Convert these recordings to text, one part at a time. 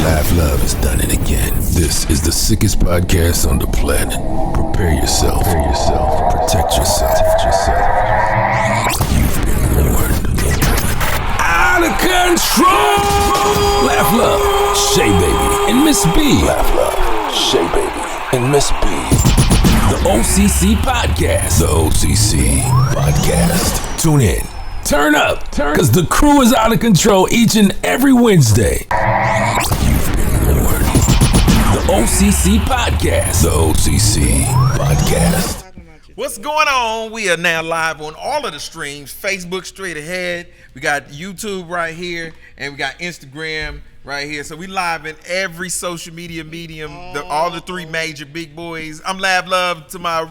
Laugh Love has done it again. This is the sickest podcast on the planet. Prepare yourself. Protect yourself. You've been warned. Out of control! Laugh Love, Shay Baby, and Miss B. Laugh Love, Shay Baby, and Miss B. The OCC Podcast. The OCC Podcast. Tune in. Turn up, because the crew is out of control each and every Wednesday. You've been warned. The OCC Podcast. The OCC Podcast. What's going on? We are now live on all of the streams. Facebook straight ahead. We got YouTube right here, and we got Instagram right here. So we live in every social media medium. All the three major big boys. I'm Laugh Love to my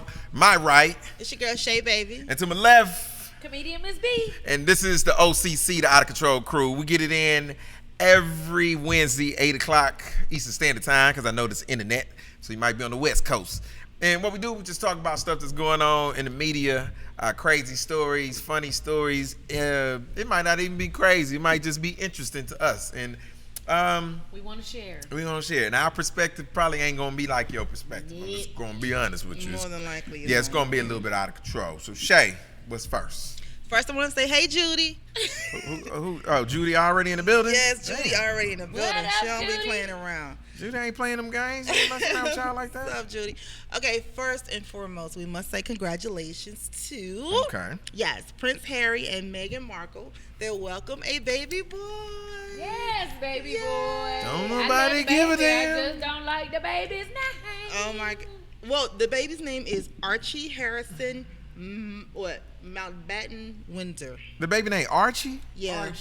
right. It's your girl Shay Baby. And to my left, comedian Miss B. And this is the OCC, the Out of Control crew. We get it in every Wednesday, 8 o'clock Eastern Standard Time, because I know this internet, so you might be on the West Coast. And what we do, we just talk about stuff that's going on in the media, crazy stories, funny stories. It might not even be crazy. It might just be interesting to us. And we want to share. And our perspective probably ain't going to be like your perspective. I'm just going to be honest with you. More than likely. Yeah, it's going to be a little bit out of control. So, Shay, what's first? First, I want to say, hey, Judy. Oh, Judy already in the building? Yes, Judy already in the building. What up, She don't Judy? be playing around. Judy ain't playing them games. You must have y'all like that. What's up, Judy? Okay, first and foremost, we must say congratulations to yes, Prince Harry and Meghan Markle. They welcome a baby boy. Yes, baby boy. Don't nobody give a damn. I just don't like the baby's name. Oh my God. Well, the baby's name is Archie Harrison. Mountbatten Windsor. The baby named Archie? Yeah.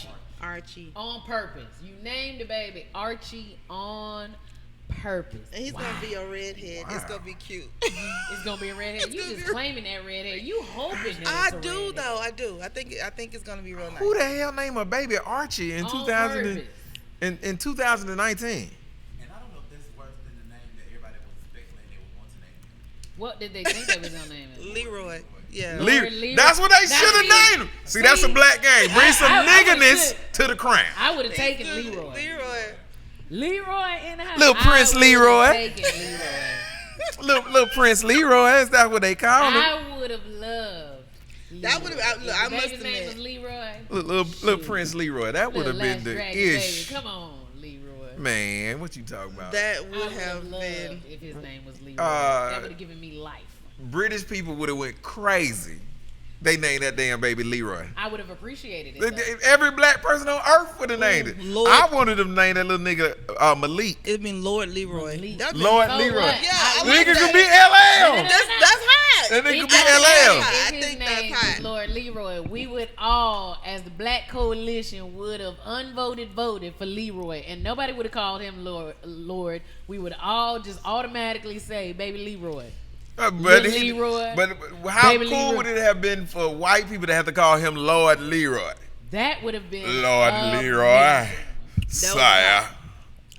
Archie. On purpose. You named the baby Archie on purpose. And he's gonna be a redhead. Wow. It's gonna be cute. It's gonna be a redhead. You just claiming that redhead. You hoping that I it's a do redhead. though. I do. I think it's gonna be real nice. Who the hell named a baby Archie in 2019? And I don't know if this is worse than the name that everybody was speculating they would want to name him. What did they think they was gonna name it? Leroy. Yeah. Leroy. That's what they should have named him. See, that's a black game. Bring some niggerness to the crown. I would have taken Leroy. Leroy in the house. Little Prince Leroy. Taken Leroy. Little Prince Leroy. Is that what they call him? I would have loved Leroy. That would have. I must Baby's name was admit. Leroy. Little Prince Leroy. That would have been the ish. Come on, Leroy. Man, what you talking about? That would I have been. if his name was Leroy. That would have given me life. British people would have went crazy. They named that damn baby Leroy. I would have appreciated it. Every black person on earth would have named it. Lord. I wanted them to name that little nigga Malik. It'd been Lord Leroy. Lord So Leroy. what? Yeah, I Nigga like could be that. LL. That's hot. That nigga could be LL. LL. I If his think that's name hot. was Lord Leroy, we would all, as the Black Coalition, would have voted for Leroy, and nobody would have called him Lord. We would all just automatically say, "Baby Leroy." Leroy. But how Baby cool Leroy. would it have been for white people to have to call him Lord Leroy? That would have been Lord Leroy, sire,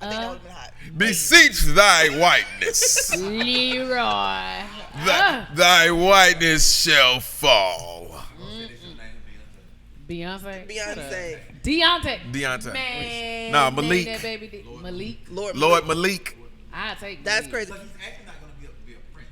I think that would have been hot. beseech thy whiteness. Leroy. Thy whiteness shall fall. Beyonce. Deontay. Man. Nah, name Malik. That baby Malik. Lord Malik. I take That's Malik. crazy. So he's actually not going to be a prince.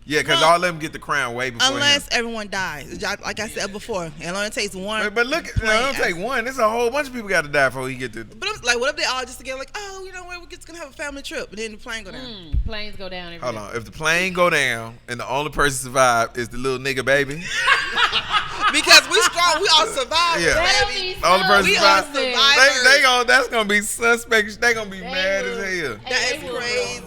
Yeah, because all of them get the crown way before Unless him. everyone dies, like I said before, it only takes one. But look, it don't take one. There's a whole bunch of people got to die before he get to. But I'm like, what if they all just together, like, oh, you know what, we're just gonna have a family trip, and then the plane go down. Planes go down every Hold day. on. If the plane go down and the only person survive is the little nigga baby, Because we strong, we all survivors, Yeah. baby. the only person We are survive. survivors. They gonna, that's gonna be suspect. They gonna be mad as hell. That is crazy.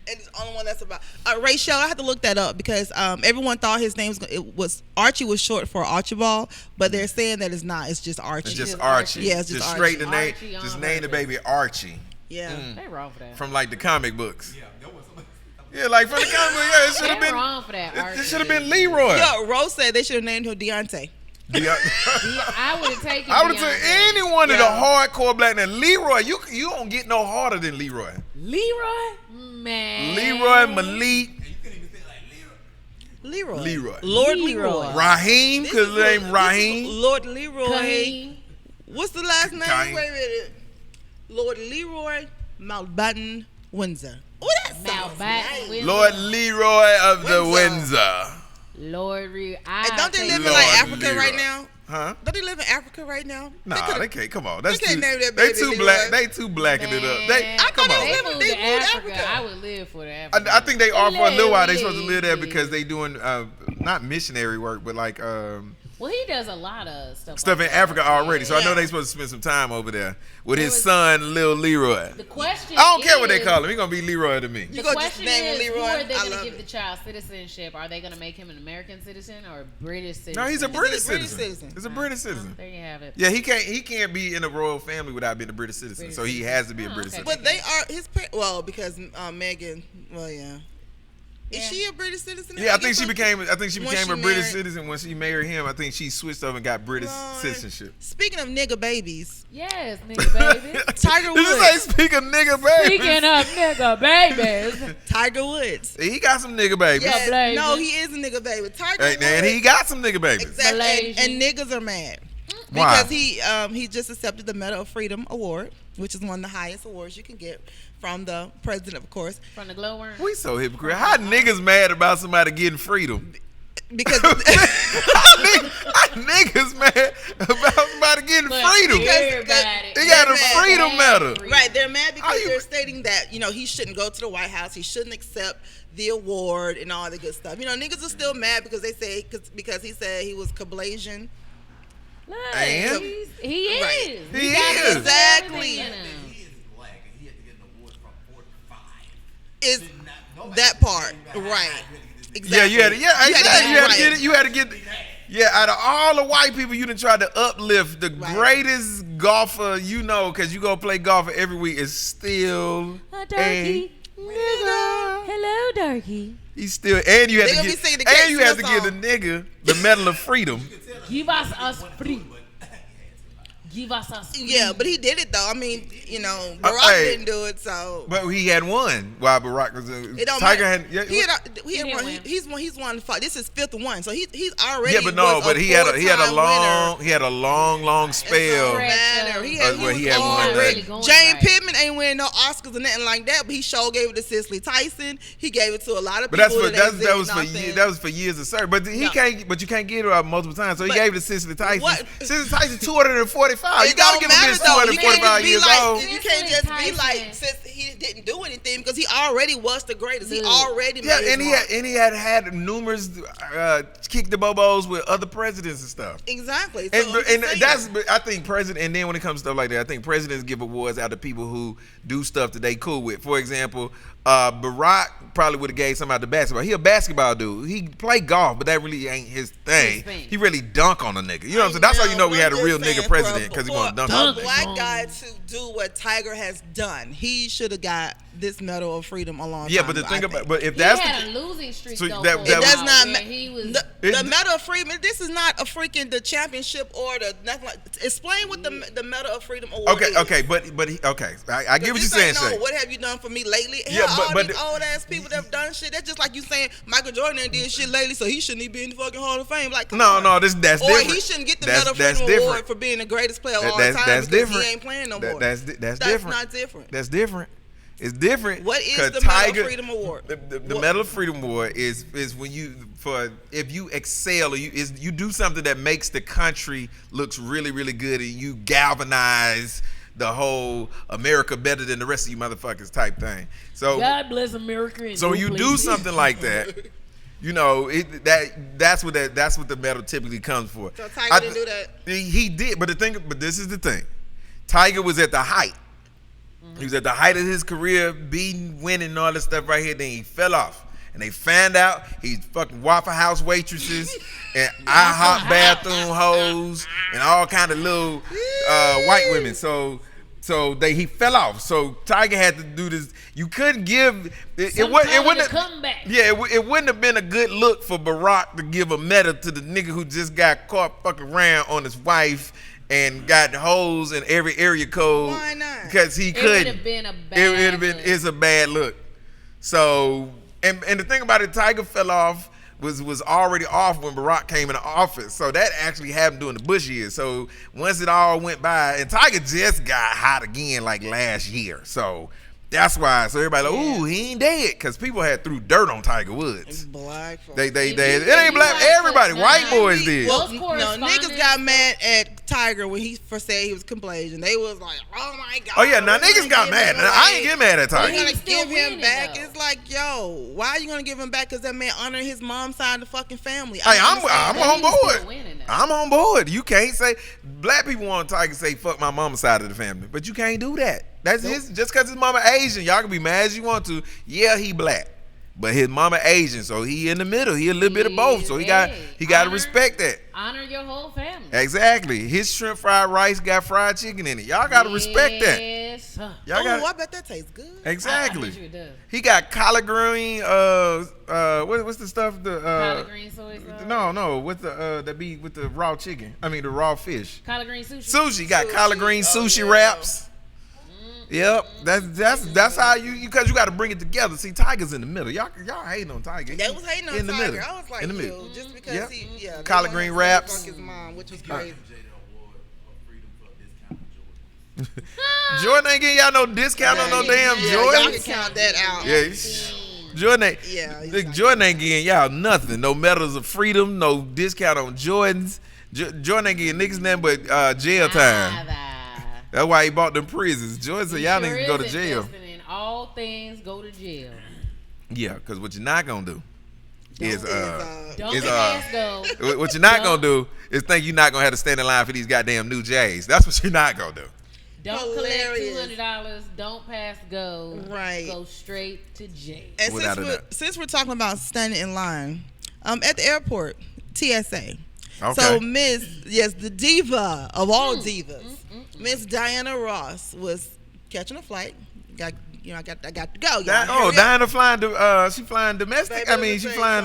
And it's the only one that's about Rachel. I had to look that up because everyone thought his name was Archie was short for Archibald, but they're saying that it's not. It's just Archie. It's just Archie. Yeah, it's just straight the Archie. name. Archie Just on name the purpose. baby Archie Yeah. They wrong for that. from like the comic books. Yeah, there was somebody. Yeah, like from the comic book. Yeah, it should have They been. wrong for that. It should have been Leroy. Yo, Rose said they should have named him Deontay. I would have taken. I would have taken any one of the Yeah. hardcore black men. Leroy, you don't get no harder than Leroy. Leroy, man. Leroy, Malik, And you couldn't even say like Leroy. Leroy. Leroy. Lord Leroy. Leroy. Raheem, This because is his name Lord- Raheem. this is Lord Leroy. Kaheem. What's the last name? Kaheem. Wait a minute. Lord Leroy Mountbatten Windsor. Oh, that sounds Mountbatten nice. Windsor. Lord Leroy of the Windsor. Windsor. Lord Reed. And don't they live in Lord like Africa Leroy. right now? Huh? Don't they live in Africa right now? Nah, they can't. Come on, that's they can't too. name that They baby too Leroy. black. They too blacking it up. They I come thought on. they They moved moved to to Africa. Africa. I would live for the Africa. I think they are for a little while. They supposed to live there Yeah. because they doing not missionary work, but like Well, he does a lot of stuff like in that. Africa already. So I know Yeah. they supposed to spend some time over there with There his was- son, Lil Leroy. The question I don't care what they is- call him. He gonna be Leroy to me. You The gonna just question name him is, Leroy? who are they I going to love give it. the child citizenship? Are they going to make him an American citizen or a British citizen? No, he's a British British citizen. citizen. He's a British citizen. There you have it. Yeah, he can't be in a royal family without being a British citizen. British So he citizen. has to be a Oh, British okay. citizen. But they are his parents. Well, because Megan. Well, yeah. Is Yeah. she a British citizen? Yeah, I think she became When a she British married- citizen when she married him. I think she switched up and got British Lord. citizenship. Speaking of nigga babies, Yes, nigga baby. Tiger Did you Woods. say speak of nigga babies? Speaking of nigga babies. Tiger Woods. He got some nigga babies. Yes, Malaysian. no, he is a nigga baby. Tiger Hey, Woods. and he got some nigga babies. Exactly. And Malaysian. niggas are mad. Why? Because he just accepted the Medal of Freedom Award, which is one of the highest awards you can get from the president, of course. From the glowworm. We so hypocrite. How niggas mad about somebody getting freedom? Because How niggas mad about somebody getting But freedom? everybody- He got a Everybody freedom had medal. freedom. right, they're mad because Are you- they're stating that he shouldn't go to the White House, he shouldn't accept the award and all the good stuff. Niggas are still mad because they say because he said he was Kablasian. Look, And? he is. Right. He got is. Exactly. everything in him. He is black, and he had to get an award from 45. Is Nobody that part right? Yeah, Exactly. you had to, yeah, exactly. You had to right. get it. You had to get. Yeah, out of all the white people, you done tried to uplift the Right. greatest golfer because you go play golf every week is still A darky. nigga. Hello, darky. He's still, and you had They to gonna be get, singing the and Kate you had to Smith give the nigga the Medal of Freedom. Give us free. Give us free. Yeah, but he did it though. I mean, Barack hey. didn't do it, so But he had one while Barack was. it don't Tiger matter. had. Yeah, he had didn't one. win. He's won. This is fifth one, so he's already. yeah, but no, was but he had a four-time long winner. spell. Correct. Matter. He Where was he had on one it. day. Going Jane right. Pittman ain't winning no Oscars or nothing like that, but he sure gave it to Cicely Tyson. He gave it to a lot of But people. that was for years. That was for years of service. But he No. can't. But you can't get it out multiple times. So he But gave it to Cicely Tyson. what- Cicely Tyson 245. You It gotta don't give him matter this though. You can't 245 just be years like, old. you can't just be Cicely like Tyson. since he didn't do anything because he already was the greatest. He Look. already Yeah, made his and mark. he had numerous kick the bobos with other presidents and stuff. Exactly. So And, I'm just and saying. that's I think president. And then when it comes to stuff like that, I think presidents give awards out to people who do stuff that they cool with. For example, Barack probably would have gave somebody the basketball. He a basketball dude. He play golf, but that really ain't his thing. His thing. He really dunk on a nigga. You know what I'm saying? That's how you know we had a I'm real just nigga saying, president because he for gonna dunk a on a black nigga. guy to do what Tiger has done, he should have got this Medal of Freedom a long Yeah, time but the ago, thing I about think. but if He that's had the a losing streak So though. that- for that a was- It does while not where matter. he was. The Medal of Freedom. This is not a freaking the championship or the nothing like. Explain what the Medal of Freedom award is. okay, but he okay. I get what you're This saying, ain't no, Shay. what have you done for me lately? Yeah, Hell, but- all but these the- old ass people that have done shit. That's just like you saying Michael Jordan ain't did shit lately, so he shouldn't even be in the fucking Hall of Fame. Like, come on. No, that's Or different. he shouldn't get the That's- Medal of that's Freedom different. award for being the greatest player of all That's time that's because different. he ain't playing no That- more. That's different. not different. That's different. It's different. What is 'cause the Medal of Freedom Award? The What- Medal of Freedom Award is when if you excel or you do something that makes the country looks really really good and you galvanize the whole America better than the rest of you motherfuckers type thing. So God bless America. And so when no you place. do something like that, that's what the medal typically comes for. So Tiger didn't do that? He did, but this is the thing. Tiger was at the height. He was at the height of his career, beating, winning, and all this stuff right here. Then he fell off. And they found out he's fucking Waffle House waitresses and IHOP bathroom hoes and all kind of little white women. So he fell off. So Tiger had to do this. You couldn't give it wouldn't come back. Yeah, it wouldn't have been a good look for Barack to give a medal to the nigga who just got caught fucking around on his wife and got hoes in every area code. Why not? Because he It couldn't. would have been a bad. It would have been. look. It's a bad look. So, and the thing about it, Tiger fell off was already off when Barack came into office. So that actually happened during the Bush years. So once it all went by, and Tiger just got hot again like last year. So that's why. So everybody like, ooh, he ain't dead, because people had threw dirt on Tiger Woods. Black folks. It ain't black. Everybody, white boys did. Well, no, niggas got mad at Tiger when he first said he was complaining. They was like, oh my God. Oh yeah, now niggas got mad. I ain't get mad at Tiger. You gonna give him back? It's like, yo, why are you gonna give him back? Because that man honored his mom's side of the fucking family. Hey, I'm on board. I'm on board. You can't say black people want Tiger to say fuck my mama's side of the family, but you can't do that. That's his, just because his mama Asian. Y'all can be mad as you want to. Yeah, he black, but his mama Asian, so he in the middle. He a little bit of both, so he got to respect that. Honor your whole family. Exactly. His shrimp fried rice got fried chicken in it. Y'all got to respect that. Yes. Y'all got. I bet that tastes good. Exactly. I bet you it does. He got collard green. What's the stuff? The Collard green soy sauce. No. With the that be with the raw chicken. I mean the raw fish. Collard green sushi. Sushi got collard green sushi wraps. Yep, that's how you because you got to bring it together. See, Tiger's in the middle. Y'all hating on Tiger. They was hating on in the Tiger. middle. I was like, in the middle. just because Yep. he, collard green wraps. Fuck his mom, which was crazy. Jordan ain't getting y'all no discount on no damn Y'all Jordan. can count that out. Yeah, Jordan ain't. Yeah, Look, Jordan ain't getting y'all nothing. No medals of freedom. No discount on Jordans. Jordan ain't getting niggas nothing but jail time. That's why he bought them prisons. Jordan said y'all niggas go to jail. In all things go to jail. Yeah, because what you're not gonna do is Don't make ass go. what you're not gonna do is think you're not gonna have to stand in line for these goddamn new J's. That's what you're not gonna do. Don't Hilarious. collect $200. Don't pass go. Right. Go straight to jail. And Without a doubt. since we're talking about standing in line, at the airport, TSA. Okay. So the diva of all divas, Miss Diana Ross was catching a flight. I got to go. y'all. Diana flying she flying domestic. Baby, I mean, she flying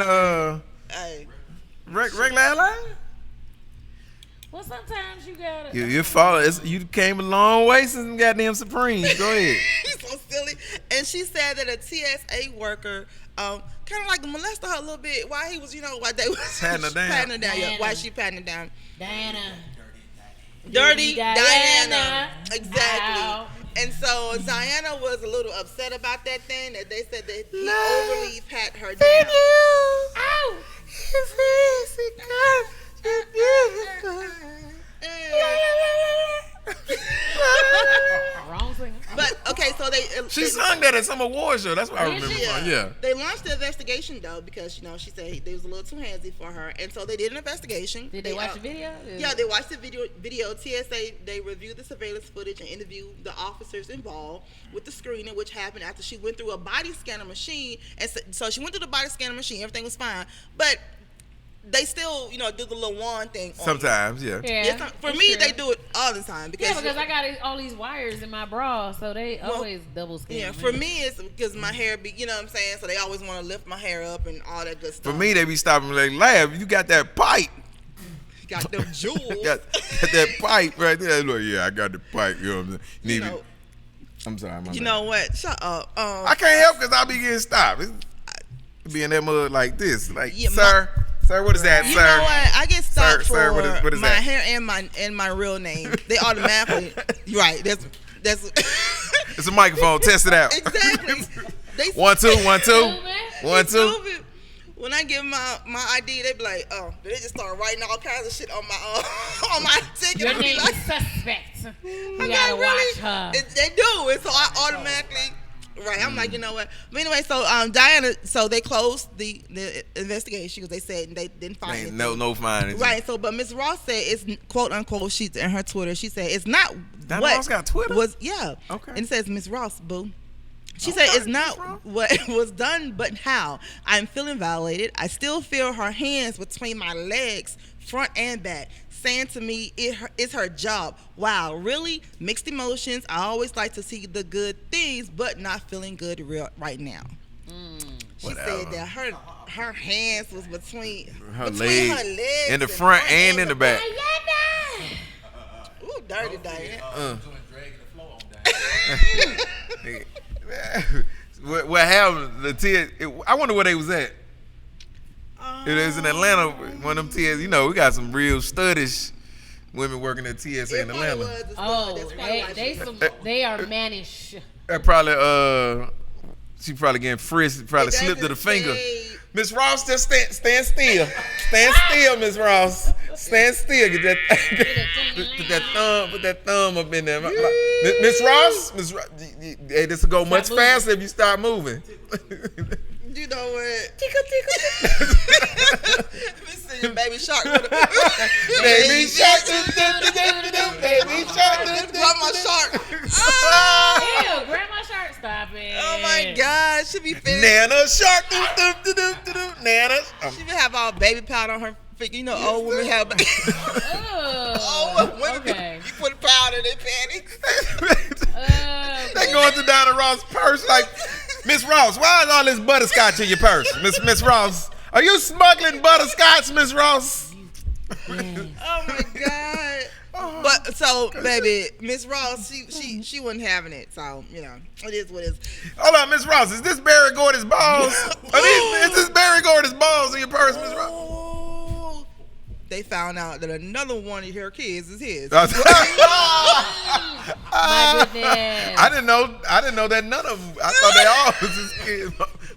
Hey. regular airline. Well, sometimes you gotta. You follow. You came a long way since goddamn Supremes. Go ahead. He's so silly. And she said that a TSA worker kind of like molested her a little bit while he was, while they was Patting her down. patting her down. Yeah, while she patting her down. Diana. Dirty Diana. Ow. Exactly. And so Diana was a little upset about that thing that they said that he overly pat her down. Ow. Wrong singer. But okay, so She sung that at some award show. That's what I Did remember. she? Yeah. They launched the investigation though because she said they was a little too handsy for her, and so they did an investigation. Did they watch the video? Yeah, they watched the video. TSA, they reviewed the surveillance footage and interviewed the officers involved with the screening, which happened after she went through a body scanner machine. And so she went through the body scanner machine. Everything was fine, but they still, do the little wand thing. Sometimes, yeah. For me, they do it all the time because I got all these wires in my bra, so they always double scan. Yeah, for me, it's because my hair be, what I'm saying? So they always want to lift my hair up and all that good stuff. For me, they be stopping like, Lab, you got that pipe. Got them jewels. got that pipe right there. Look, yeah, I got the pipe. You know what I'm saying? I'm sorry. You know what? Shut up. I can't help because I be getting stopped. It be in that mud like this. Like, Yeah, Sir, what is that, You sir? know what? I get stopped Sir, for what is my that? hair and my real name. They automatically right. That's It's a microphone. Test it out. exactly. They 1 2 1 2 1 2. stupid. When I give my ID, they be like, oh, they just start writing all kinds of shit on my on my ticket. Your I be name like, is suspect. You I'm gotta not watch her. They do, and so I automatically. Right, I'm like, you know what? But anyway, so Diana, so they closed the investigation because they said they didn't find anything. No findings. Right, so but Ms. Ross said it's quote unquote. She's in her Twitter. She said it's not Diana what Ross got Twitter? Okay, and it says Ms. Ross, boo. She said it's not what was done, but how. I'm feeling violated. I still feel her hands between my legs, front and back, saying to me it's her job. Wow, really? Mixed emotions. I always like to see the good things, but not feeling good right now. She said that her hands was between her legs in the front and in the back. Ooh, dirty Diana. What happened? I wonder where they was at. It is in Atlanta. One of them TSA. You know, we got some real studdish women working at TSA in Atlanta. They are mannish. That probably she probably getting frisked. Probably slipped to the finger. Miss Ross, just stand still. Stand still, Miss Ross. Stand still. Get that put that thumb up in there. Miss Ross, hey, this will go much faster if you start moving. You know what? Tickle. Listen, Baby Shark. Baby Shark. Baby Shark. Grandma Shark. Ew, Grandma Shark, stop it. Oh my God, she be finished. Nana Shark. Nana. She be have all baby powder on her finger. You know, old women have. Old women, Okay. you put powder in their panties. They going to Donna Ross' purse like, Miss Ross, why is all this butterscotch in your purse? Miss Ross, are you smuggling butterscotch, Miss Ross? Oh my God. But so, baby, Miss Ross, she wasn't having it. So, you know, it is what it is. Hold on, Miss Ross, is this Barry Gordy's balls? Is this Barry Gordy's balls in your purse, Miss Ross? They found out that another one of her kids is his. My goodness. I didn't know that none of them. I thought they all was his kids.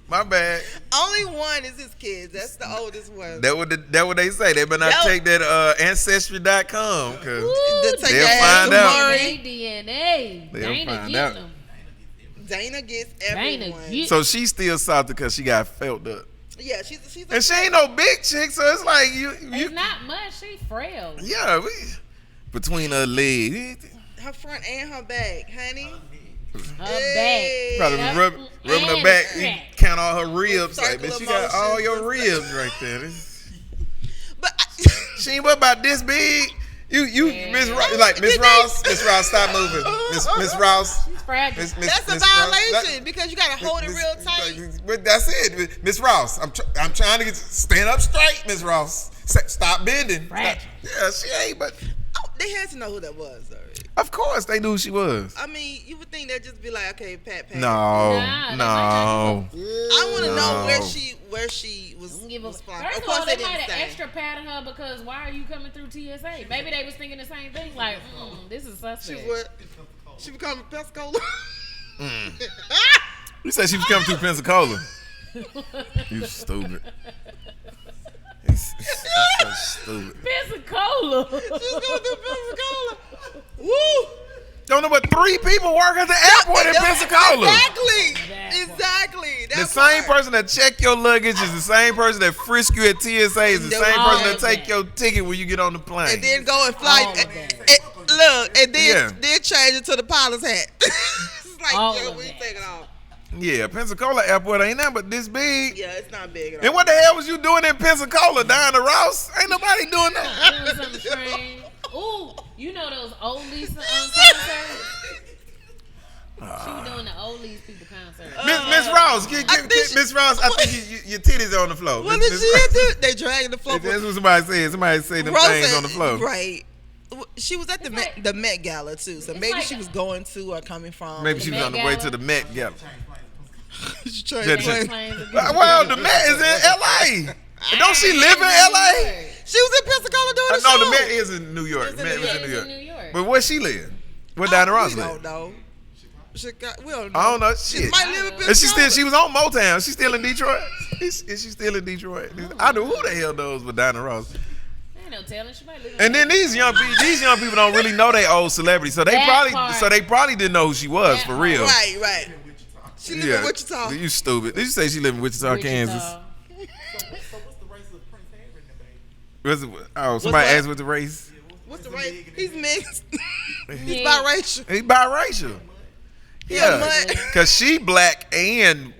My bad. Only one is his kids. That's the oldest one. That what they say. They better not take that ancestry.com because they'll find out. DNA. They'll Dana find getting out. them. Dana gets everyone. So she's still salty because she got felt up. Yeah, she's and she ain't no big chick, so it's like you. It's not much. She's frail. Yeah, between her legs. Her front and her back, honey. Her back. Probably rubbing her back. You count all her ribs. Like, bitch, you got all your ribs right there. But she ain't about this big. You, Miss Ross, like Miss Ross, stop moving. Miss Ross. That's a violation because you gotta hold it real tight. But that's it, Miss Ross. I'm trying to stand up straight, Miss Ross. Stop bending. Stop. Yeah, she ain't. But they had to know who that was, though. Of course, they knew who she was. I mean, you would think they'd just be like, okay, pat. No. I want to know where she was. First of all, they might have extra patted her because why are you coming through TSA? Maybe they was thinking the same thing. Like, this is suspect. She become Pensacola. You said she was coming through Pensacola. You stupid. It's so stupid. Pensacola. She's going through Pensacola. Woo! Don't know but 3 people work at the airport in Pensacola. Exactly. The same person that check your luggage is the same person that frisk you at TSA is the same person that take your ticket when you get on the plane. And then go and fly. And then change it to the pilot's hat. It's like, we take it off. Yeah, Pensacola airport ain't nothing but this big. Yeah, it's not big at all. And what the hell was you doing in Pensacola, Diana Ross? Ain't nobody doing that. Doing something strange. Ooh, you know those oldies concerts? She was doing the oldies people concert. Miss Ross, Miss Ross, I think your titties are on the floor. What did she do? They dragging the floor. That's what somebody said. Somebody said them things on the floor. Right. She was at the Met Gala too, so maybe she was going to or coming from. Maybe she was on the way to the Met Gala. She changed planes. Well, the Met is in L.A. Don't she live in L.A.? She was in Pensacola doing the show. No, the Met is in New York. The Met is in New York. But where she live? Where Diana Ross live? We don't know. We don't know. I don't know. Shit. She might live in And Pensacola. she was on Motown. She's still in Detroit. Is she still in Detroit? I know who the hell knows with Diana Ross. No telling. She might live in And then these young people don't really know they old celebrities, so they probably didn't know who she was for real. Right. She live in Wichita. You stupid. Did you say she live in Wichita, Kansas? So what's the race of Prince Harry today? Somebody asked what the race. What's the race? He's mixed. He's biracial. He's biracial. Yeah, because she black and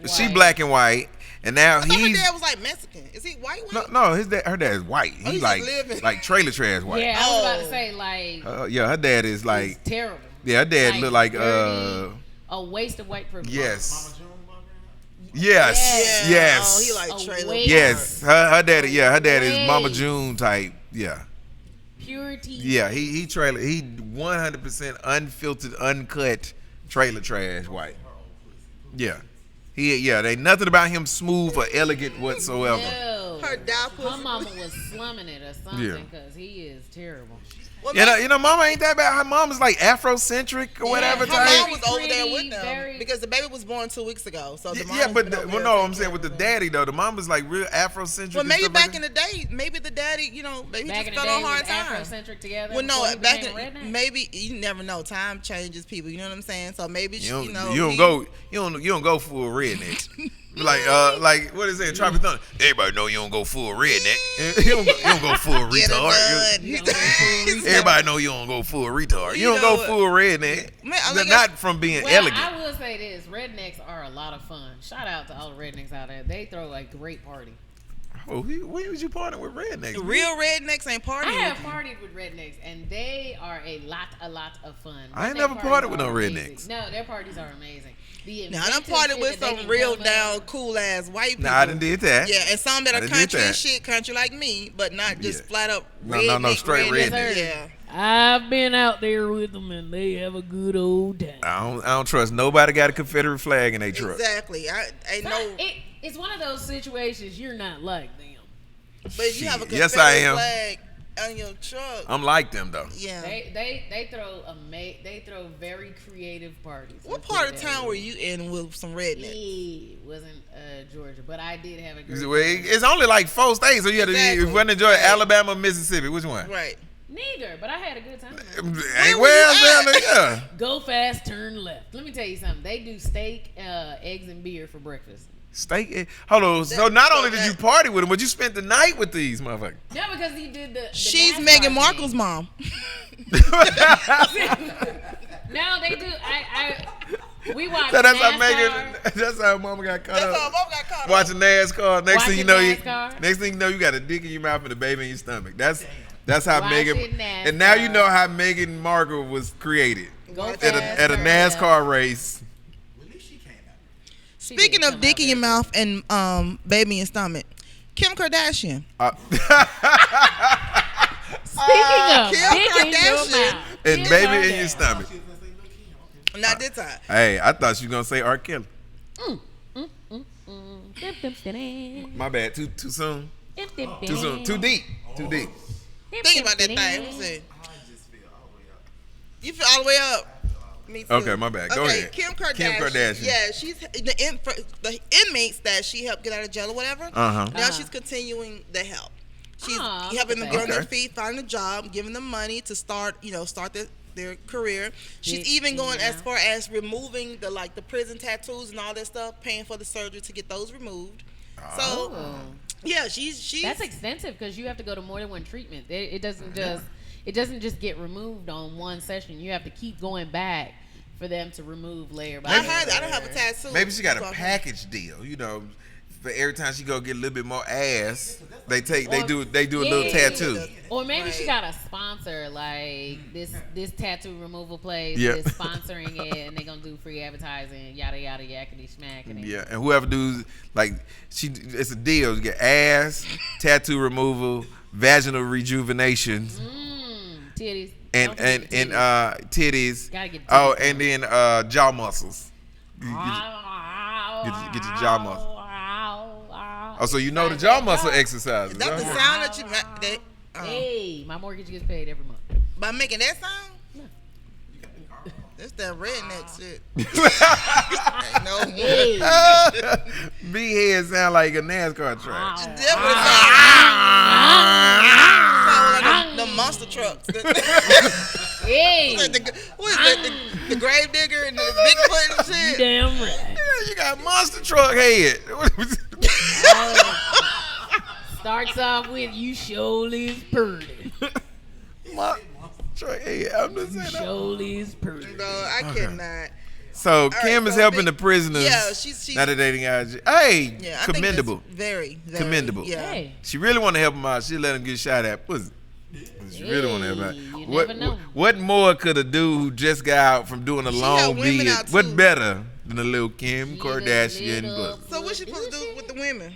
white, and now her dad was like Mexican. Is he white? No, her dad is white. He's like trailer trash white. Yeah, I was about to say like. Her dad is like terrible. Yeah, her dad look like a waste of white privilege. Yes. Oh, he like trailer. Yes, her dad is Mama June type. Yeah. Purity. Yeah, he 100% unfiltered, uncut trailer trash white. Yeah. They nothing about him smooth or elegant whatsoever. Her her die Her pussy. mama was slumming it or something because he is terrible. Well, Mama ain't that bad. Her mom is like Afrocentric or whatever. her type. mom was over there with them Very- because the baby was born 2 weeks ago. So the mom Yeah, was but over there no, taking I'm saying care with the of them. daddy though, the mom was like real Afrocentric. Well, and maybe stuff back like in the day, maybe the daddy, maybe Back he in just the felt day, on hard was times. Afrocentric together. Well, no, before he back became in redneck? maybe you never know. Time changes people. You know what I'm saying? So maybe You don't, you know you don't he- go you don't go full redneck. like what is it? Tropic Thunder. Everybody know you don't go full redneck. you don't go full Get it retard. done. You don't go full Everybody know you don't go full retard. You You don't go know, full redneck. Man, I They're look not from being Well, elegant. I will say this: rednecks are a lot of fun. Shout out to all the rednecks out there. They throw a great party. Oh, when was you partying with rednecks? Real rednecks ain't partying. I have with you. partied with rednecks, and they are a lot of fun. I ain't Redneck never parties partied with are no amazing. rednecks. No, their parties are amazing. The Now I done inventive parted shit with that they some can real come down up- cool ass white people. Nah, I done did that. Yeah, and some that I are done did country that. and shit, country like me, but not just Yeah. flat up. No, redneck, straight redneck. Yeah. I've been out there with them, and they have a good old time. I don't trust nobody got a Confederate flag in their truck. Exactly. I ain't no. It's one of those situations you're not like them. But if you have a Shit. Confederate Yes, I am. flag on your truck, I'm like them though. yeah. They throw very creative parties. What Let's part put of it that town way. were you in with some rednecks? It wasn't Georgia, but I did have a great Well, it's only like 4 states, so you had to. Exactly. If you want to enjoy Right. Alabama, Mississippi, which one? Right. Neither, but I had a good time. Ain't were where you else at? down there? Yeah. Go fast, turn left. Let me tell you something. They do steak, eggs, and beer for breakfast. Steak. Hold on. So not so only did you that- party with them, but you spent the night with these motherfuckers. No, because he did the She's NASCAR Meghan thing. Markle's mom. No, they do. We watch So that's how NASCAR. Megan. That's how Mama got caught That's how up. mom got caught up. Watching NASCAR. Next thing you know, NASCAR. next thing you know, you got a dick in your mouth and a baby in your stomach. That's how Watching Megan. NASCAR. And now you know how Meghan Markle was created Go at fast, a turn NASCAR race. Well, at least she came out. She Speaking did of come dick out in your very mouth and baby in your stomach, Kim Kardashian. Speaking of Kim dick in your Kardashian. mouth, and Kim baby in your Kardashian. stomach. She was gonna say Lil' Kim. Okay. Not this time. Hey, I thought you was gonna say R. Kelly. My bad. Too soon. Too soon. Too deep. Too deep. Think about that thing. Let me see. I just feel all the way up. You feel all the way up. Me too. Okay, my bad. Go ahead. Kim Kardashian. Kim Kardashian. Yeah, she's the inmates that she helped get out of jail or whatever. Uh-huh. Now she's continuing the help. She's Aw, helping them get on their okay. feet, finding a job, giving them money to start their career. She's Yeah. even going as far as removing the prison tattoos and all that stuff, paying for the surgery to get those removed. So Oh. yeah, she's That's extensive because you have to go to more than one treatment. It doesn't just get removed on one session. You have to keep going back for them to remove layer by I layer. heard that. I don't have a tattoo. Maybe she got So a I- package deal. You know, for every time she go get a little bit more ass, they do a little Yeah. tattoo. Or maybe she Right. got a sponsor like this tattoo removal place Yeah. is sponsoring it, and they're gonna do free advertising, yada yada yakety smackety. Yeah, and whoever does it's a deal. You get ass, tattoo removal, vaginal rejuvenation, Titties. and Don't forget the titties. Gotta get Oh, titties. and then jaw muscles. Get your jaw muscle. Oh, so you know the jaw muscle exercises. That's the huh? sound that you Hey, my mortgage gets paid every month. by making that sound. That's that redneck shit. Ain't no Hey. That B head sound like a NASCAR track. was sound like the monster trucks. Hey. What is that? The grave digger and the Bigfoot and You shit. damn right. Yeah, you got monster truck head. Starts off with you surely is pretty. Monster truck head. I'm just saying. Surely is pretty. No, I cannot. So All Kim right, is so helping big- the prisoners. Yeah, she's Now that they didn't got hey, yeah, I think commendable. that's very, very Commendable. Yeah. Hey. She really want to help him out. She let him get shot at pussy. She really want to help him out. Hey, you What, never know. what more could a dude who just got out from doing a She long got women bid? out, What too. better than a little Kim Little, Kardashian little. pussy? So what's she supposed to do with the women?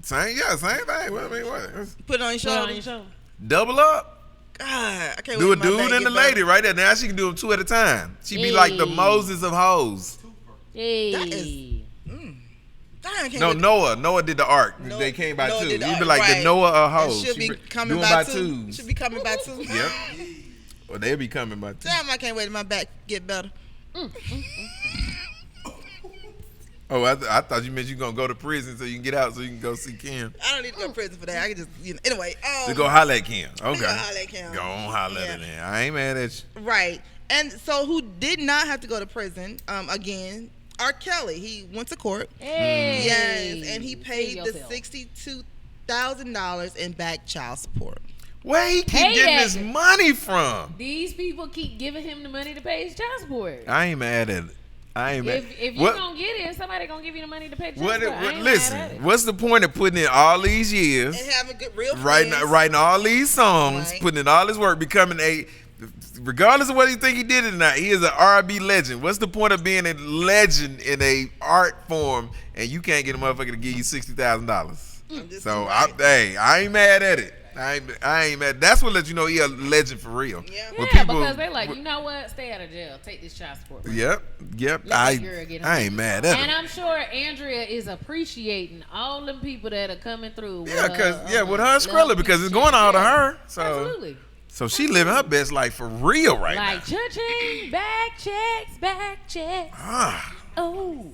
Same thing. What I mean, what? Put it on your Put it on shoulder. your shoulder. Double up. God, I can't Do a wait till my dude back and a get better. lady right there. Now she can do them 2 at a time. She be like the Hey. Moses of hoes. Hey. That is- Dang, I can't No, wait. Noah did the ark. Noah- They came by Noah two. did the You'd be ark, like the right. Noah And hoes. should be coming doing by by two. twos. Should be coming by two. Yep. Well, they'll be coming by two. Damn, I can't wait till my back get better. Oh, I thought you meant you gonna go to prison so you can get out so you can go see Kim. I don't need to go to prison for that. I can just, anyway. To go holler at Kim. Okay. Go holler at Kim. Go on holler at her then. I ain't mad at you. Right. And so who did not have to go to prison, again, R. Kelly. He went to court. Hey. Yes. And he Save paid the yourself. $62,000 in back child support. Where he keep Hey, getting that- this money from? These people keep giving him the money to pay his child support. I ain't mad at it. I ain't mad. If you gonna get it, somebody gonna give you the money to pay the child support. I ain't mad at Listen, it. what's the point of putting in all these years, And having good real writing friends. all these songs, Right. putting in all this work, becoming regardless of what you think he did or not, he is an R&B legend. What's the point of being a legend in a art form and you can't get a motherfucker to give you $60,000? So I ain't mad at it. I ain't mad. That's what lets you know he a legend for real. Yeah. When Yeah, people- because they like, you know what? Stay out of jail. Take this child support. money. Yep. Let that girl get her I ain't mad at And him. I'm sure Andrea is appreciating all them people that are coming through. Yeah, with her and love Skrilla, because it's going all to her. So, Absolutely. so she living her best life for real right Like now. cha-ching, back checks. Ah, Oh,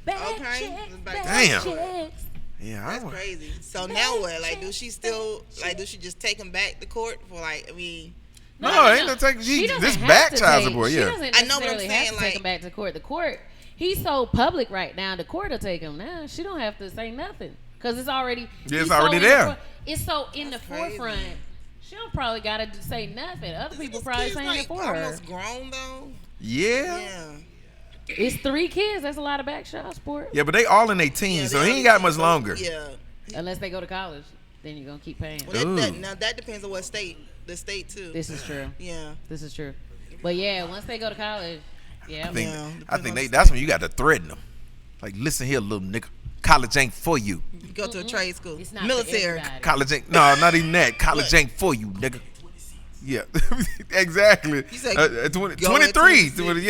back Okay. checks, Back back Damn. checks. yeah. That's crazy. So now what? Like, do she still, like, do she just take him back to court for, like, I mean, No, ain't no take. She doesn't This have back to child take- support. She Yeah. doesn't I know, but I'm necessarily saying, have to take like- him back to court. The court, he's so public right now. The court will take him now. She don't have to say nothing because it's already. Yeah, it's he's so already in the there. it's so in That's the crazy. forefront. She don't probably gotta say nothing. Other people this probably kid's, saying like, it for her. almost grown, though. Yeah. Yeah. It's 3 kids. That's a lot of back child support. Yeah, but they all in their teens, so he ain't got much longer. Yeah. Unless they go to college, then you're gonna keep paying. Well, Ooh. now that depends on what state. The state, too. This is true. Yeah. This is true. But yeah, once they go to college, yeah. I think, Yeah, I depends think on the that's when you got to threaten them. Like, listen here, little nigga. College ain't for you. You go to a trade school. It's not for Military. everybody. College ain't. No, not even that. College ain't for you, nigga. Yeah, exactly. You said 20, go at 23. 26. 20,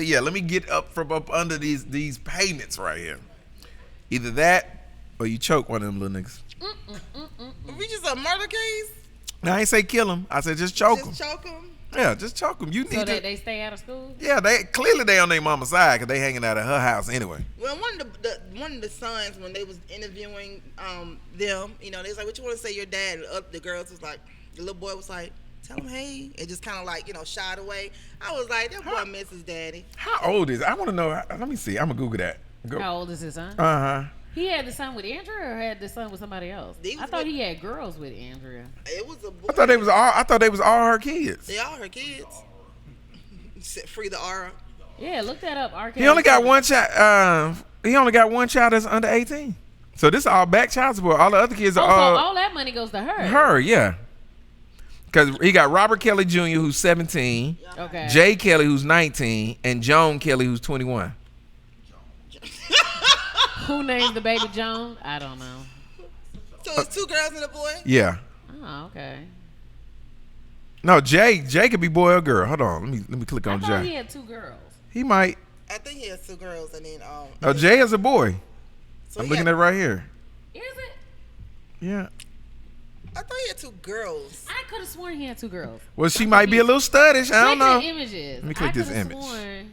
yeah. Let me get up from up under these payments right here. Either that or you choke one of them little niggas. We just a murder case? Now I ain't say kill him. I said just choke him. Just choke him? Yeah, just choke him. You So need that to. they stay out of school. Yeah, they clearly on their mama's side because they hanging out at her house anyway. Well, one of the sons, when they was interviewing them, you know, they was like, "What you want to say your dad?" And the girls was like, the little boy was like, "Tell him hey," and just kind of like, you know, shied away. I was like, that boy misses daddy. How old is? I want to know. Let me see. I'm gonna Google that. Go. How old is his son? Uh huh. He had the son with Andrea or had the son with somebody else? He was I thought with- he had girls with Andrea. It was a boy. I thought they was all. I thought they was all her kids. They all her kids. Free the aura. Yeah, look that up. He only got one child. He only got one child that's under 18. So this is all back child support. All the other kids Oh, are so all all that money goes to her. her. Yeah. Because he got Robert Kelly Jr. who's 17, Okay. Jay Kelly who's 19, and Joan Kelly who's 21. Who named the baby Joan? I don't know. So it's 2 girls and a boy. Yeah. Oh, okay. No, Jay could be boy or girl. Hold on. Let me click I on thought Jay. he had 2 girls. He might. I think he has 2 girls and then No, Jay is a boy. So I'm he looking had- at it right here. Is it? Yeah. I thought he had 2 girls. I could have sworn he had 2 girls. Well, she might be a little studdish. I don't Click know. the images. Let me click I this coulda image. Sworn.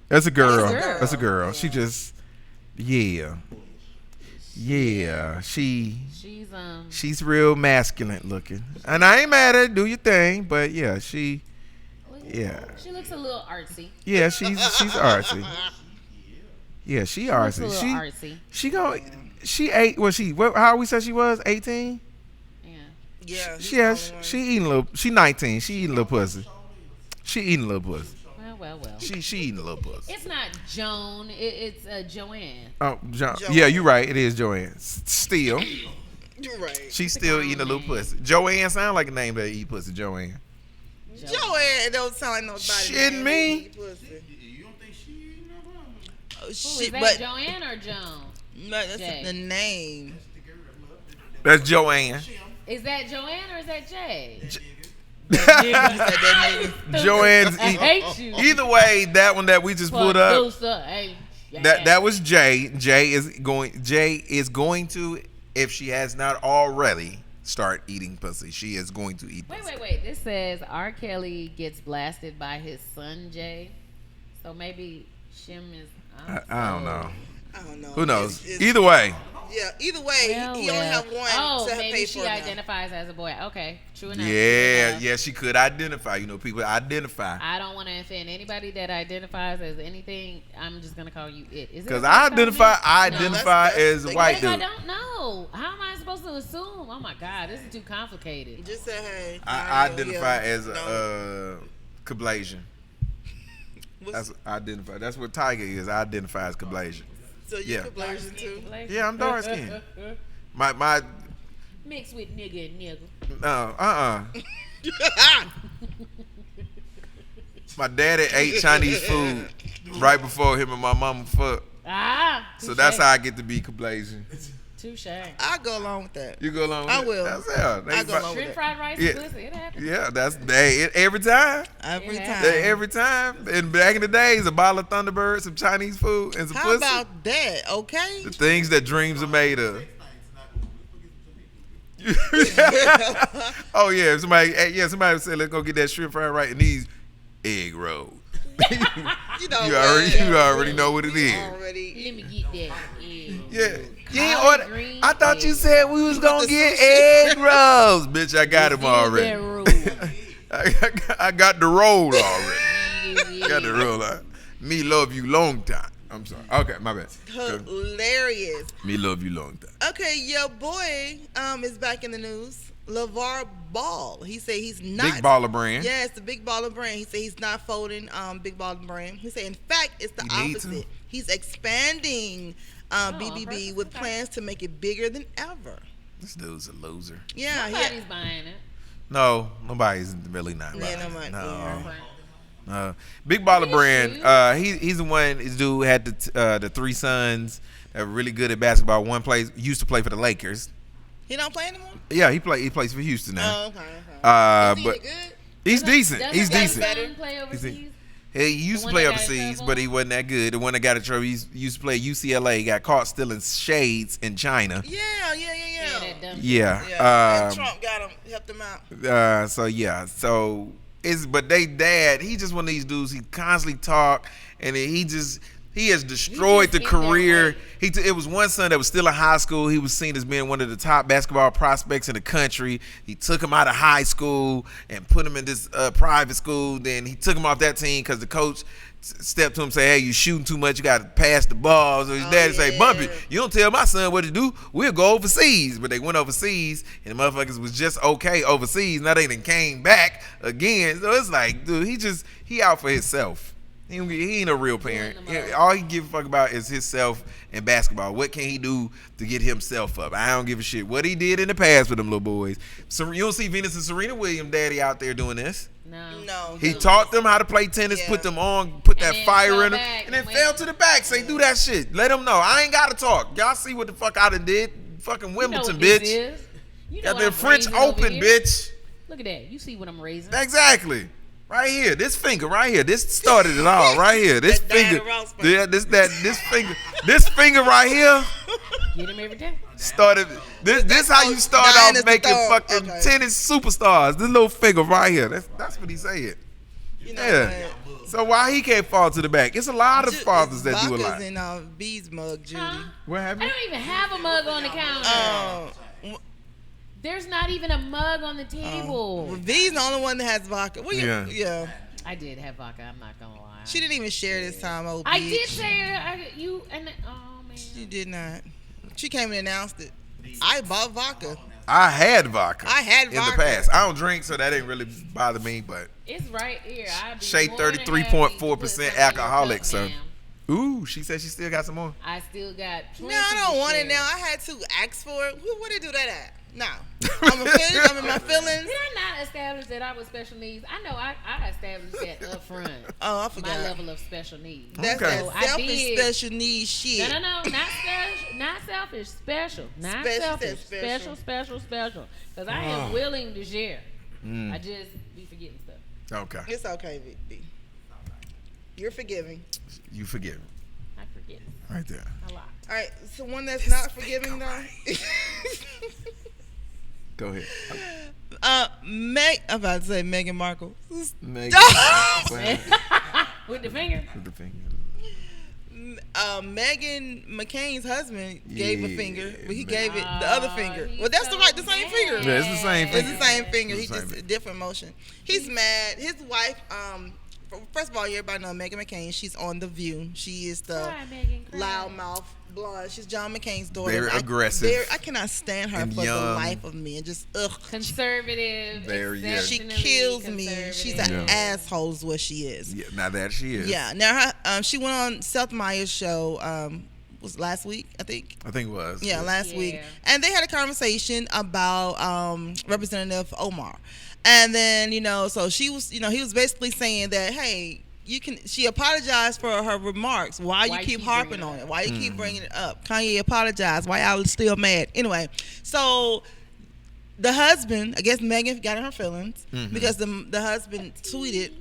That's a girl. That's a girl. That's a girl. Yeah. She just, yeah. She's real masculine looking, and I ain't mad at her. Do your thing, but yeah, she looks a little artsy. yeah, she's artsy. Yeah, she Looks a artsy. little artsy. She ate. How we said she was 18? Yeah. Yeah. he's She the has. only one. She eating a little. She 19. She eating a little pussy. She eating a little pussy. Well. She eating a little pussy. It's not Joan. It's Joanne. Oh, Joanne. yeah, you're right. It is Joanne. Still, You're right. she's still eating a little pussy. Joanne sound like a name that eat pussy. Joanne. Joanne don't sound like nobody. Shitting man. me? Eat pussy. You don't think she no Oh Who, is shit! that But Joanne or Joan? no, that's Jay. the name. That's Joanne. Is that Joanne or is that Jay? Joanne's I hate you. either way, that one that we just pulled up. Producer, hey. That was Jay. Jay is going to, if she has not already, start eating pussy. She is going to eat pussy. Wait. This says R. Kelly gets blasted by his son Jay. So maybe Shim is. I don't know. I don't know. Who knows? It's- Either way. Yeah, either way, he only have one to maybe pay she for now. identifies as a boy. Okay, true enough. Yeah, she could identify. You know, people identify. I don't want to offend anybody that identifies as anything. I'm just gonna call you it. Is it Because okay to call me? I identify as a white I dude. don't know. How am I supposed to assume? Oh my God, this is too complicated. Just say hey. I identify yeah, as a Kablasian. That's identify. That's what Tiger is. I identify as Kablasian. So you yeah. Kablasian too? Yeah, I'm dark skinned. My Mixed with nigga and nigga. My daddy ate Chinese food right before him and my mama fucked. So that's how I get to be Kablasian. Touche. I go along with that. You go along with I it? will. That's I go along with Shrimp that. fried rice Yeah. and pussy. It happens. Yeah, that's every time. Every Yeah. time. Every time. And back in the days, a bottle of Thunderbird, some Chinese food, and some How pussy. about that? Okay. The things that dreams are made of. Oh yeah, somebody said let's go get that shrimp fried right and these egg rolls. You know You already know what it is. Already. Let me get that. Yeah. You ain't Collard order. green I thought you eggs. said we was gonna get egg rolls. Bitch, I got them already. I got the roll already. Got the roll out. Me love you long time. I'm sorry. Okay, my bad. Hilarious. Me love you long time. Okay, your boy is back in the news. LeVar Ball. He said he's not. Big baller brand. Yeah, it's the big baller brand. He said he's not folding Big Baller brand. He said, in fact, it's the He need opposite. to. He's expanding BBB with okay. plans to make it bigger than ever. This dude's a loser. Yeah, Nobody's buying it. No, nobody's really not. Yeah, buying nobody- it. No. yeah. Big Baller He Brand. He's the one. This dude had the three sons that were really good at basketball. One used to play for the Lakers. He don't play anymore? Yeah, he plays for Houston now. Oh, okay. But Is he good? he's decent. Doesn't He's that decent. son play overseas? He used The to one play that got in overseas, trouble? but he wasn't that good. The one that got in trouble, he used to play at UCLA. Got caught stealing shades in China. Yeah. Yeah, that dumb Yeah. Yeah. And Trump got him, helped him out. But they dad, he just one of these dudes. He constantly talk, and he has destroyed the He just in there career. like- It was one son that was still in high school. He was seen as being one of the top basketball prospects in the country. He took him out of high school and put him in this private school. Then he took him off that team because the coach stepped to him and said, hey, you shooting too much. You got to pass the ball. So his daddy say, Bumpy, you don't tell my son what to do. We'll go overseas. But they went overseas, and the motherfuckers was just okay overseas. Now they done came back again. So it's like, dude, he out for himself. He ain't a real parent. All he give a fuck about is himself and basketball. What can he do to get himself up? I don't give a shit what he did in the past with them little boys. So you don't see Venus and Serena Williams' daddy out there doing this. No. He taught them how to play tennis, Yeah. put them on, put that then fire fell in them, back and then and fell went- to the back. Say, do that shit. Let them know. I ain't got to talk. Y'all see what the fuck I done did? Fucking Wimbledon, bitch. Got the French Open, bitch. Look at that. You see what I'm raising? Exactly. Right here, this finger right here. This started it all. Right here, this That finger. Diana Ross finger. Yeah, this finger right here Get him every day. started. This how you start Diana's off the making third. fucking Okay. tennis superstars. This little finger right here. That's what he said. You know Yeah. what? So why he can't fall to the back? It's a lot of fathers that do a lot. Vodka's in B's mug, Judy. Huh? What I happened? don't even have a mug on the counter. There's not even a mug on the table. Well, V's the only one that has vodka. Well, yeah. I did have vodka. I'm not gonna lie. She didn't even share this time, old I bitch. did say oh man. She did not. She came and announced it. I bought vodka. I had vodka. I had in the vodka. past. I don't drink, so that ain't really bother me. But It's right here. I'd be Shay more than 33.4% happy to put some in your alcoholic, cup, so. ma'am. Ooh, she said she still got some more. I still got. No, plenty I don't to want it share. now. I had to ask for it. Where did do that at? No. I'm in my feelings. Did I not establish that I was special needs? I know I established that up front. Oh, I My forgot. level of special needs. That's Okay. that So I selfish did. special needs shit. No, not special, not selfish, special, not Special, selfish, special. special. Because I am willing to share. Mm. I just be forgetting stuff. Okay. It's okay, Vic. You're forgiving. You forgive. I forget right there. A lot. All right, so one that's not forgiving though. Go ahead. I'm about to say Meghan Markle. Meg. With the finger. With the finger. Meghan McCain's husband gave a finger, but he gave it the Oh, other finger. he's Well, that's so the same finger. Yeah, it's the same It's finger. the same finger. It's He the same just a finger. different motion. He's mad. His wife, first of all, everybody know Meghan McCain. She's on The View. She is the Cry, Megan, cry. loudmouth blonde. She's John McCain's daughter. Very aggressive I cannot stand her and for the young. life of me. And just ugh. Conservative. Very, yeah. She exceptionally kills me. She's an conservative. asshole, is what she is. Yeah, now that she is. Yeah. Now she went on Seth Meyers' show. Was last week, I think. I think it was. Yeah, last week. Yeah. And they had a conversation about Representative Omar. And then, so she was, he was basically saying that, hey, she apologized for her remarks. Why you keep harping bringing it on it? up? Why you keep bringing it up? Kanye apologized. Why y'all still mad? Anyway, so the husband, I guess Megan got in her feelings because the husband tweeted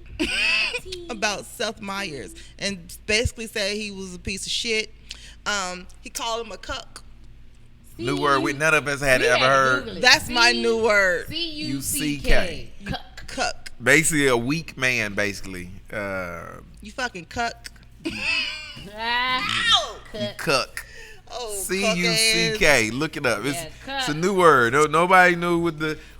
about Seth Meyers and basically said he was a piece of shit. He called him a cuck. New word we none of us had We ever had to heard. Google it. That's my new word. C-U-C-K. Cuck. Basically a weak man, basically. You fucking cuck. Cuck. Oh, C-U-C-K. Look it up. Yeah, It's a new word. Nobody knew what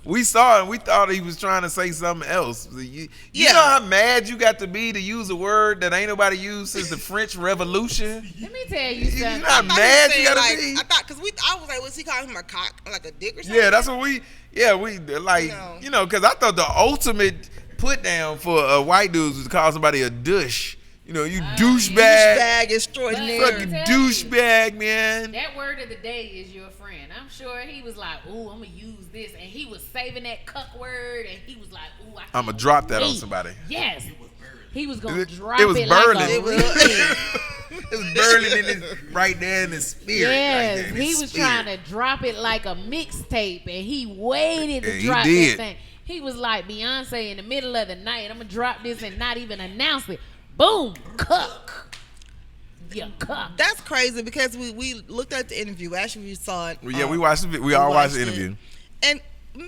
we saw it and we thought he was trying to say something else. You know how mad you got to be to use a word that ain't nobody used since the French Revolution? Let me tell you You something. know how mad you gotta be? I thought, because I was like, was he calling him a cock, like a dick or something? Yeah, that's what we like, No. because I thought the ultimate put down for white dudes was to call somebody a douche. You douchebag. Douchebag extraordinaire. Fucking douchebag, man. That word of the day is your friend. I'm sure he was like, ooh, I'm going to use this. And he was saving that cuck word. And he was like, ooh, I'm going to drop that on somebody. Yes. He was going to It drop was it burning. like a It was- remix. It was burning right there in his spirit. Yes, right there in he his was spirit. trying to drop it like a mixtape, and he waited to And he drop did. that thing. He was like Beyonce in the middle of the night. I'm gonna drop this and not even announce it. Boom, cuck. Yeah, cuck. That's crazy because we looked at the interview. Actually, we saw it. Well, yeah, we watched it. We all watched the it. interview. And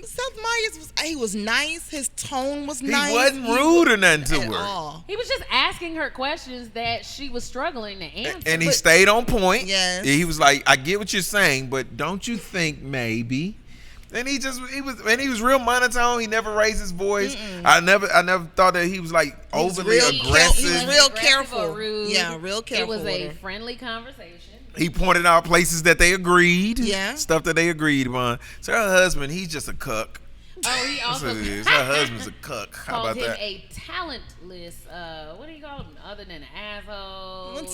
Seth Meyers was nice. His tone was He nice. wasn't rude or nothing to at her. all. He was just asking her questions that she was struggling to answer. And he stayed on point. Yes. He was like, I get what you're saying, but don't you think maybe? And he was real monotone. He never raised his voice. I never thought that he was like overly real aggressive. He was real careful. Or rude. Yeah, real careful. It was with a her. friendly conversation. He pointed out places that they agreed. Yeah. Stuff that they agreed upon. So her husband, he's just a cuck. Oh, he That's also what it is. Her husband's a cuck. How called about him that? a talentless. What do you call him? Other than an asshole. One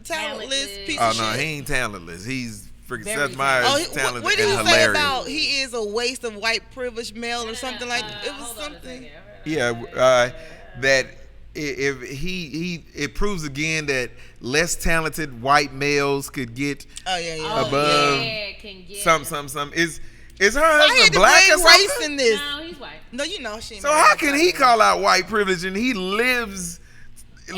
talentless piece Oh of no, shit. he ain't talentless. He's freaking Very Seth Meyers Oh, is talented what did and he say hilarious. about he is a waste of white privileged male or something like that? It was Hold on a something. second. Yeah, that if it proves again that less talented white males could get Oh yeah. Oh, above yeah, can get some. Is her I had husband to black or bring race something? in this. No, he's white. No, you know she. ain't So married how to can a he black call out white privilege and he lives in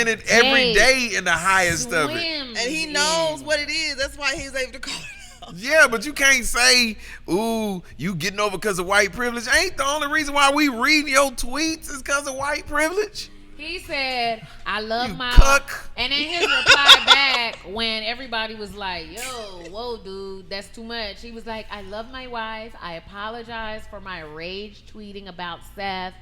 it every day in the highest of it? Swims and he in. knows what it is. That's why he's able to call it out. Yeah, but you can't say, ooh, you getting over because of white privilege. Ain't the only reason why we reading your tweets is because of white privilege. He said, I love You my cuck. And then his reply back when everybody was like, yo, whoa, dude, that's too much. He was like, I love my wife. I apologize for my rage tweeting about Seth,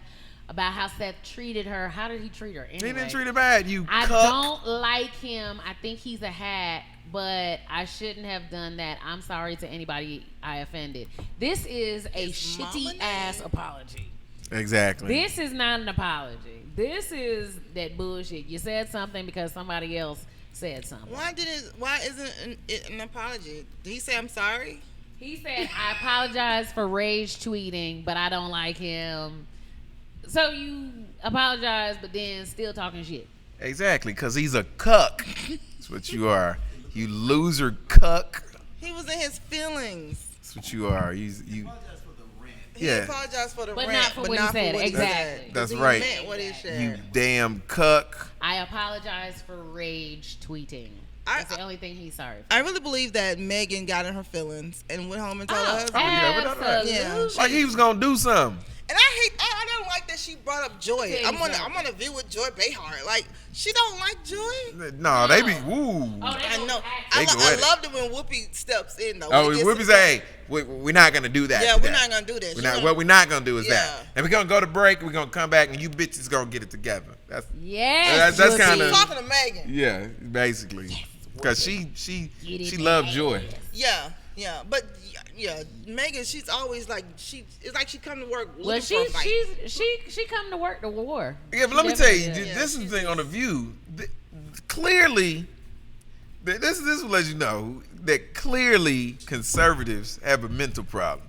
about how Seth treated her. How did he treat her? Anyway, He didn't treat her bad, you I cuck. don't like him. I think he's a hack, but I shouldn't have done that. I'm sorry to anybody I offended. This is a His mama shitty ass apology. Exactly. This is not an apology. This is that bullshit. You said something because somebody else said something. Why isn't it an apology? Did he say I'm sorry? He said, I apologize for rage tweeting, but I don't like him. So you apologize, but then still talking shit. Exactly, because he's a cuck. That's what you are. You loser cuck. He was in his feelings. That's what you are. You. Apologize for the rant. He Yeah. apologized for the But rant, not for what he said. Exactly. That's He right. meant what he said. You damn cuck. I apologize for rage tweeting. That's the only thing he's sorry for. I really believe that Megan got in her feelings and went home and told her husband. yeah, without that. Yeah. Like he was gonna do something. And I don't like that she brought up Joy. Exactly. I'm on a view with Joy Behar. Like, she don't like Joy. No, they be woo. Oh, I know. They go I at it. loved it when Whoopi steps in though. Oh, When it gets Whoopi to- say, hey, we're not gonna do that. Yeah, today. we're not gonna do that. What we're not gonna do is that. Yeah. And we're gonna go to break. We're gonna come back, and you bitches gonna get it together. Yes. That's Juicy. kinda- talking to Megan. Yeah, basically, because she Get it loves back. Joy. Yeah, but yeah, Megan, she's always like it's like she come to work. Well, looking for a fight. she come to work the war. Yeah, but She let me tell you, definitely does. this is the thing on the View. Clearly, this will let you know that clearly conservatives have a mental problem.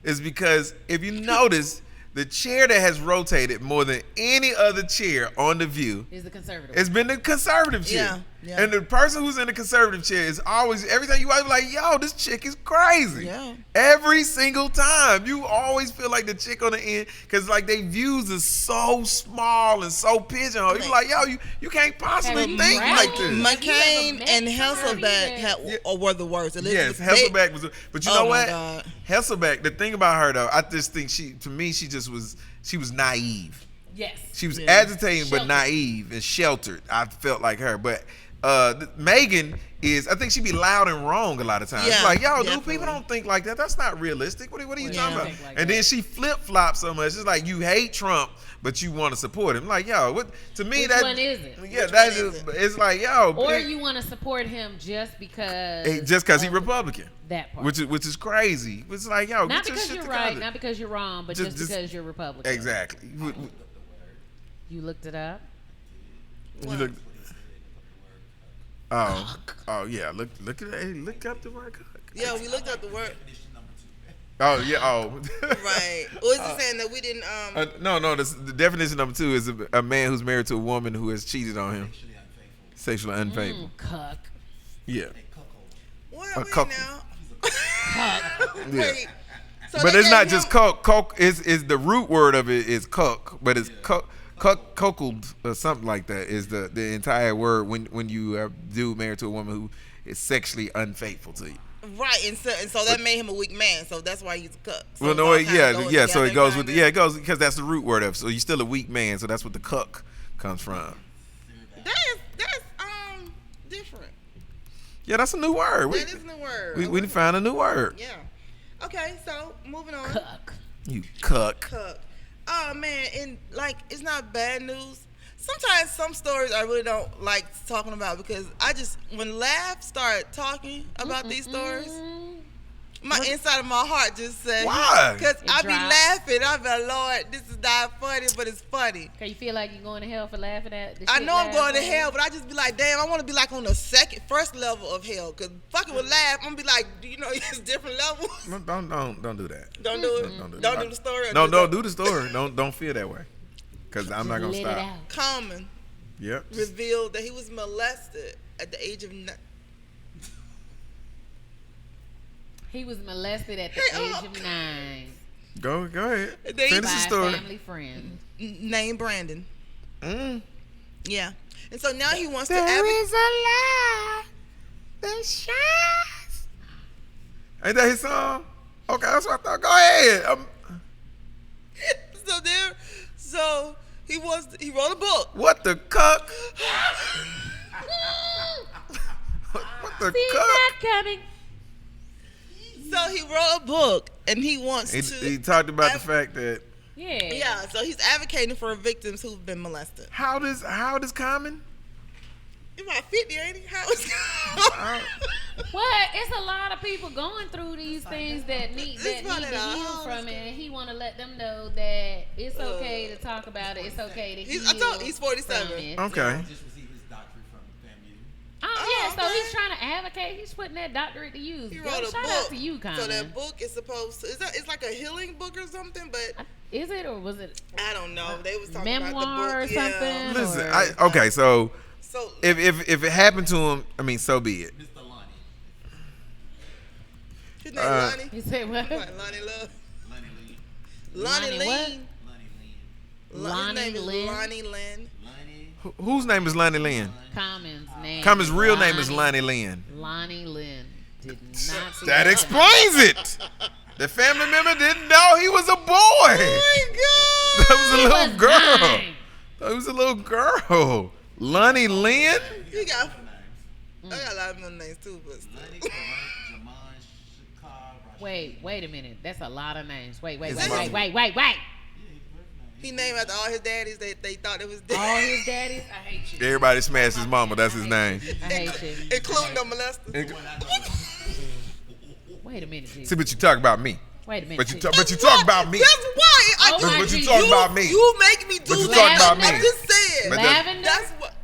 Is because if you notice, the chair that has rotated more than any other chair on the View Is the conservative. it's been the conservative chair. Yeah. And the person who's in the conservative chair is always, every time you watch, like, yo, this chick is crazy. Yeah. Every single time. You always feel like the chick on the end, because, like, they views is so small and so pigeonholed. You're like, yo, you can't possibly Have you think traveled? like this. McCain met and somebody Hasselbeck were the worst. Yes, Elizabeth- Hasselbeck was, but you Oh know my what? God. Hasselbeck, the thing about her, though, I just think she was naive. Yes. She was Yeah. agitating but Sheltered. naive and sheltered. I felt like her. But Megan is, I think she be loud and wrong a lot of times. Yeah, Like, yo, dude, definitely. people don't think like that. That's not realistic. What are you Yeah. talking about? Think like And then that. she flip-flops so much. It's like you hate Trump, but you want to support him. Like, yo, what? To me, Which that one is it? Yeah, Which that one is is. it? It's like, yo, Or bitch, you want to support him just because just because he of Republican, that part. which is crazy. It's like, yo, Not get your because shit you're together. right, not because you're wrong, but just Just- because you're Republican. Exactly. You looked it up. You look. Oh yeah. Look at that. Hey, look up the word. Yeah, we looked up the word. Oh yeah. Oh. Right. Was it saying that we didn't? No. The definition number 2 is a man who's married to a woman who has cheated on him, sexually unfaithful. Cuck. Yeah. What a wait couple. now? Cuck. Yeah. Wait. So But they it's not gave just him- coke. Coke is the root word of it is cuck, but it's cuckold or something like that is the entire word when you have a dude married to a woman who is sexually unfaithful to you. Right, and so that made him a weak man. So that's why he's a cuck. So Well, it's no, all kinda yeah. So it goes together, with kinda. it goes because that's the root word of it. So you're still a weak man. So that's what the cuck comes from. That's different. Yeah, that's a new word. That is a new word. We found a new word. Yeah. Okay, so moving on. Cuck. You cuck. Cuck. Oh man, and like it's not bad news. Sometimes some stories I really don't like talking about because when Laugh start talking about these stories, my inside of my heart just says Why? Because I be drops. laughing. I be like, Lord, this is not funny, but it's funny. Okay, you feel like you're going to hell for laughing at the I shit know I'm Laugh going to said? hell, but I just be like, damn, I want to be like on the first level of hell. Cause fucking with Laugh, I'm gonna be like, do you know it's different levels? Don't do that. Don't do it. Don't do Don't that. do the story. or No, just don't do the story. Don't feel that way. Cause I'm not gonna Let it stop. out. Common Yep. revealed that he was molested at the age of 9. He was molested at the Hey, age of 9 Go ahead. They- Finish by the a story. family friend. Named Brandon. Mm. Yeah. And so now he wants to There advocate. is a light that shines. Ain't that his song? Okay, that's what I thought. Go ahead. So he wrote a book. What the cuck? What the See cuck? that coming. So he wrote a book and he wants to. He talked about the fact that Yeah. Yeah, so he's advocating for victims who've been molested. how does Common? He's about 50, ain't he? How is Well, it's a lot of people going through these things that need It's to funny though. heal from it, and he want to let them know that it's okay to talk about it. It's okay to heal. he's 47. from it. Okay. Just received his doctorate from FAMU. Oh, yeah, so okay. he's trying to advocate. He's putting that doctorate to use. He Girl, wrote a shout book. out to you, Common. So that book is supposed to. It's like a healing book or something, but Is it or was it I don't know. They was talking about the memoir or book. Yeah. something? Listen, or- okay, so So if it happened to him, I mean, so be it. Mr. Lonnie. his name Lonnie. He said what? Like Lonnie Love. Lonnie Lee. Lonnie Lonnie what? Lean. Lonnie Lee. His Lonnie name is Lynn. Lonnie Lynn. Lonnie Whose name is Lonnie Lynn? Common's name. Common's real name is Lonnie Lynn. Lonnie Lynn. Did not see That explains it. The family member didn't know he was a boy. Oh That was a little girl. 9. That was a little girl. Lonnie Lynn? You got. I got a lot of them names too, but still. Wait a minute. That's a lot of names. Wait. His mom. He named after all his daddies. They thought it was dead. All his daddies? I hate you. Everybody smashed his mama. That's his name. I hate you. Including the molester. Wait a minute, G. See, but you talk about me. Wait a minute. But you G. talk about me. That's why. Oh my But you G. talk about me. You make me do But you that. talk about me. I'm just saying. But Lavender? That's what.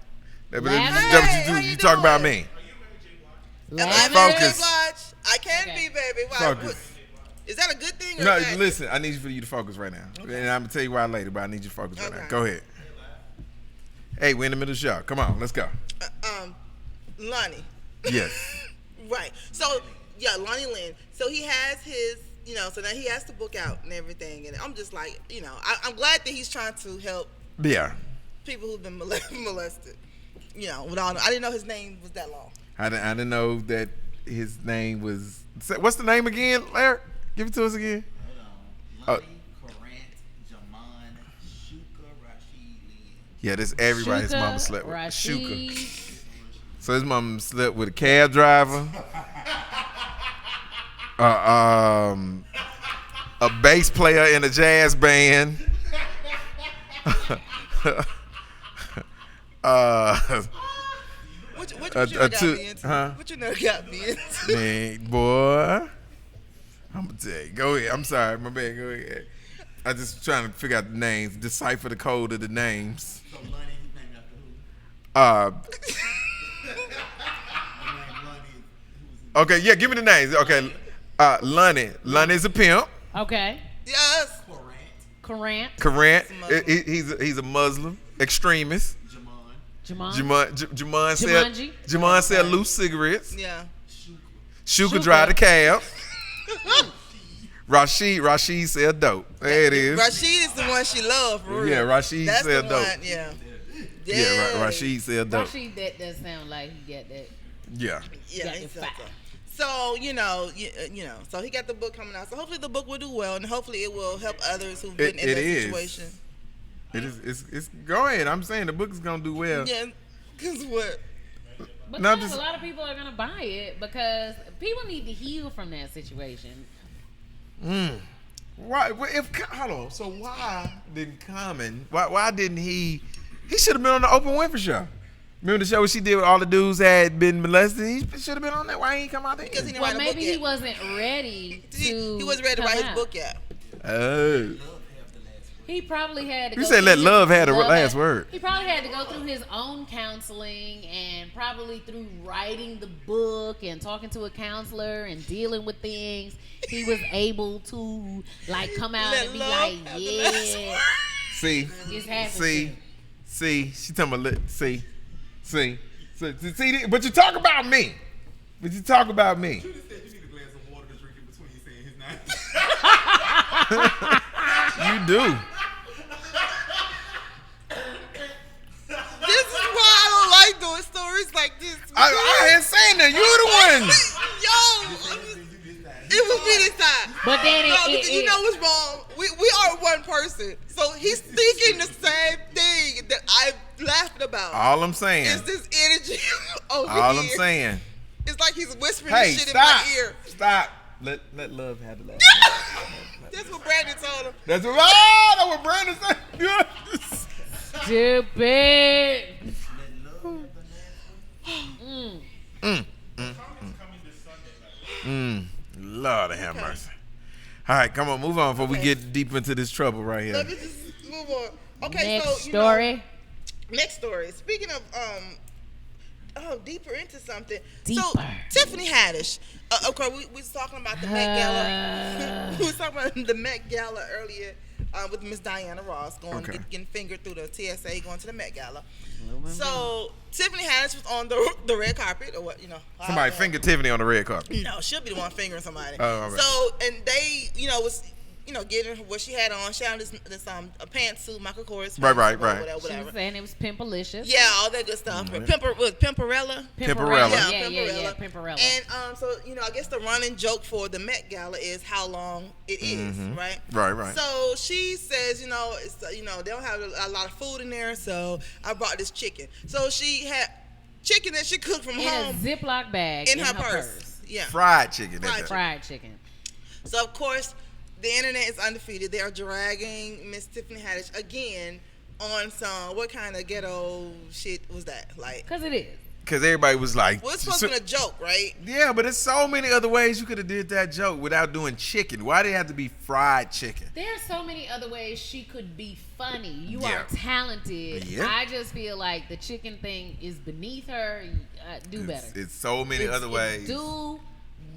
But Hey, you talk about me. Am I Lavender? Mary J. Focus. Blige? I can Okay. be, baby. Why? Focus. Is that a good thing or No, bad? listen. I need for you to focus right now, and I'm gonna tell you why later. But I need you to focus right now. Okay. Go ahead. Hey, we're in the middle of the show. Come on, let's go. Lonnie. Yes. Right. So, yeah, Lonnie Lynn. So he has his, so now he has the book out and everything. And I'm just like, I'm glad that he's trying to help Yeah. people who've been molested. With all, I didn't know his name was that long. I didn't know that his name was. What's the name again, Larry? Give it to us again. Hold on. Lonnie, Corrant, Jamon, Shuka, Rashid, Lynn. Yeah, this everybody his Shuka, mama slept with. Rashid. Shuka. So his mom slept with a cab driver, a bass player in a jazz band, What you got me into? huh? What you got me into? man, boy. I'm gonna tell you. Go ahead. I'm sorry, my bad. Go ahead. I just trying to figure out the names, decipher the code of the names. So Lonnie, he's named after who? The name Lonnie, who's Okay, yeah, give me the names. Okay, Lonnie. Lonnie's a pimp. Okay. Yes. Corrant, Corrant. Corrant, he's a Muslim extremist. Jamon, Jamon sell loose cigarettes. Yeah. Shuka drive the cab. Rashid sell dope. There it is. Rashid is the one she loved, for real. Yeah, Rashid That's sell the dope. one, yeah. Yeah, Rashid sell dope. Rashid, that does sound like he got that. Yeah. Yeah, Got he your said fire. so. So, so he got the book coming out. So hopefully the book will do well, and hopefully it will help others who've been in It that is. situation. It is. It's go ahead. I'm saying the book is gonna do well. Yeah, because what? But No, a lot of people are gonna buy it because people need to heal from that situation. Why? Hold on. So why didn't Common? Why didn't he? He should have been on the Oprah Winfrey show. Remember the show where she did with all the dudes that had been molested? He should have been on that. Why he ain't come out there? Because he didn't Well, write a book maybe yet. he wasn't ready to. He wasn't ready to write his come book out. yet. Oh. He probably had to. You go said through let his- love have the last word. He probably had to go through his own counseling and probably through writing the book and talking to a counselor and dealing with things. He was able to come out Let and be love like, have the last yeah, word. See, it's happening. see. She talking about see. But you talk about me. You just said you need a glass of water to drink in between you saying his name. You do. This is why I don't like doing stories like this. I ain't saying that. You the one. Yo, it was me this time. But then No, because you know what's wrong? We are one person. So he's thinking the same thing that I'm laughing about. All I'm saying. It's this energy over All here. I'm saying. It's like he's whispering Hey, this shit stop. in my ear. Stop. Let love have the last. That's what Brandon told him. That's what Brandon said. stupid. Lord have mercy. All right, come on, move on before we get deep into this trouble right Let here. me just move on. Okay, Next so story. Next story. Speaking of deeper into something. So Deeper. Tiffany Haddish. Okay, we was talking about the Met Gala. We was talking about the Met Gala earlier with Miss Diana Ross getting fingered through the TSA going to the Met Gala. So Tiffany Haddish was on the red carpet, or what Somebody however. fingered Tiffany on the red carpet. No, she'll be the one fingering somebody. Oh, all right. So and they was getting what she had on. She had this a pantsuit, Michael Kors. Right. Whatever. She was saying it was pimpalicious. Yeah, all that good stuff. Mm-hmm. Pimperella. Pimperella. Yeah, Pimperella. And so I guess the running joke for the Met Gala is how long it is, right? Right. So she says, it's they don't have a lot of food in there, so I brought this chicken. So she had chicken that she cooked from in home a Ziploc bag in her purse. Yeah, Fried chicken. fried chicken. So of course, the internet is undefeated. They are dragging Miss Tiffany Haddish again on some what kind of ghetto shit was that? Like, Because it is. Because everybody was like, well, it's supposed to be a joke, right? Yeah, but there's so many other ways you could have did that joke without doing chicken. Why did it have to be fried chicken? There's so many other ways she could be funny. You Yeah. are talented. Yeah. I just feel like the chicken thing is beneath her. Do better. It's so many other ways. Do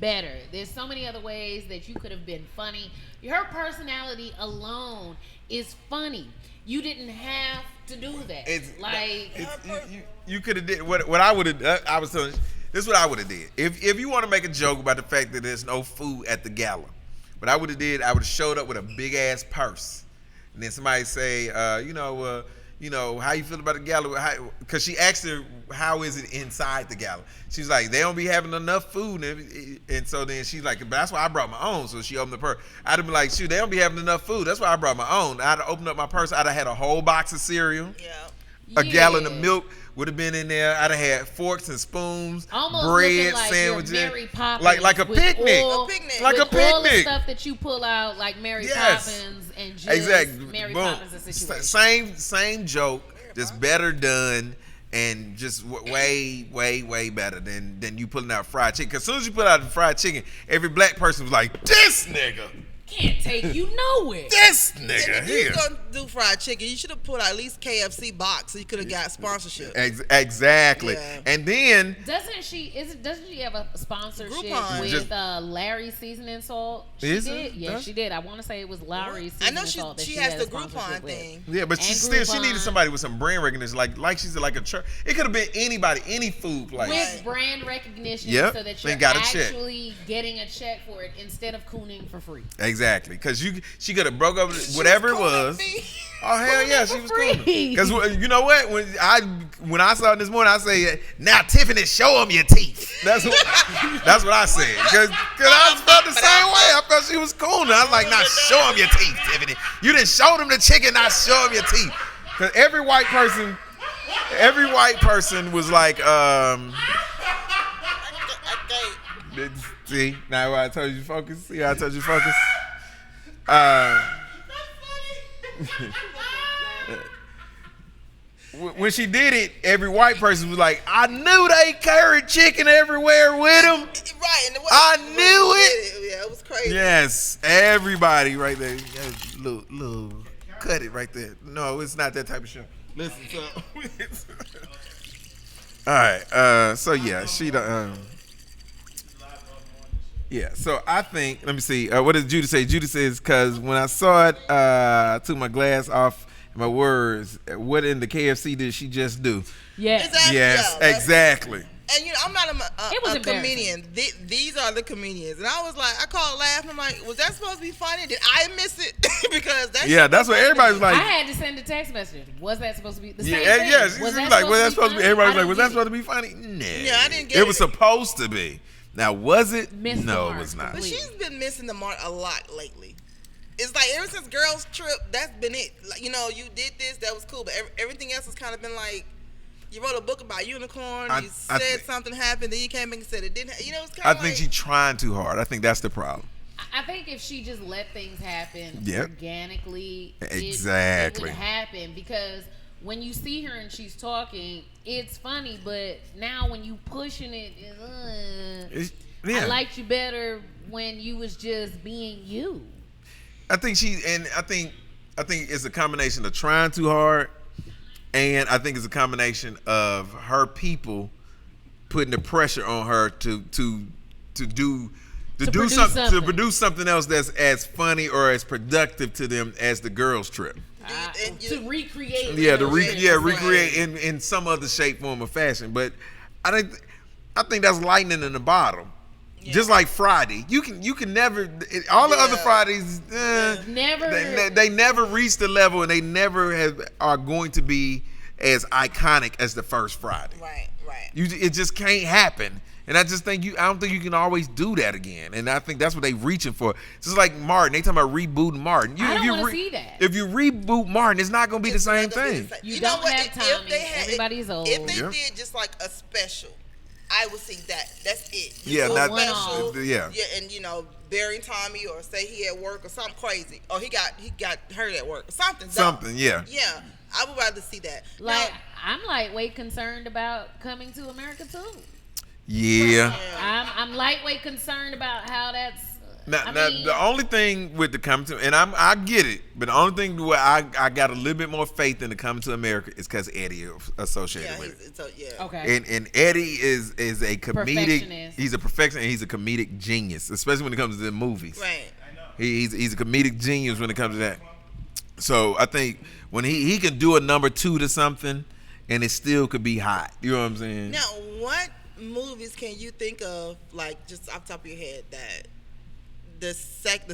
better. There's so many other ways that you could have been funny. Her personality alone is funny. You didn't have to do that. You could have did what I would have. I was telling you, this is what I would have did. If you want to make a joke about the fact that there's no food at the gala, what I would have did, I would have showed up with a big ass purse, and then somebody say, how you feel about the gala? Because she asked her, how is it inside the gala? She's like, they don't be having enough food, and so then she's like, but that's why I brought my own. So she opened the purse. I'd have been like, shoot, they don't be having enough food. That's why I brought my own. I'd have opened up my purse. I'd have had a whole box of cereal. Yeah. A gallon of milk would have been in there. I'd have had forks and spoons, Almost bread, like sandwiches, Mary Poppins like a with picnic, all, like a with all the picnic. stuff that you pull out, like Mary Yes. Poppins and just Exactly. Mary Boom. Poppins a situation. Same joke, just better done, and just way better than you pulling out fried chicken. Because as soon as you put out the fried chicken, every black person was like, this nigga. Can't take you nowhere. This nigga If you here. was gonna do fried chicken, you should have put at least KFC box so you could have got sponsorship. Exactly. Yeah. And then Doesn't she have a sponsorship Groupon. with Larry's seasoning salt? She Is did. it? Yeah, Does she did. I want to say it was Larry's I seasoning know salt that she had has a the Groupon sponsorship with. thing. yeah, but she And needed Groupon. somebody with some brand recognition, like she said, like a church. It could have been anybody, any food place. With brand recognition, Yep, so that they you're got a check. actually getting a check for it instead of cooning for free. Exactly, because she could have broke up whatever it was. Oh hell yeah, she was cool. free. Because you know what? When I saw it this morning, I say, "Now Tiffany, show them your teeth." That's what I said. Because I felt the same way. I felt she was cool. And I was like, "Now show them your teeth, Tiffany. You didn't show them the chicken. Now show them your teeth." Because every white person was like, see, now I told you focus. See, I told you focus. When she did it, every white person was like, "I knew they carried chicken everywhere with them." Right. And I knew it. Yeah, it was crazy. Yes, everybody right there. Little, cut it right there. No, it's not that type of show. Listen, so. All right. So yeah, she yeah, so I think, let me see, what does Judah say? Judah says, because when I saw it, I took my glass off my words. What in the KFC did she just do? Yes. Exactly. Yes, Yeah, exactly. And I'm not It was a embarrassing. comedian. These are the comedians, and I was like, I called laughing. I'm like, was that supposed to be funny? Did I miss it? Because That's what everybody's I like. had to send a text message. Was that supposed to be the same Yeah, thing? yeah. She was like, was that supposed to be? Everybody's like, was that supposed to to be funny? Nah. Yeah, I didn't get It was it. supposed to be. Now, was it? Missed the No, it mark was not. But completely. she's been missing the mark a lot lately. It's like ever since Girls Trip, that's been it. Like, you did this, that was cool, but everything else has kind of been like, you wrote a book about unicorn, you said something happened, then you came back and said it didn't. It's kind I of think like, she's trying too hard. I think that's the problem. I think if she just let things happen Yep. organically, Exactly. it would happen. Because when you see her and she's talking, it's funny. But now when you pushing it, Yeah. I liked you better when you was just being you. I think it's a combination of trying too hard, and I think it's a combination of her people putting the pressure on her to produce something else that's as funny or as productive to them as the Girls Trip. To recreate. Recreate in some other shape, form, or fashion. But I think that's lightning in the bottle. Just like Friday, you can never all the other Fridays Never. they never reach the level, and they never are going to be as iconic as the first Friday. Right. It just can't happen, and I just think I don't think you can always do that again, and I think that's what they reaching for. Just like Martin, they talking about rebooting Martin. I don't want to see that. If you reboot Martin, it's not going to be the same thing. You don't have time. Everybody's old. If they did just like a special, I would see that. That's it. Yeah, not not special. Yeah, and burying Tommy, or say he at work or something crazy, or he got hurt at work or something. Yeah. Yeah, I would rather see that. Like I'm lightweight concerned about Coming to America too. Yeah. I'm lightweight concerned about how that's. Now, the only thing with the Coming to, and I get it, but the only thing where I got a little bit more faith in the Coming to America is because Eddie is associated with it. Okay. And Eddie is a comedic. Perfectionist. He's a perfectionist. And he's a comedic genius, especially when it comes to the movies. Right. He's a comedic genius when it comes to that. So I think when he can do a number 2 to something, and it still could be hot. You know what I'm saying? Now, what movies can you think of, like just off the top of your head, that the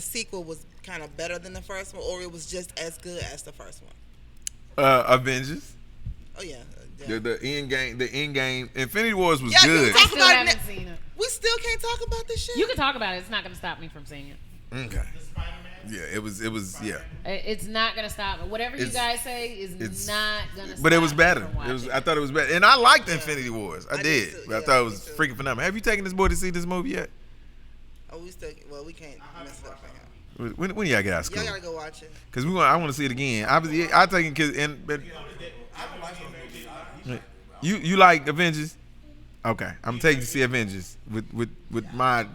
sequel was kind of better than the first one, or it was just as good as the first one? Avengers. Oh yeah. The end game. Infinity Wars was Yeah, good. I still haven't seen it. We still can't talk about this shit. You can talk about it. It's not going to stop me from seeing it. Okay. Yeah, it was. Yeah. It's not going to stop me. Whatever you guys say is not going to stop me. But it was better. From watching. I thought it was better, and I liked Infinity Wars. I did. too. But I thought it was freaking phenomenal. Have you taken this boy to see this movie yet? Oh, we can't mess it up right now. When y'all get out of school? Y'all gotta go watch it. Cause I want to see it again. I take it but you like Avengers? Okay, I'm taking you to see Avengers with mine.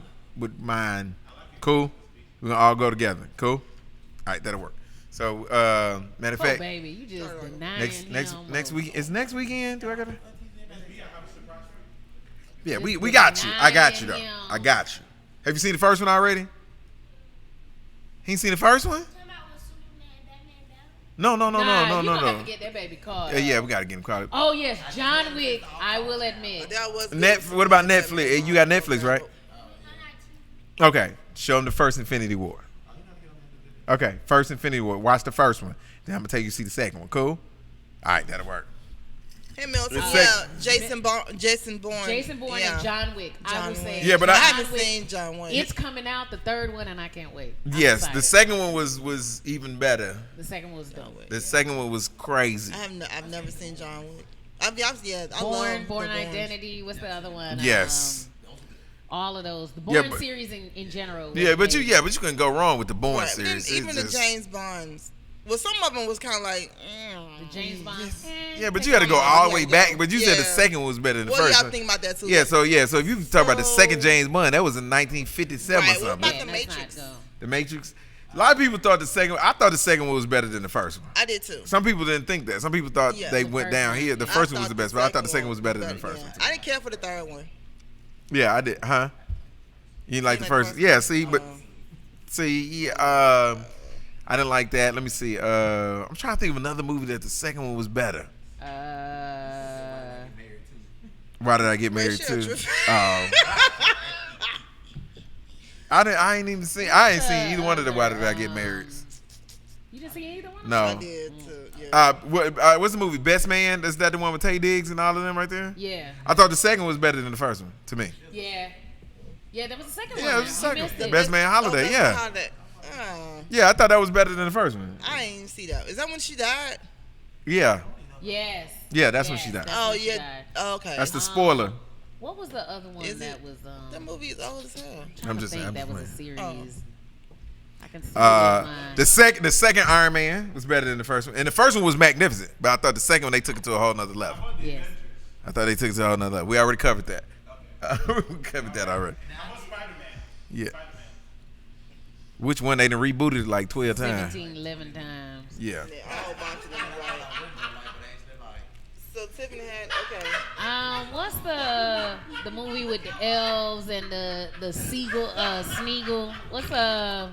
Cool. We're gonna all go together. Cool. All right, that'll work. So matter of fact, baby, you just denying next week is next weekend. Do I gotta? Yeah, we got you. I got you though. I got you. Have you seen the first one already? He ain't seen the first one? No. You gonna have to get that baby called. Yeah, we gotta get him called. Oh yes, John Wick. I will admit. That was What about Netflix? You got Netflix, right? Okay, show him the first Infinity War. Okay, first Infinity War. Watch the first one. Then I'm gonna take you to see the second one. Cool? All right, that'll work. Hey, Milton. Jason Bourne. And John Wick. I will say. Yeah, but I I haven't seen John Wick. It's coming out, the third one, and I can't wait. Yes, the second one was even better. The second one was dope. The second one was crazy. I've never seen John Wick. I love Born Identity. What's the other one? Yes. All of those. The Bourne series in general. Yeah, but you couldn't go wrong with the Bourne series. Even the James Bonds. Well, some of them was kind of like. The James Bond. Yeah, but you got to go all the way back. But you said the second one was better than the first. Well, y'all think about that too. Yeah, so if you talk about the second James Bond, that was in 1957 or something. What about the Matrix? The Matrix. A lot of people thought I thought the second one was better than the first one. I did too. Some people didn't think that. Some people thought they went down here. The first one was the best, but I thought the second one was better than the first one. I didn't care for the third one. Yeah, I did. Huh? You didn't like the first? Yeah. See, I didn't like that. Let me see. I'm trying to think of another movie that the second one was better. Why Did I Get Married Too? I ain't even seen. I ain't seen either one of the Why Did I Get Married. You didn't see either one? No. I did too. Yeah. What's the movie? Best Man? Is that the one with Taye Diggs and all of them right there? Yeah. I thought the second one was better than the first one to me. Yeah. Yeah, that was the second one. Yeah, it was the second. You missed it. Best Man Holiday. Best Yeah. Man Holiday. Yeah, I thought that was better than the first one. I ain't even see that. Is that when she died? Yeah. Yes. Yeah, that's when she died. Oh yeah. Oh, okay. That's the spoiler. What was the other one that was? That movie is old as hell. I'm just saying saying. that was a series. I can see the second Iron Man was better than the first one, and the first one was magnificent. But I thought the second one they took it to a whole nother level. Yes. I thought they took it to a whole nother level. We already covered that. We covered that already. Yeah. Which one they done rebooted like 12 times? 11 times. Yeah. A bunch of them, right. So Tiffany had What's the movie with the elves and the seagull Smeagol? What's let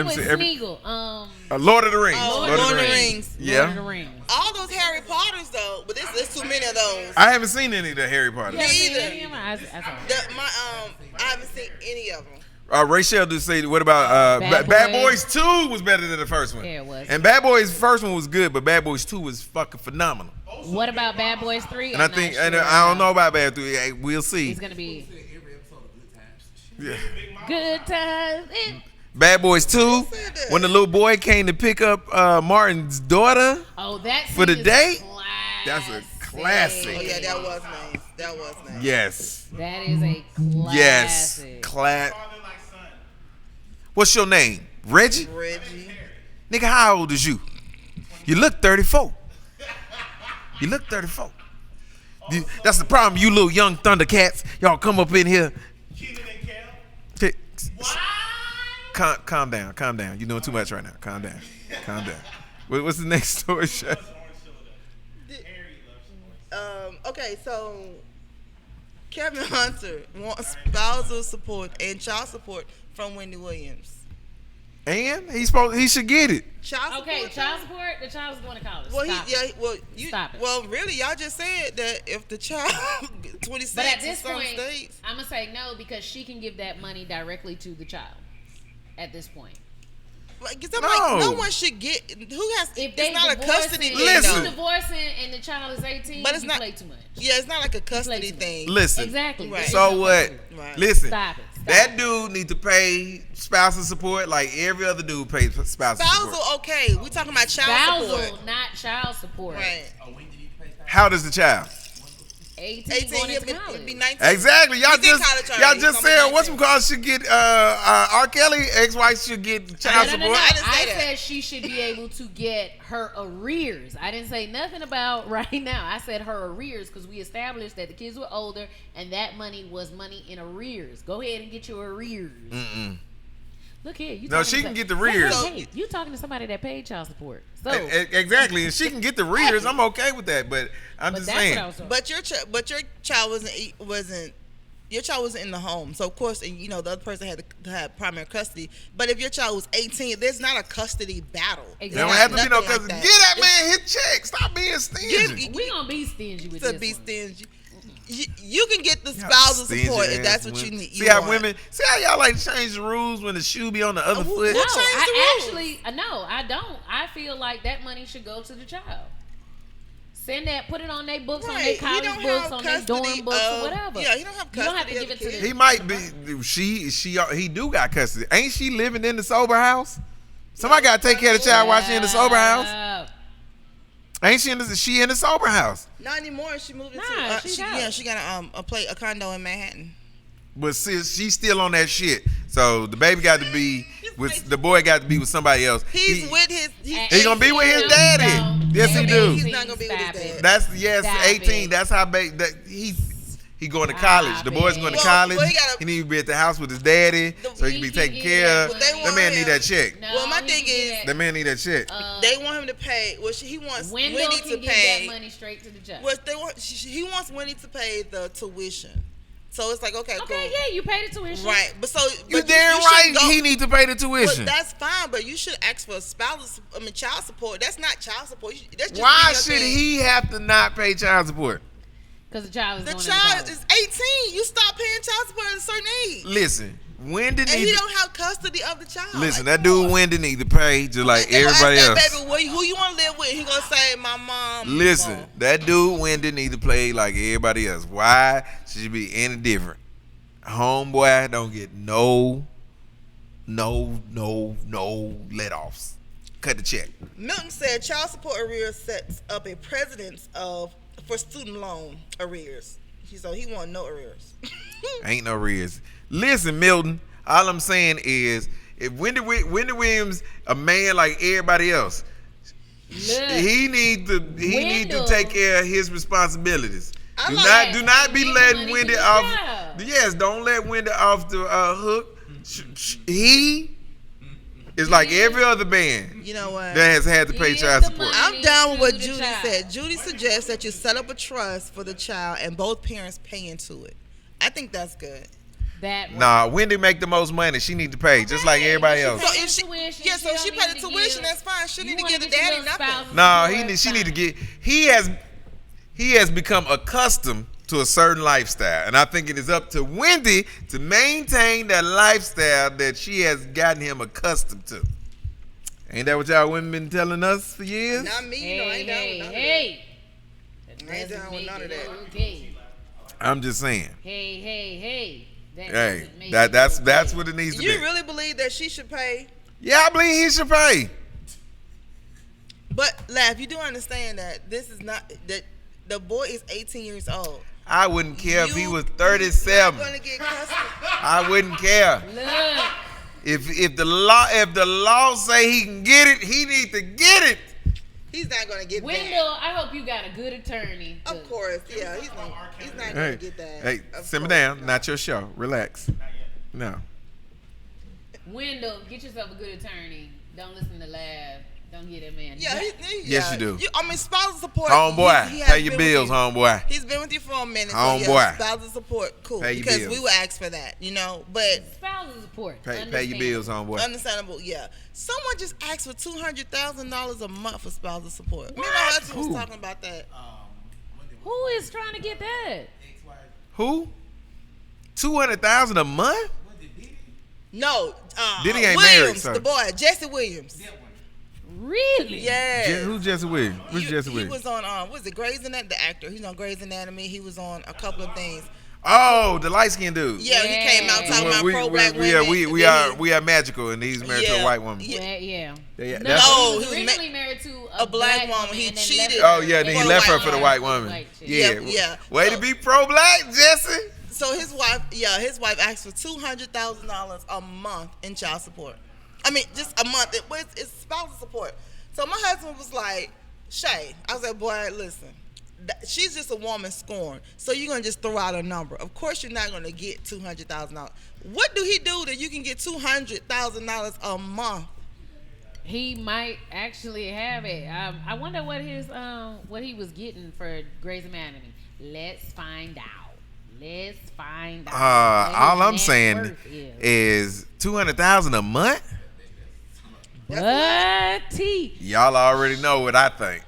me see. Smeagol? Lord of the Rings. Lord of the Rings. Yeah. Lord of the Rings. all those Harry Potters though, but there's too many of those. I haven't seen any of the Harry Potter. Me either. I I haven't seen any of them. Rachel just say, what about Bad Boys 2 was better than the first one. Yeah, it was. And Bad Boys first one was good, but Bad Boys 2 was fucking phenomenal. What about Bad Boys 3? And I think, and I don't know about Bad 3. Hey, we'll see. It's gonna be Every episode of Good Times. Yeah. good times. Bad Boys 2, when the little boy came to pick up Martin's daughter Oh, that for the scene is date? classic. That's a classic. Oh yeah, that was nice. That was nice. Yes. That is a classic. Yes. What's your name? Reggie? Reggie. Nigga, how old is you? You look 34. You look 34. That's the problem, you little young Thundercats. Y'all come up in here. Calm down. You're doing too much right now. Calm down. What's the next story, Shay? Okay, so Kevin Hunter wants spousal support and child support from Wendy Williams. And he should get it. Child support. Okay, child support. The child is going to college. Well, Stop it. you. Stop it. Well, really, y'all just said that if the child 26 But at in this some point, states. I'm gonna say no because she can give that money directly to the child. At this point, Like, No. no one should get. Who has? if they It's not a custody thing. Listen. though. divorcing and the child is 18, But it's you not- play too much. Yeah, it's not like a custody too much. thing. Listen. Exactly. Right. So what? Right. Listen. Stop it. That dude need to pay spousal support like every other dude pays spousal support. Spousal, okay. We talking about child Spousal, support. not child support. Right. Oh, when did he pay spousal? How does the child? 18, 18, going he'll into be college. 19. Exactly. Y'all He's in college just already. He's said gonna be what's 19. because should get R. Kelly ex-wife should get child No. support. I didn't say I that. said she should be able to get her arrears. I didn't say nothing about right now. I said her arrears because we established that the kids were older and that money was money in arrears. Go ahead and get your arrears. Look here. You No, talking she to can some- get the arrears. Hey, you talking to somebody that paid child support. So, Exactly, and she can get the readers. I'm okay with that, but I'm but just that's saying. what I was talking But your child wasn't. Your child wasn't in the home, so of course, and the other person had to have primary custody. But if your child was 18, there's not a custody battle. There Exactly. don't have to be no Nothing like cause. that. Get that man his check. Stop being stingy. We gonna be stingy with To this be one. stingy. You can get the Y'all spousal stingy support if ass that's what you women. need. See how women? See how y'all like to change the rules when the shoe be on the other foot? No, Who changed the I rules? actually no, I don't. I feel like that money should go to the child. Send that, put it on their books, on their Right. He college don't books, have on their dorm custody books, of- or whatever. yeah, he don't have You don't have to custody give of it to the the. kid. He might be. He do got custody. Ain't she living in the sober house? Somebody got to take care of the child while she in the sober house. Ain't she in the sober house? Not anymore. She moved into. Nah, she's out. She got a condo in Manhattan. But sis, she's still on that shit. So the baby got to be with the boy. Got to be with somebody else. He's with his. He gonna be with his daddy. Yes, he do. He's not gonna be with his dad. That's Stop 18. it. That's how he going to college. The boy's going to Well, college. well, he gotta- He need to be at the house with his daddy so he can be taken care of. But they That want man him- need that check. No, Well, my he thing can is- get That man need that check. They want him to pay. Well, he wants Wendell Wendy can to give pay. that money straight to the judge. Well, he wants Wendy to pay the tuition. So it's like, okay, Okay, cool. yeah, you pay the tuition. Right, but You but damn shouldn't right. go- He need to pay the But tuition. that's fine, but you should ask for child support. That's not child support. That's just Why your should thing. he have to not pay child support? Because the child is The going child to is 18. You stop paying child support at a certain age, Listen, Wendy and need he to don't have custody of the child. listen. Like, That come dude on. Wendy need to pay just like They gonna ask everybody that else. Baby, who you want to live with? He gonna say, my mom. Listen, Mom. that dude Wendy need to play like everybody else. Why should she be any different? Homeboy don't get no let offs. Cut the check. Milton said child support arrears sets up a precedence for student loan arrears. So he want no arrears. Ain't no arrears. Listen, Milton. All I'm saying is, if Wendy Williams a man like everybody else, Look, he need to Wendell. take care of his responsibilities. I Do like not that. do not be Give letting money Wendy to the off. child. Yes, don't let Wendy off the hook. He is like every other man You know what? that has had to pay Give child the support. money. I'm down with what to the Judy child. said. Judy suggests that you set up a trust for the child and both parents pay into it. I think that's good. that. Nah, Wendy make the most money. She need to pay, just like everybody else. So if she, Tuition, yeah, so she if she don't pay need the to tuition, give- that's fine. She You need to wanna give the get your daddy little spouse- nothing. No, she Fine. need to get. He has become accustomed to a certain lifestyle, and I think it is up to Wendy to maintain that lifestyle that she has gotten him accustomed to. Ain't that what y'all women been telling us for years? Not me, you know, I ain't down with none of that. Hey. I ain't down with none of that. Okay. I'm just saying. Hey. Hey, that's what it needs to You be. really believe that she should pay? Yeah, I believe he should pay. But Laugh, you do understand that this is not that the boy is 18 years old. I wouldn't care if he was You're 37. not gonna get custody. I wouldn't care. Look. If the law say he can get it, he need to get it. He's not gonna get Wendell, that. I hope you got a good attorney. Of course, yeah, he's not gonna Hey, get that. hey, Of simmer course down. not. Not your show. Relax. No. Wendell, get yourself a good attorney. Don't listen to Laugh. Don't get that man. Yeah, Yes, you do. I mean, spousal support. Homeboy, he has pay your been bills, with you. homeboy. He's been with you for a minute. Homeboy. So yeah, spousal support, cool. Pay your Because bills. we would ask for that, you know. But Spousal support. Pay your bills, homeboy. understandable, yeah. Someone just asked for $200,000 a month for spousal support. Me and my husband was Who? talking about that. Who is trying to get that? Who? 200,000 a month? No, Diddy ain't married, Williams, sir. the boy, Jesse Williams. Really? Yeah. Who's Jesse Williams? Who's Jesse He Williams? was on what was it, Grey's Anatomy, the actor. He's on Grey's Anatomy. He was on a couple of things. Oh, the light skinned dude. Yeah, he came out talking about we, pro-black we, women. we are magical, and he's married to a white woman. Yeah. Yeah. Yeah, No, that's- he was he was originally married to a black woman. He and then cheated. left Oh yeah, then he For a left her white for the woman. white woman. White chick. Yeah, Yeah. Way to be pro-black, Jesse. So his wife asked for $200,000 a month in child support. I mean, just a month. It's spousal support. So my husband was like, Shay, I was like, boy, listen, she's just a woman scorned. So you're gonna just throw out a number. Of course, you're not gonna get $200,000. What do he do that you can get $200,000 a month? He might actually have it. I wonder what he was getting for Grey's Anatomy. Let's find out. All I'm Net saying worth is 200,000 a month. What? T. Y'all already know what I think.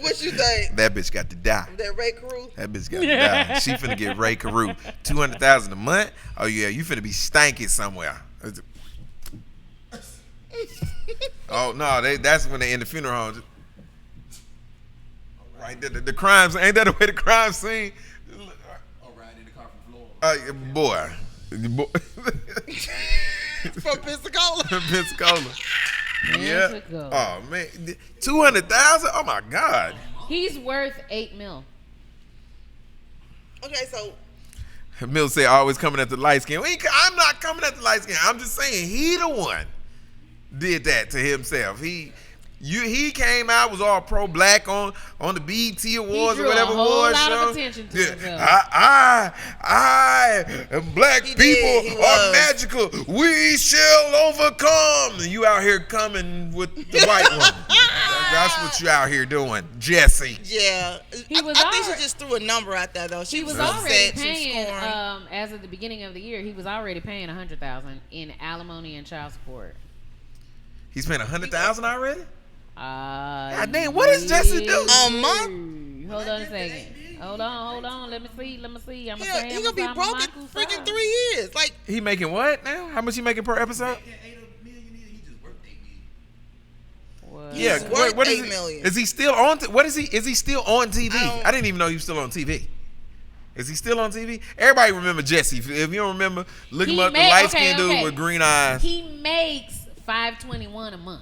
What you think? That bitch got to die. That Ray Carew? That bitch got to die. She finna get Ray Carew. 200,000 a month. Oh yeah, you finna be stanky somewhere. Oh no, that's when they in the funeral home. Right, the crimes ain't that the way the crime scene? Oh, riding in the car from Florida. Boy. From Pensacola? Pensacola. Yeah. Pensacola. Oh man, 200,000. Oh my God. He's worth $8 million. Okay, so Mill said always coming at the light skin. I'm not coming at the light skin. I'm just saying he the one did that to himself. He came out, was all pro-black on the BET Awards or drew a whatever whole awards lot of show. attention to Yeah, himself. I and black He people did, he are was. magical. We shall overcome. And you out here coming with the white woman. That's what you out here doing, Jesse. yeah, He was I think already- she just threw a number out there though. He was upset, already she was paying, scorned. as of the beginning of the year, he was already paying $100,000 in alimony and child support. He's paying 100,000 already. God damn, what does Jesse do? A month? Hold on a second. Hold on. Let me see. I'm Yeah, he gonna be broke in freaking 3 years. Like, He making what now? How much he making per episode? $8 million. He just worked $8 million. Yeah, He's worth what is $8 million. Is he still on? What is he? Is he still on TV? I I didn't even know he was still on TV. Is he still on TV? Everybody remember Jesse. If you don't remember, look him up. The light skinned dude with green eyes. He makes $521 a month.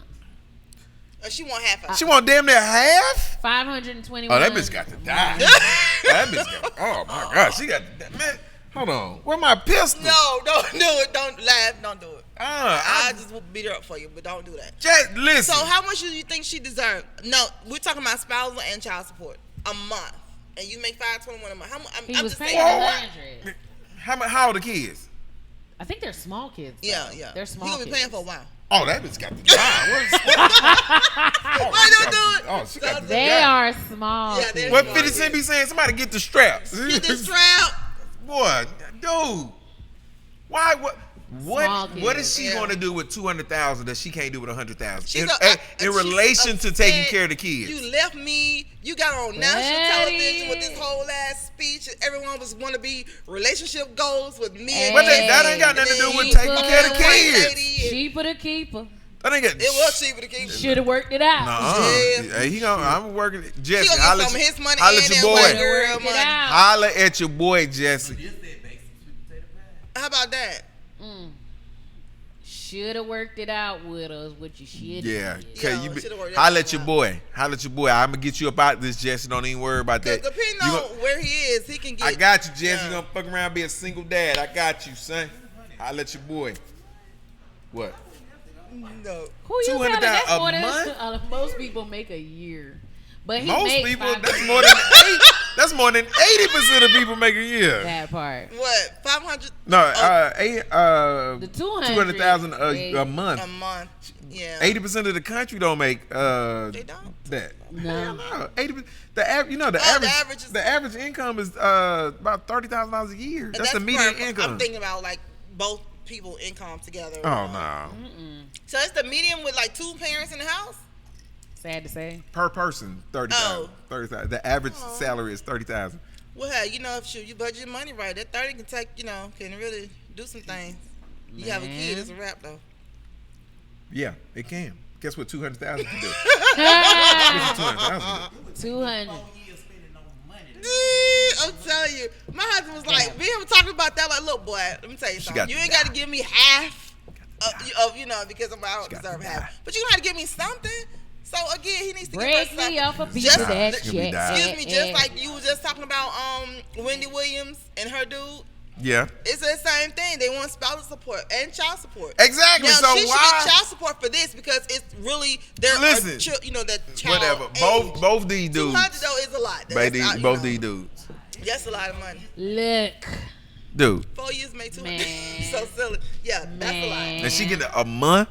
she want half of it. She want damn near half. $521. Oh, that bitch got to die. That bitch got. Oh my God, she got to die. Man, hold on. Where my pistol? No, don't do it. Don't laugh. Don't do it. I I just will beat her up for you, but don't do that. just listen. So how much do you think she deserved? No, we're talking about spousal and child support a month, and you make $521 a month. He I'm was just paying saying. $100. How old the kids? I think they're small kids. though. Yeah. They're small He gonna be kids. paying for a while. Oh, that bitch got to die. Why don't do it? Oh, she got to They die. are small Yeah, kids. they're What small 50 kids. Cent be saying? Somebody get the straps. Get this strap. Boy, dude, why? Small What is she kids. going to do with 200,000 that she can't do with 100,000? She's In relation to taking care of the kids. You left me. You got on national Daddy. television with this whole ass speech. Everyone was want to be relationship goals with me. Hey. And But that ain't got nothing to do with taking care of the kids. Cheaper to keeper. That ain't got. It was cheaper to keep. Should have worked it out. Yeah. Hey, I'm working. She Jesse, gonna holla get some at of his money holla and at that your white boy. girl Worked it money. out. Holla at your boy, Jesse. Just said bake some sweet potato pie. How about that? Should have worked it out with us. What you should. Yeah. Yeah, Okay, you should've worked holla that at your out. boy. Holla at your boy. I'm gonna get you up out this, Jesse. Don't even worry about Because that. depending You on gon- where he is, he can get. I got you, Jesse. Yeah. You gonna fuck around and be a single dad. I got you, son. Holla at your boy. What? No. Who you telling? $200 That's a more than month? most people make a year. But he Most makes people, $500. that's more than that's more than 80% of people make a year. that part. What? 500 No, The 200 200,000 they- a month. a month. Yeah. 80% of the country don't make They don't. that. No. Hell no. 80. The average, average is- the average income is about $30,000 a year. And That's the median per- income. I'm thinking about like both people income together. Oh no, So it's the median with like two parents in the house. Sad to say. per person 30,000. Oh. 30,000. The average salary is 30,000. Well, hey, if you budget your money right, that 30 can take, can really do some things. You have a kid, it's a wrap though. Yeah, it can. Guess what? 200,000 can do. Guess what 200,000 can do? 200. 4 years spending no money. I'm telling you, my husband was like, we were talking about that. Like, look, boy, let me tell you something. got You to ain't die. got to give me half of because I don't got deserve to half. die. But you got to give me something. So again, he needs to give Break us me something. off a piece Just- of that She'll be check. dying. Excuse me, just like you were just talking about Wendy Williams and her dude. Yeah. It's the same thing. They want spousal support and child support. Exactly. Now So she should why? get child support for this because it's really their Listen, that child Whatever. age. Both these dudes. 200 though is a lot. Both these dudes. That's a lot of money. Look. Dude. 4 years make 200. Man. So silly. Yeah, that's a lot. Man. And she get a month?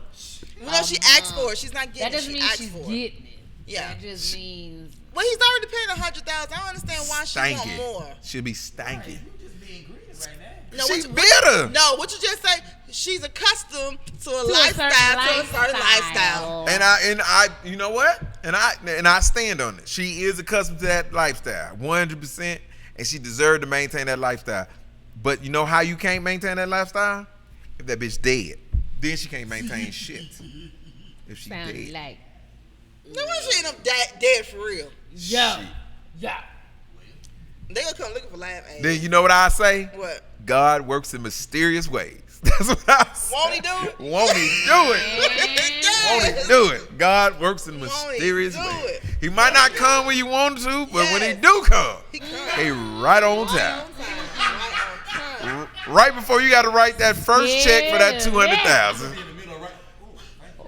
Well, no, she asked for it. She's not getting That doesn't it. mean She asked she's for it. getting it. Yeah. That just means. Well, he's already paying 100,000. I don't understand why she want Stanky. more. She'll be stanky. You just being greedy right now. No, She's what bitter. No, what you just say? She's accustomed to a To a lifestyle, certain to a certain lifestyle. And I, you know what? And I stand on it. She is accustomed to that lifestyle, 100%, and she deserved to maintain that lifestyle. But you know how you can't maintain that lifestyle? If that bitch dead, then she can't maintain shit. If she Sound dead, like. No, she ain't up dead for real. Yo. Yo. They gonna come looking for laugh aid. then you know what I say? What? God works in mysterious ways. That's what I say. Won't he do it? Won't he do it? Won't he do it? God works in Won't he mysterious do ways. it? He might not come when you want him to, but when he Yes. do come, He come. he right on time. Right on time. Right before you got to write that first check for that Yeah. 200,000. In the middle of right. Oh,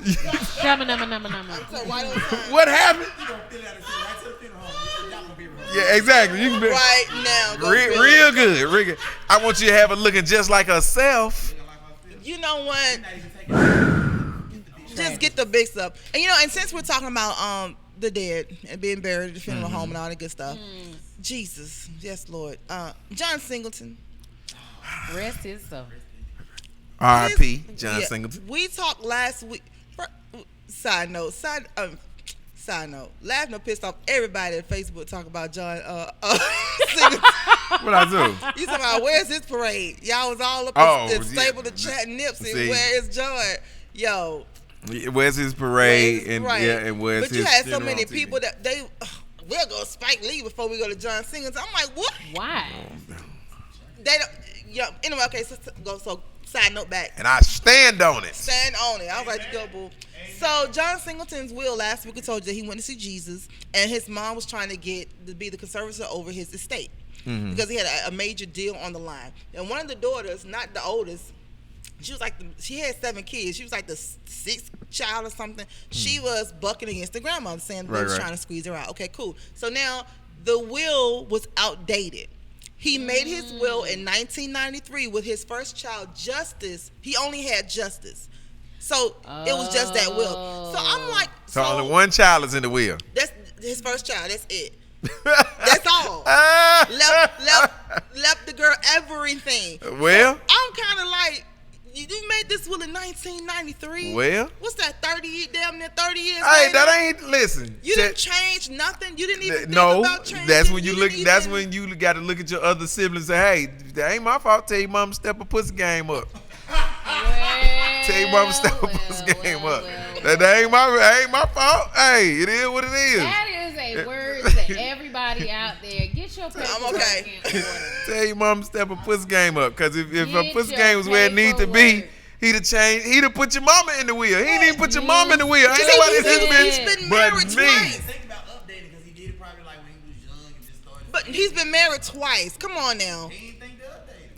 thank you. Shama nama nama nama. So right on time. What happened? You gonna fill out and send right to the funeral home. Y'all gonna be right. Yeah, exactly. You can be Right now. Go real, feel real it. good. Real good. I want you to have her looking just like herself. You know what? Not even taking Just get the big stuff. And since we're talking about the dead and being buried at the funeral home and all that good stuff. Jesus. Yes, Lord. John Singleton. Rest his soul. R.I.P. John Yeah, Singleton. We talked last week. Side note. Laughing or pissed off everybody at Facebook talking about John Singleton. What I do? You talking about where's his parade? Y'all was all up Oh, at the yeah. stable to chat Nipsey. See. Where is John? Yo. Where's his parade? where's- And right. yeah, and where's But his you had so funeral many on TV? people that we'll go Spike Lee before we go to John Singleton. I'm like, what? Why? They don't. Yeah. Anyway, okay. So side note back. And I stand on it. Stand on it. I was like, go, boo. So John Singleton's will last week, I told you that he went to see Jesus, and his mom was trying to get to be the conservator over his estate because he had a major deal on the line. And one of the daughters, not the oldest, she was like she had 7 kids. She was like the 6th child or something. She was bucking against the grandmother, saying they was trying to squeeze her out. Okay, cool. So now the will was outdated. He made his will in 1993 with his first child, Justice. He only had Justice. So it was just that will. So I'm like, So only one child is in the wheel. that's his first child. That's it. That's all. Ah. Left the girl everything. Well, so I'm kind of like, you made this will in 1993. Well, what's that? 30 years. Hey, later? that ain't listen. You didn't change nothing. You didn't even think No, about changing. that's when you look. That's when you got to look at your other siblings and say, "Hey, that ain't my fault. Tell your mama step a pussy game up. Tell your mama step a pussy game up. That ain't my fault. Hey, it is what it is. That is a word to everybody out there. Get your paperwork I'm okay. in order. Tell your mama step a pussy game up. Cause if a Get pussy your game was where it need to be, paperwork. he'd have changed. He'd have put your mama in the wheel. He didn't even put your mama in the wheel. Ain't nobody in this He's bitch been but married me. twice. Think about updating because he did it probably like when he was young and just started. But he's been married twice. Come on now. He didn't think to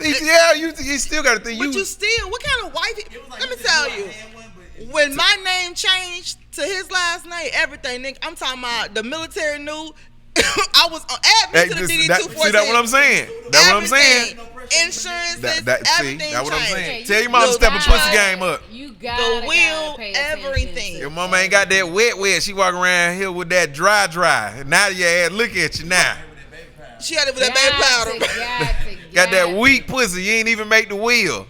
update. Yeah, you still got to think. But you still, what kind of wife? It was like Let me just tell knew I you. had one, but When my name changed to his last name, everything, nigga, I'm talking about the military knew I was on add me to the DD-214. See, that's what I'm saying. That's what I'm saying. Insurance, See, everything that's what I'm changed. saying. Okay, Tell you your mama do step a not- pussy game up. You gotta, The wheel, gotta pay attention everything. to Your mama ain't got that wet. She walking around here with that dry. Now your ass look at you now. She had it with that baby powder. Got that weak pussy. You ain't even make the wheel.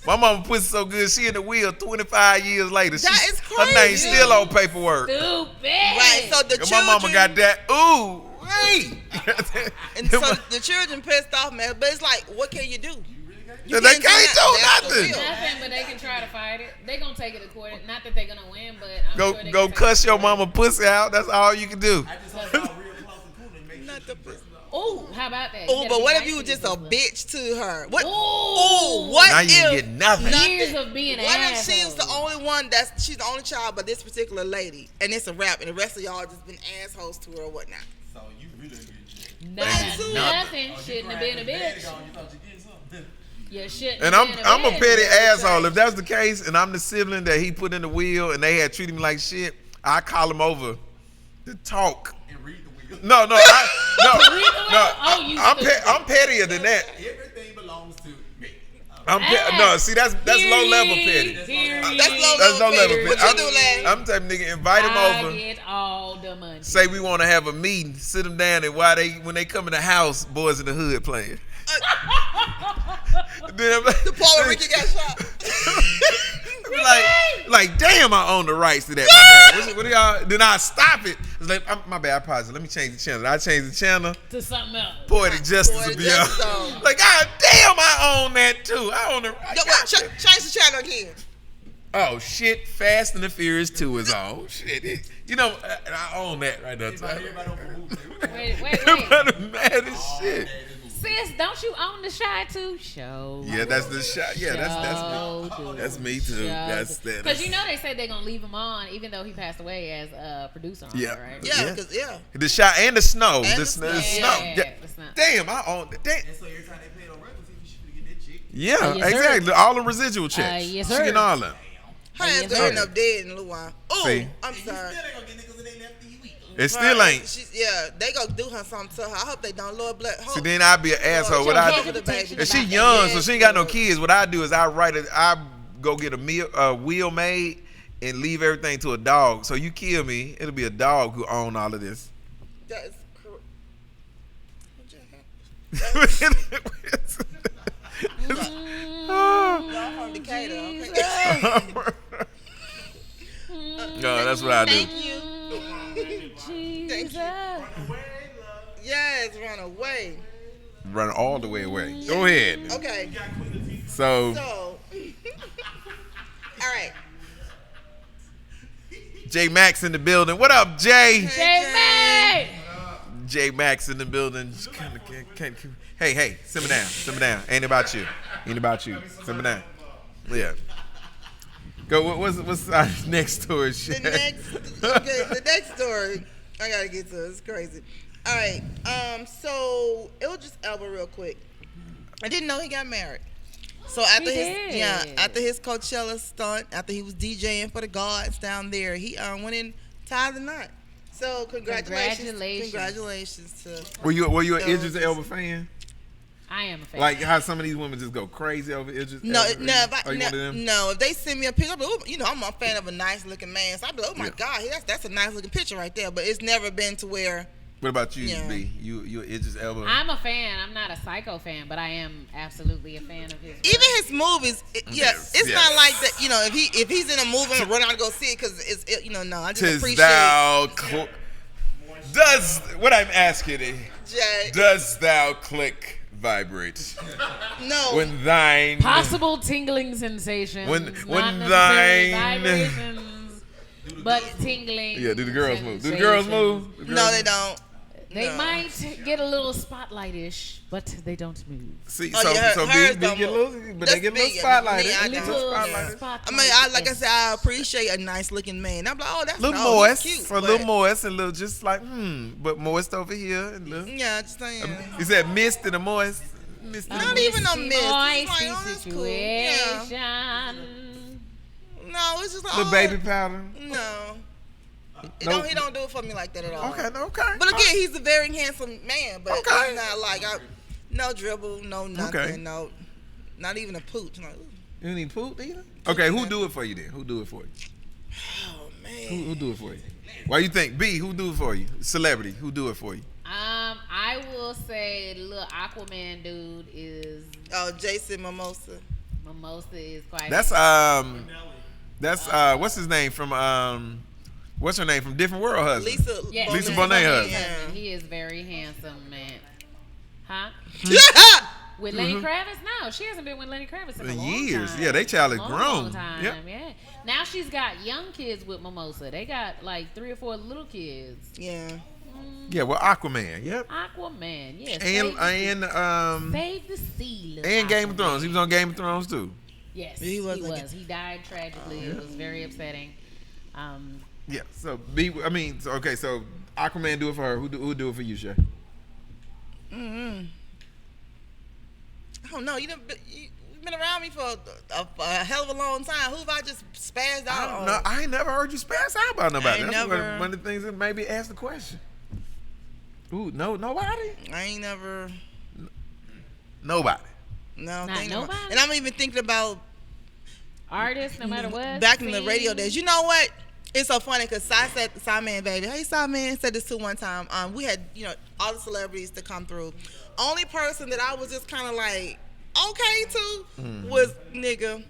My mama pussy so good, she in the wheel 25 years later. That is Her name crazy. still on paperwork. Stupid. Right, so the And children, my mama got that. Ooh, hey. and so the children pissed off, man. But it's like, what can you do? They can't can't do do that. That's the nothing. real. Nothing, but they can try to fight it. They gonna take it to court. Not that they're gonna win, but I'm Go sure they go can take cuss it to your court. mama pussy out. That's all you can do. I just hope y'all real close and cool and make Not sure the she pussy. Ooh, how about that? You Oh, gotta but be what if nice you were to just your a sister. bitch to her? What? Ooh. Oh, what Now you if ain't getting nothing. Years of being an What if she was asshole. the only one she's the only child, but this particular lady, and it's a rap, and the rest of y'all just been assholes to her or whatnot? So you really get Nothing. Shouldn't have been a bitch. You thought you did something. You shouldn't. And have been I'm a bitch. petty asshole. If that's the case, and I'm the sibling that he put in the wheel, and they had treated me like shit, I call him over to talk. And read the wheel. No, Oh, you stupid. I'm pettier than that. Everything belongs to me. No, see that's low level petty. That's That's low level petty. What you do, lad? I'm the type of nigga invite him I over. get all the money. Say we want to have a meeting, sit them down, and when they come in the house, Boys in the Hood playing. Then I'm like, The Paul and Ricky got shot. like, damn, I own the rights to that. My bad. What do y'all? Then I stop it. It's like, my bad, I apologize. Let me change the channel. I change the channel. To something else. Poetic Justice Poetic will be Justice on. on. Like, God damn, I own that too. I own the rights. Change the channel again. Oh shit! Fast and the Furious 2 is on. Shit, I own that right there. Everybody on the Wait. Everybody mad as shit. Sis, don't you own the Shy too? Show. Yeah, that's the shot. Yeah, that's me. That's me too. That's that. Because you know they said they're gonna leave him on, even though he passed away as a producer on Yeah. it, right? Yeah, Yeah. because the shot and the snow. And The the snow. snow. Yeah, the snow. Damn, I own that. Damn. And so every time they pay on records, you should get that chick. Yeah, Yes, sir. exactly. All the residual checks. Yes, She sir. getting all them. her ass Yes, gonna sir. end up dead in a little while. Oh, See? I'm You still sorry. ain't gonna get niggas that ain't left you weak. It still ain't. They gonna do her something to her. I hope they don't. Lord bless. So then I'd be an asshole. What Your I head do? protection And she about young, that. so she ain't got no kids. What I do is I go get a wheel made and leave everything to a dog. So you kill me, it'll be a dog who own all of this. That is correct. Y'all from Decatur, okay? No, that's what I do. Thank you. Thank you. Yes, run away. Run all the way away. Go ahead. Okay, So so, all right. J Max in the building. What up, Jay? Hey, J Max in the building. Hey, simmer down. Ain't about you. Simmer down. Yeah. Go. What's our next story? Shit. The next story. I gotta get to it. It's crazy. All right. So it was just Elba real quick. I didn't know he got married. So after after his Coachella stunt, after he was DJing for the gods down there, he went in tied the knot. So congratulations to. Were you an Idris Elba fan? I am a fan. Like how some of these women just go crazy over Idris Elba? No. If they send me a picture, I'm a fan of a nice looking man. So I'd be like, oh my Yeah. God, that's a nice looking picture right there. But it's never been to where What about you, Yeah. B? You Idris Elba? I'm a fan. I'm not a Psycho fan, but I am absolutely a fan of his work. Even his movies, it's Yes. not like that. You know, if he's in a movie, I'm gonna run out and go see it because no, I just Tis appreciate. thou does what I'm asking it? Jay. Does thou click vibrate No. when thine Possible tingling sensations. When not thine- necessarily vibrations, but tingling. Yeah, do the girls move? Do the girls move? The girls No, they don't. They No. might get a little spotlight-ish, but they don't move. See, Oh, so yeah, so hers B don't get a move. little, but That's they get a little me. spotlight. Me, I Little don't. spotlight. I mean, like I said, I appreciate a nice looking man. I'm like, oh, that's Little no, moist, he's cute. a little moist, and little just like but moist over here and little. Yeah, just saying. Is that mist and a moist? Mist and a Not moist. even a mist. It's like, Moisty oh, that's cool. Yeah. situation. No, it's just like Little baby powder. No. Nope. He don't do it for me like that at all. Okay, okay. But again, he's a very handsome man. But Okay. I'm not like no dribble, no nothing, Okay. no, not even a pooch. No. You need poop either? Okay, who do it for you then? Who do it for you? Oh man. Who do it for you? Why you think B? Who do it for you? Celebrity. Who do it for you? I will say the little Aquaman dude is Oh, Jason Mimosa. Mimosa is quite. That's what's his name from what's her name from Different World Husband? Lisa. Yes, Lisa Bonet. Bonet husband. Yeah. He is very handsome, man. Huh? Yeah. With Lenny Kravitz? No, she hasn't been with Lenny Kravitz in a In long years. time. Yeah, they child is Long grown. time. Yep. Yeah. Now she's got young kids with Mimosa. They got like 3 or 4 little kids. Yeah. Yeah, well, Aquaman. Yep. Aquaman, yes. And Save the sea. little and Game of Aquaman. Thrones. He was on Game of Thrones too. Yes, He he was was. like He died tragically. It was very upsetting. Yeah. So B. I mean, so, okay. So Aquaman do it for her. Who do it for you, Shay? I don't know. You've been around me for a hell of a long time. Who have I just spazzed out on? No, I ain't never heard you spaz out about nobody. I ain't That's never- one of the things that maybe ask the question. Ooh, nobody. I ain't never. Nobody. No, Not think about- nobody? And I'm even thinking about Artists, no matter what. back in the sing. radio days. You know what? It's so funny because Simon, baby. Hey, Simon said this too one time. We had, all the celebrities to come through. Only person that I was just kind of like, okay to was nigga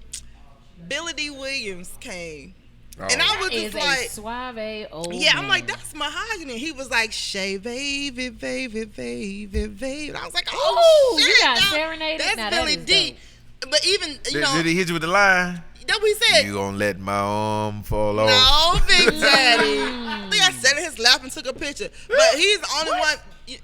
Billy D. Williams came. Oh. And I was Is just a like, suave old yeah, I'm man. like, that's mahogany. He was like, Shay, baby, baby, baby, baby. And I was like, oh, Ooh, you shit. got now, serenaded? That's Now that Billy is D. dope. But even, Did he hit you with the line? that's what he said. You gonna let my arm fall off? No, Big Daddy. I think I sat in his lap and took a picture. But he's the only one.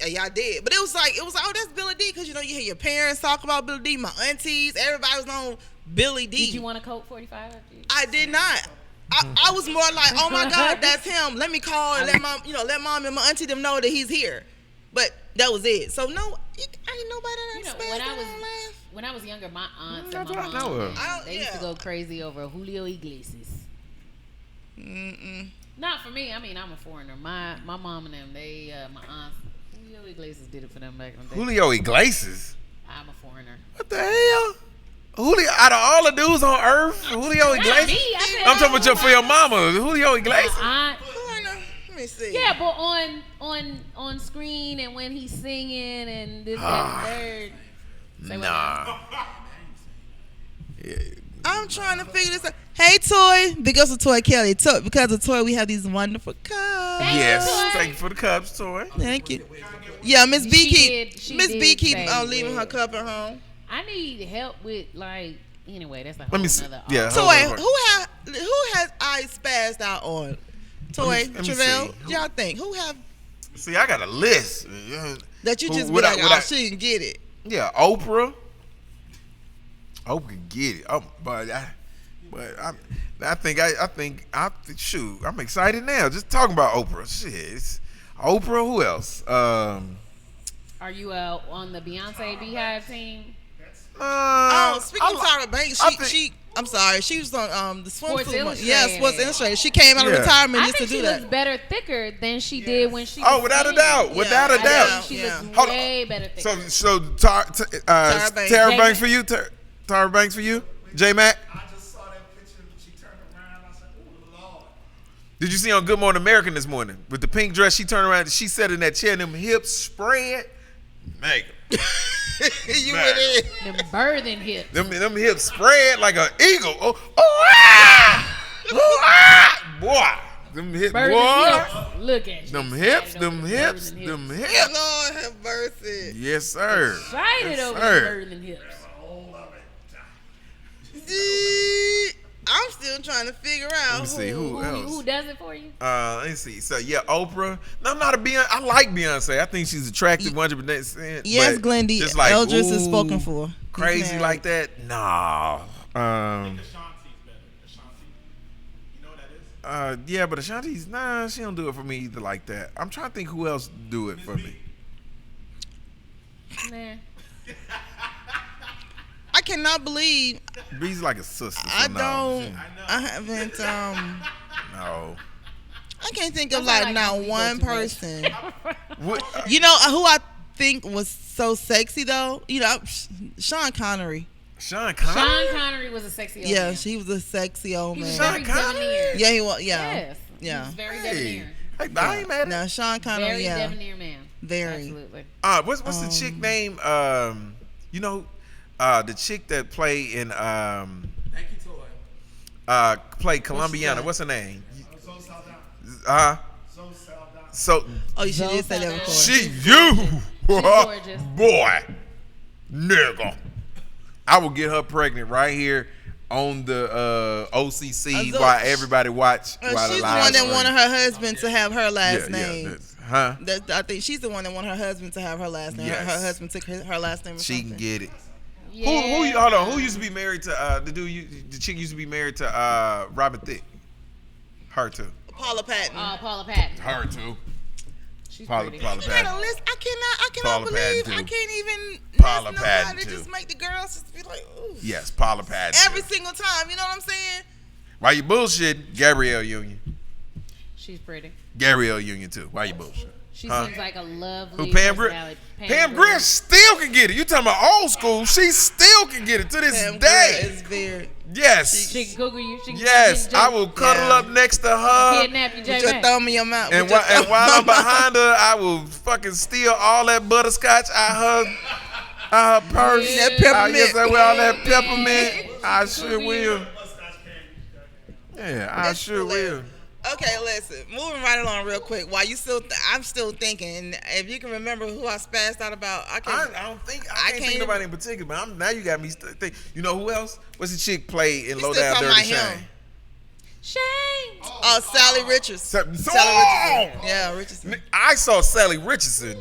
Yeah, I did. But it was like, oh, that's Billy D. Because, you hear your parents talk about Billy D. My aunties, everybody was on Billy D. Did you want a Coke 45? I did not. I was more like, oh my God, that's him. Let me call and let mom and my auntie them know that he's here. But that was it. So no, ain't nobody that laugh. When I was younger, my aunts That's and my what I know of. mom, they used to Yeah. go crazy over Julio Iglesias. Not for me. I mean, I'm a foreigner. My mom and them, my aunts, Julio Iglesias did it for them back in the day. Julio Iglesias. I'm a foreigner. What the hell? Julio, out of all the dudes on earth, Julio Iglesias. me. I said I'm talking about everyone. for your mama, Julio Iglesias. Aunt, Let me see. yeah, but on screen and when he's singing and this that and third. Say what now? Nah. Yeah. I'm trying to figure this out. Hey, Toy. Big ups to Toy Kelly. Because of Toy, we have these wonderful cups. Yes. Toy. Thank you for the cups, Toy. Thank you. Yeah, Miss B She Miss did B keep say leaving that. her cup at home. I need help with anyway, that's a whole Let me see. nother Yeah. art. Toy, Hold on. who has I spazzed out on? Toy, Let me Travell, see. y'all think who have See, I got a list. that you Who- just be what I- like, what oh, I- she didn't get it. Yeah, Oprah. Oprah can get it. I think shoot, I'm excited now. Just talking about Oprah. Shit. It's Oprah, who else? Are you on the Beyonce Beehive team? Speaking of Tyra Banks, I'm sorry, she was on the Sports swimsuit. Illustrated. Yeah, Sports Illustrated. She came out of Yeah. retirement I just think to she do looks that. better thicker than she did when she Oh, was without a skinny. doubt. Without a I doubt. know. She Yeah. looks Hold on. way better thicker. So Tyra Banks. Tara Banks for you? Tara Banks for you? J Mac? I just saw that picture when she turned around. I said, oh, Lord. Did you see on Good Morning American this morning with the pink dress? She turned around. She sat in that chair and them hips spread. Make You went in. Them birthing hips. them hips spread like an eagle. Boy. Them hips, Birthing boy. hips. Look at you. Them hips, Excited them over hips, birthing them hips. hips. Lord have mercy. Yes, sir. Excited Yes, over sir. the birthing hips. I'm still trying to figure Let out me see who else. Who does it for you? Let me see. So yeah, Oprah. No, I'm not a Beyonce. I like Beyonce. I think she's attractive 100%. Yes, but Glendy. just like, Eldris is ooh, spoken for. He's Crazy married. like that? No. Ashanti's better. Ashanti. You know what that is? Yeah, but Ashanti's she don't do it for me either like that. I'm trying to think who else do it for me. Nah. I cannot believe B's like a sister. So I no. don't. I haven't. No. I can't think of That's like not not like one go to person. What? You know who I think was so sexy though? You know, Sean Connery. Sean Connery. Sean Connery was a sexy old Yeah, man. he was a sexy old He was man. very Sean Connery? debonair. Yeah, he was. Yeah, Yes. yeah. He was very Hey, debonair. I ain't mad at No, it. Sean Connery. Very Yeah, debonair man. very. Absolutely. What's the chick name? You know, the chick that played in Thank you, Toy. played Colombiana. What's her name? So Oh, you should did say that before. she you gorgeous. boy, nigga. I will get her pregnant right here on the OCC So- while everybody watch. She's while the live one that stream. wanted her husband to have her last Yeah, name. that's- huh? I think she's the one that wanted her husband to have her last name. Yes. Her husband took her last name. Or She can something. get it. Yeah. Who? Hold on. Who used to be married to the dude? The chick used to be married to Robin Thicke. Her too. Paula Patton. Paula Patton. Her too. She's Paula pretty. You got a Patton. list. I cannot Paula believe Patton, I too. can't even Paula list Patton, nobody. too. Just make the girls just be like, ooh. Yes, Paula Patton. Every too. single time. You know what I'm saying? Why you bullshit? Gabrielle Union. She's pretty. Gabrielle Union too. Why you bullshit? She Huh? seems like a lovely Who, Pam Grier? personality. Pam Grier still can get it. You talking about old school? She still can get it to this Pam day. Grier is very. Yes. She can Google you. She can Yes. get I will cuddle Yeah. up next to her. kidnap you, J. Put your Mac. thumb in your mouth. And, Put your and thumb- while I'm behind her, I will fucking steal all that butterscotch out her purse. That peppermint. Yes, I will. All that peppermint. I sure will. Mustache candy. Yeah, I That's sure will. hilarious. Okay, listen. Moving right along real quick. While you still, I'm still thinking. If you can remember who I spazzed out about, I I can't. don't think I can't think can't- of nobody in particular, but now you got me think. You know who else? What's the chick played in You Low still Down talking Dirty about Shame? him. Shame. Sally Richards. So- Sally Richardson. Yeah, Richardson. I saw Sally Richardson.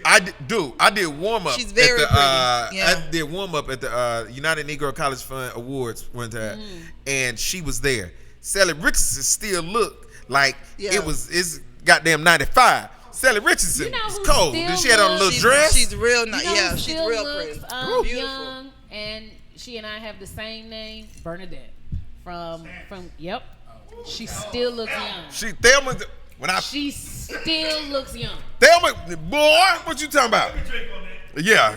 I did warm up. She's very at the, pretty. Yeah. I did warm up at the United Negro College Fund Awards one time, and she was there. Sally Richardson still looked like Yeah. it's goddamn 95. Sally Richardson You know is who cold. still Did she had on a little looks- dress? She's real You nice. know Yeah, who she's still real looks, pretty. Beautiful. young, and she and I have the same name, Bernadette. From yep. She still looks young. She Thelma. When I She still looks young. Thelma, boy, what you talking about? Yeah,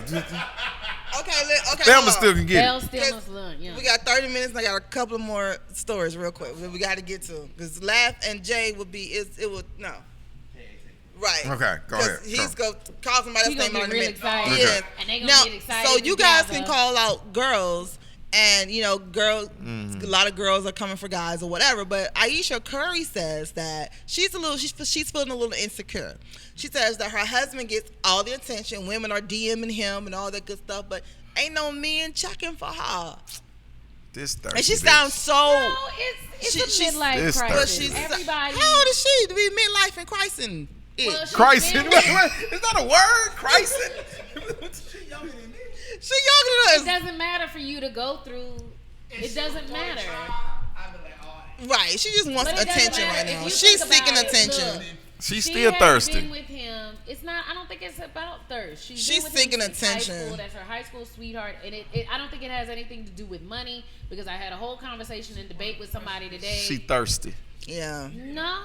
Okay, okay. Thelma hold on. still can get Belle it. still looks young. We got 30 minutes, and I got a couple of more stories real quick that we got to get to. Because Laugh and Jay would be, it would, no. Right. Okay, go ahead. He's going to call somebody He else gonna name out get in a real minute. excited. Yeah. Okay. And they gonna Now, get excited so you guys together. can call out girls, and, you know, girls, Mm-hmm. a lot of girls are coming for guys or whatever, but Aisha Curry says that she's feeling a little insecure. She says that her husband gets all the attention, women are DMing him and all that good stuff, but ain't no men checking for her. This thirsty And she bitch. sounds so... No, it's she's- a midlife This But crisis. she's Everybody. How old is she to be midlife and chrising? Well, It. she's Christ. been- Is that a word? Christ. She younger than me. She It younger than us. doesn't matter for you to go through. It doesn't matter. I be like, oh, Right. She just wants But it doesn't attention matter. right If now. you She's think seeking about it, attention. look, She's she still has thirsty. Been with him. It's not. I don't think it's about thirst. She's She's been with seeking him since high attention. school. That's her high school sweetheart, and I don't think it has anything to do with money because I had a whole conversation and debate with somebody today. She thirsty. Yeah. No.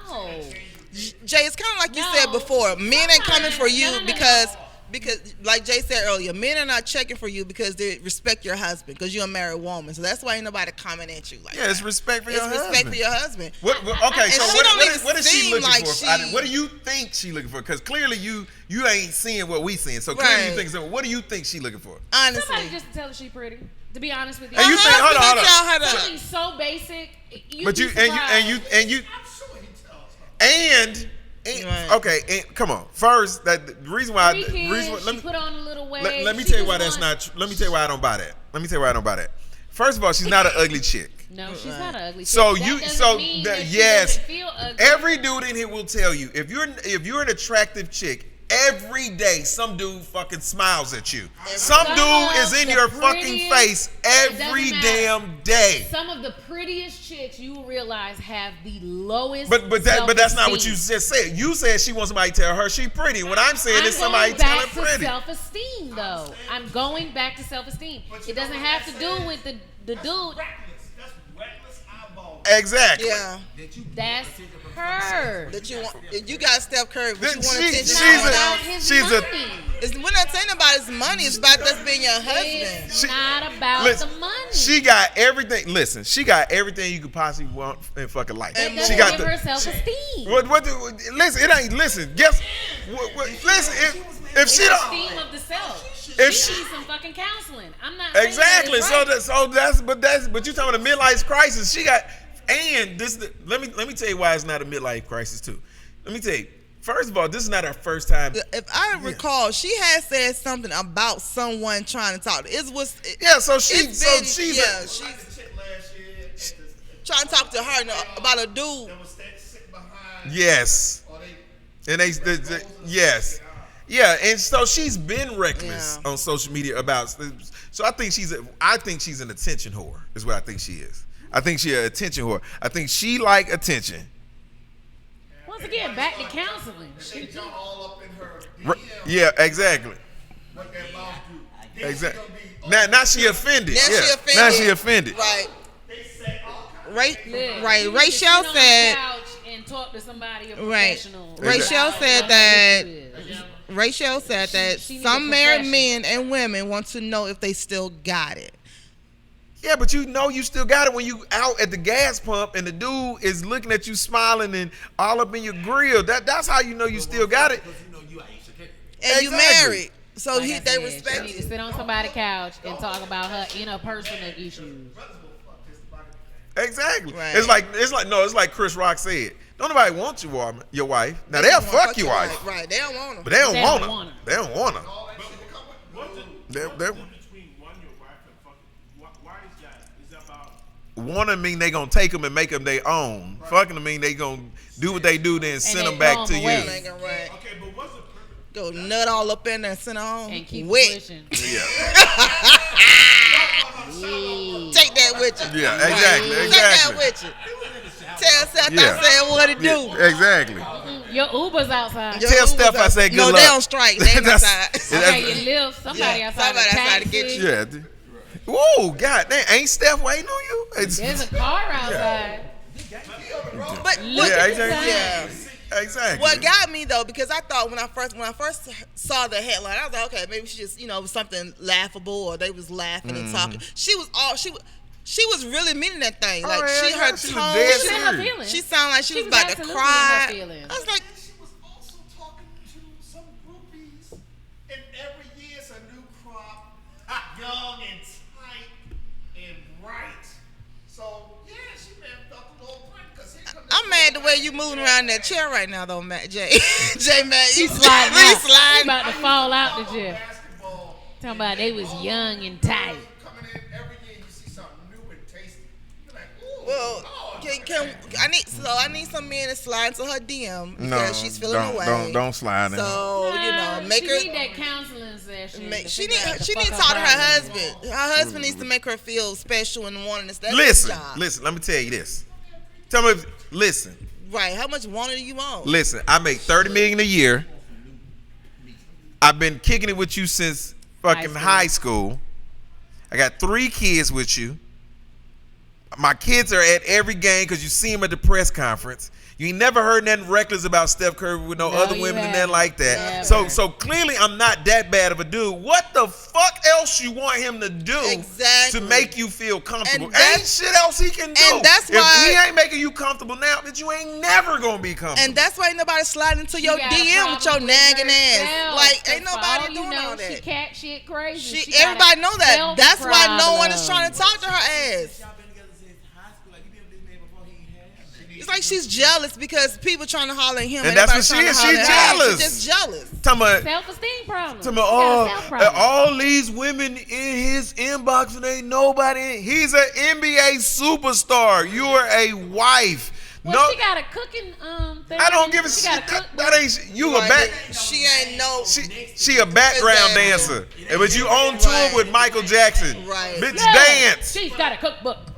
Jay, it's kind of like you No. said before. Men ain't coming for you No. because because, like Jay said earlier, men are not checking for you because they respect your husband because you're a married woman. So that's why ain't nobody comment at you like that. it's respect for your husband. It's respect for your husband. Okay, so she don't even what is she seem looking like for? What do you think she looking for? Because clearly you ain't seeing what we seeing. So clearly you think so. What do you think she looking for? Honestly. Somebody just to tell her she pretty. To be honest with you. And you think, hold on. Something so basic. But you okay, and come on. First, the reason why let me put on a little weight. Let me tell you why that's not. Let me tell you why I don't buy that. First of all, she's not an ugly chick. No, she's not an ugly chick. So Yes, every dude in here will tell you if you're an attractive chick. Every day, some dude fucking smiles at you. Some dude is in your fucking face every damn day. Some of the prettiest chicks you will realize have the lowest. But that's not what you just said. You said she wants somebody to tell her she pretty. What I'm saying is somebody tell her pretty. Self-esteem, though. I'm going back to self-esteem. It doesn't have to do with the dude. That's reckless eyeball. Exactly. Yeah. That's her. That you want. You got Steph Curry, but you want She's we're not saying about his money. It's about us being your husband. It's not about the money. She got everything. Listen, she got everything you could possibly want in fucking life. She got her self-esteem. Listen, it ain't. Listen, guess. Listen, if she don't. Esteem of the self. She needs some fucking counseling. I'm not exactly. Right. But you talking about a midlife crisis? She got. And let me tell you why it's not a midlife crisis too. Let me tell you. First of all, this is not her first time. If I recall, she had said something about someone trying to talk. She's trying to talk to her about a dude. Yes. And yes. Yeah, and so she's been reckless on social media about. So I think she's an attention whore. Is what I think she is. I think she's an attention whore. I think she like attention. Once again, back to counseling. They jump all up in her DM. Yeah, exactly. What that mouth do. Exactly. Now she offended. Now she offended. Right. They say all kinds of Right. Rachel said. And talk to somebody, a Right. professional. Rachel said that some married men and women want to know if they still got it. Yeah, but you know you still got it when you out at the gas pump and the dude is looking at you smiling and all up in your grill. That's how you know you still got it. And you married. So Like they respect she need to sit on somebody's couch and talk about her interpersonal issues. Exactly. Right. It's like Chris Rock said. Don't nobody want your wife. Now they'll fuck your wife. Right. They don't want her. But they don't want her. They don't want her. What's the difference between wanting your wife and fucking? Why is that? Is that about? Want them mean they gonna take them and make them their own. Right. Fucking them mean they gonna do what they do, then send them back to you. Right. Okay, but what's the purpose? Go nut all up in there and send her home. And keep wet. pushing. Yeah. Take that with you. Yeah, exactly. Take that with you. Tell Seth I said what to do. Exactly. Your Uber's outside. Tell Steph I said good luck. No, they on strike. They ain't outside. Okay, you live. Somebody outside to get you. Yeah. Whoa, God damn. Ain't Steph waiting on you? There's a car outside. But exactly. What got me though, because I thought when I first saw the headline, I was like, okay, maybe she just was something laughable or they was laughing and talking. She was really meaning that thing. Like her tone, she sounded like she was about to cry. I was like, she was also talking to some groupies, and every year it's a new crop, young and tight and bright. So yeah, she may have felt a little prank because I'm mad the way you moving around that chair right now, though, Matt. Jay, Matt, you sliding out. sliding. About to fall out the chair. basketball. Talking about they was young and tight. Coming in every year, you see something new and tasty. You're like, ooh. Well, I need some men to slide into her DM because she's feeling away. Don't slide in. So make she her. need that counseling session. She need to talk to her husband. Her husband needs to make her feel special and wanting to. Listen. Let me tell you this. Listen. Right. How much wanted do you want? Listen. I make $30 million a year. I've been kicking it with you since fucking high school. I got 3 kids with you. My kids are at every game because you see them at the press conference. You ain't never heard nothing reckless about Steph Curry with no other women and nothing like that. So clearly I'm not that bad of a dude. What the fuck else you want him to do to make you feel comfortable? Ain't shit else he can do. And that's why if he ain't making you comfortable now, then you ain't never gonna be comfortable. And that's why ain't nobody sliding into your DM with your nagging ass. Like ain't nobody doing all that. She cat shit crazy. Everybody know that. That's why no one is trying to talk to her ass. It's like she's jealous because people trying to holler at him. And that's what she is. She's jealous. She's just jealous. Self-esteem problem. All these women in his inbox and ain't nobody. He's an NBA superstar. You are a wife. Well, she got a cooking thing. I don't give a shit. That ain't you a back. She ain't no. She a background dancer, but you on tour with Michael Jackson. Right. Bitch, dance. She's got a cookbook.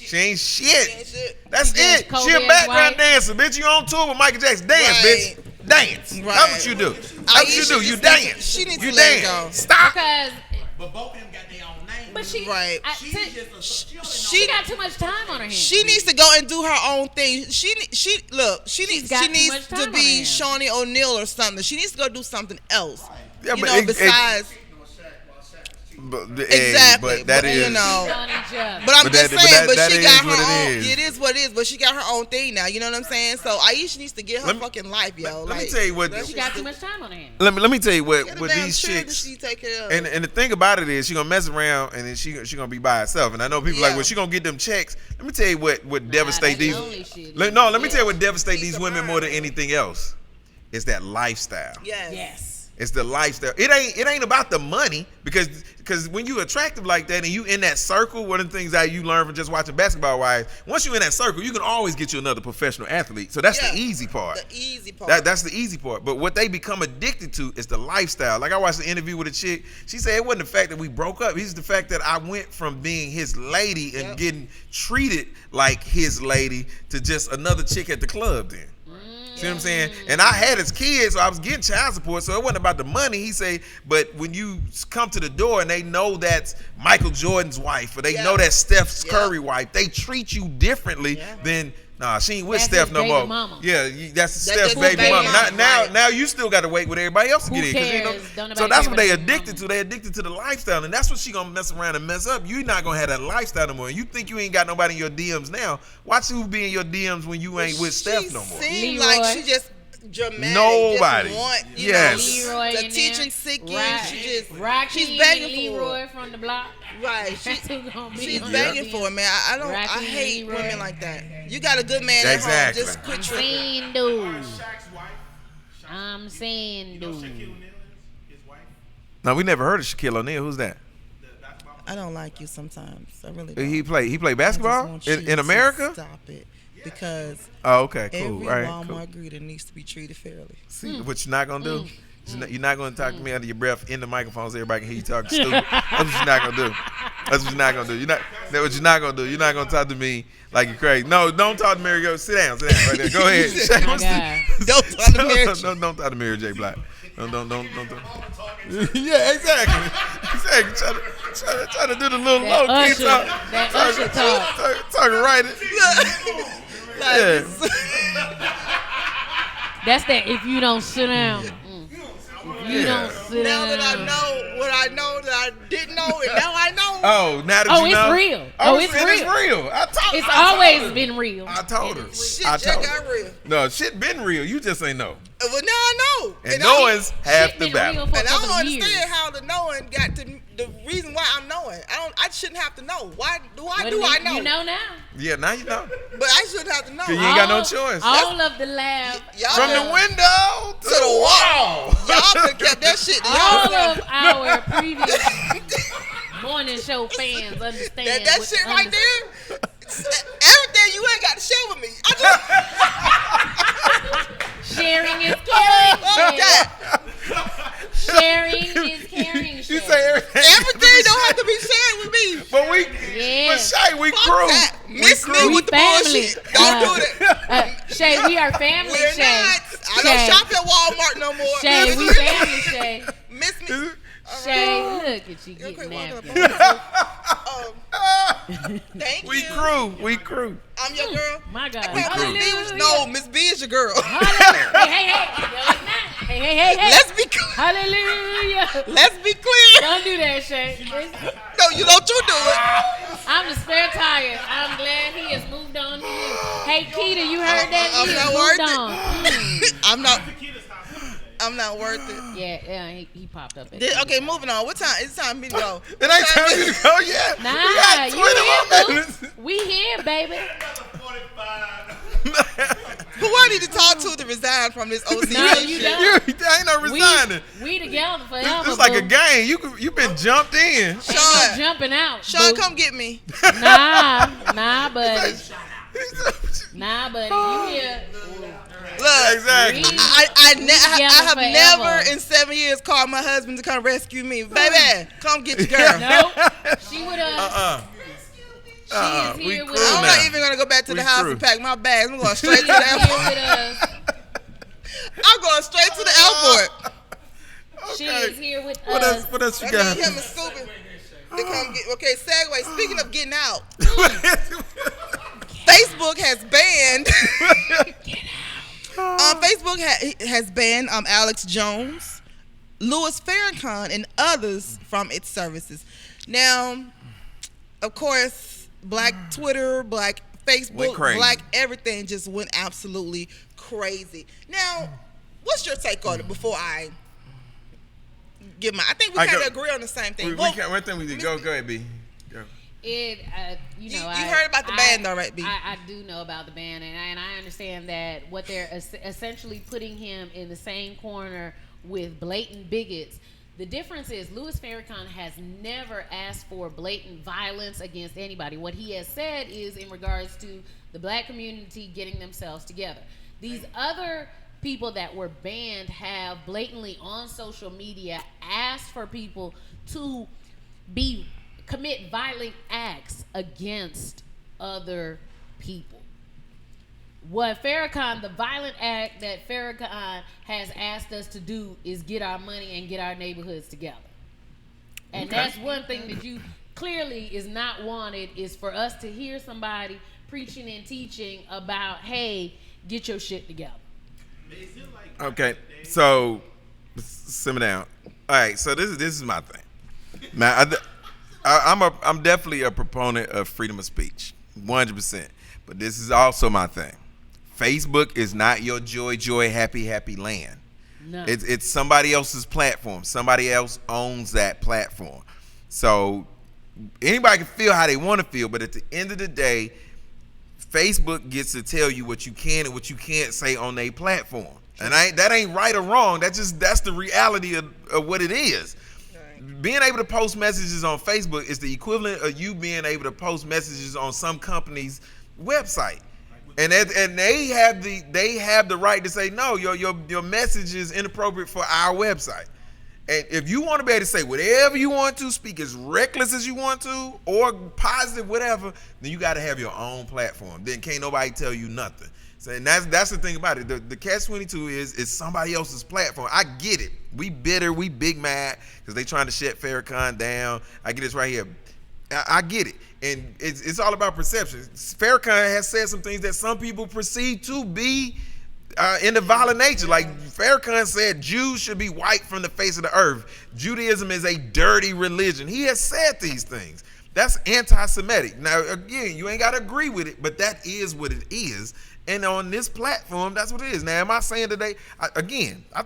She ain't shit. That's it. She a background dancer, bitch. You on tour with Michael Jackson. Dance, bitch. Dance. Right. That's what you do. That's what you do. You dance. She needs to dance. Go. Stop. But both of them got their own name. But she got too much time on her hands. She needs to go and do her own thing. She needs to be Shawnee O'Neal or something. She needs to go do something else. Yeah, besides. Exactly, but that is. But I'm just saying. But she got her own. It is what it is. But she got her own thing now. You know what I'm saying? So Aisha needs to get her fucking life, yo. Let me tell you what. She got too much time on her hands. Let me tell you what these chicks. She take care of. And the thing about it is, she gonna mess around and then she gonna be by herself. And I know people like, well, she gonna get them checks. Let me tell you what devastate these. Let me tell you what devastate these women more than anything else. It's that lifestyle. Yes. It's the lifestyle. It ain't about the money because when you attractive like that and you in that circle, one of the things that you learn from just watching basketball wise, once you in that circle, you can always get you another professional athlete. So that's the easy part. The easy part. That's the easy part. But what they become addicted to is the lifestyle. Like I watched an interview with a chick. She said it wasn't the fact that we broke up. It's the fact that I went from being his lady and getting treated like his lady to just another chick at the club then. See what I'm saying? And I had his kids, so I was getting child support, so it wasn't about the money. He say, but when you come to the door and they know that's Michael Jordan's wife or they know that's Steph Curry's wife, they treat you differently than. Nah, she ain't with Steph no more. Mama. Yeah, that's Steph's baby mama. Now you still got to wait with everybody else to get in. So that's what they addicted to. They addicted to the lifestyle, and that's what she gonna mess around and mess up. You not gonna have that lifestyle no more. And you think you ain't got nobody in your DMs now? Watch who be in your DMs when you ain't with Steph no more. Seems like she just dramatic. Nobody. Just want, Leroy the teaching sick. She's Rocky begging Leroy for from the block. Right. She's begging for it, man. I hate women like that. You got a good man at home. Just quit tripping. I'm saying, dude. No, we never heard of Shaquille O'Neal. Who's that? I don't like you sometimes. I really don't. He play basketball in America? Stop it. Because okay, cool. Every right, Walmart greeter needs to be treated fairly. See what you're not gonna do? You're not gonna talk to me under your breath in the microphone so everybody can hear you talking stupid. That's what you're not gonna do. That's what you're not gonna do. That's what you're not gonna do. You're not gonna talk to me like you're crazy. No, don't talk to Mary. Go sit down right there. Go ahead. Don't talk to Mary. Don't talk to Mary J. Black. Don't. Yeah, exactly. Try to do the little low key talk. That usher talk. Talking right. That's that. If you don't sit down. You don't sit now down. That I know what I know that I didn't know, and now I know. Oh, now that you know. It's real. It's real. It's always been real. I told her. Shit just got real. No, shit been real. You just ain't know. Well, now I know. And knowing's half the battle. And I don't understand how the knowing got to the reason why I'm knowing. I shouldn't have to know. Why do I know? You know now. Yeah, now you know. But I shouldn't have to know. Cause you ain't got no choice. All of the lab. From the window to the wall. Y'all been kept that shit. All of our previous morning show fans understand that shit right there. Everything you ain't got to share with me. Sharing is caring. Sharing is caring. You say everything don't have to be shared with me. But Shay, we crew. Miss me with the bullshit. Don't do that. Shay, we are family. We're Shay. not. I don't shop at Walmart no more. Shay, we family. Shay. Miss me. Shay, Look at you getting after. Thank We you. We crew. I'm your girl. My God. Miss B is your girl. Hey. Let's be clear. Hallelujah. Let's be clear. Don't do that, Shay. No, you don't. You do it. I'm the spare tire. I'm glad he has moved on to you. Hey, Keita, you heard that? I'm He not has worth moved it. on. I'm not worth it. Yeah, he popped up. Okay, moving on. What time? It's time for me to go. It ain't time for you to go yet. Nah, we got 20 more minutes. We here, baby. Who I need to talk to resign from this OCC No, you shit? don't. Ain't no resigning. We together forever. It's like a boo. game. You been jumped in. Ain't no Sean, jumping out. Sean, boo. come get me. Nah, buddy. Nah, buddy. You here? Look, Exactly. I have forever. never in 7 years called my husband to come rescue me. Baby, come get your girl. Nope. She would have. She is we here with cool I'm us. not even gonna go back to We the house through. and pack my bags. I'm going straight to the Here airport. with us. I'm going straight to the airport. She is here with What us. else you I got? need him and Scooby to come get. Okay, segue. Speaking of getting out, Facebook has banned. Facebook has banned Alex Jones, Louis Farrakhan, and others from its services. Now, of course, Black Twitter, Black Went Facebook, crazy. Black everything just went absolutely crazy. Now, what's your take on it before I give my? I think we I kind go- of agree on the same thing. We Well, can't. One thing we did. Go ahead, B. Go. You You know, heard about the ban though, right, B? I do know about the ban, and I understand that what they're essentially putting him in the same corner with blatant bigots. The difference is Louis Farrakhan has never asked for blatant violence against anybody. What he has said is in regards to the black community getting themselves together. These other people that were banned have blatantly on social media asked for people to commit violent acts against other people. What Farrakhan, the violent act that Farrakhan has asked us to do is get our money and get our neighborhoods together. And that's one thing that you clearly is not wanted, is for us to hear somebody preaching and teaching about, hey, get your shit together. Okay, so simmer down. All right, so this is my thing. Now, I'm definitely a proponent of freedom of speech, 100%. But this is also my thing. Facebook is not your joy, happy land. No. It's somebody else's platform. Somebody else owns that platform. So anybody can feel how they want to feel, but at the end of the day, Facebook gets to tell you what you can and what you can't say on their platform. And that ain't right or wrong. That's the reality of what it is. Right. Being able to post messages on Facebook is the equivalent of you being able to post messages on some company's website. And they have the right to say, no, your message is inappropriate for our website. And if you want to be able to say whatever you want to, speak as reckless as you want to, or positive, whatever, then you got to have your own platform. Then can't nobody tell you nothing. So, and that's the thing about it. The catch-22 is it's somebody else's platform. I get it. We bitter, we big mad because they trying to shut Farrakhan down. I get this right here. I get it. And it's all about perception. Farrakhan has said some things that some people perceive to be in the violent nature. Like Farrakhan said, Jews should be wiped from the face of the earth. Judaism is a dirty religion. He has said these things. That's anti-Semitic. Now, again, you ain't got to agree with it, but that is what it is. And on this platform, that's what it is. Now, am I saying today, I think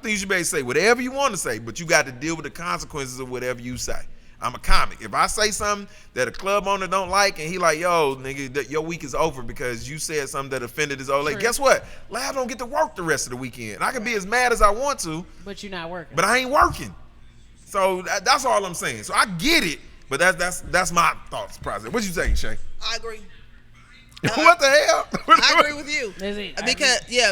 you should be able to say whatever you want to say, but you got to deal with the consequences of whatever you say. I'm a comic. If I say something that a club owner don't like and he like, yo, nigga, your week is over because you said something that offended his old lady, guess what? Lab don't get to work the rest of the weekend. I can be as mad as I want to. But you're not working. But I ain't working. So that's all I'm saying. So I get it, but that's my thoughts process. What you saying, Shay? I agree. What the hell? I agree with you. Is it?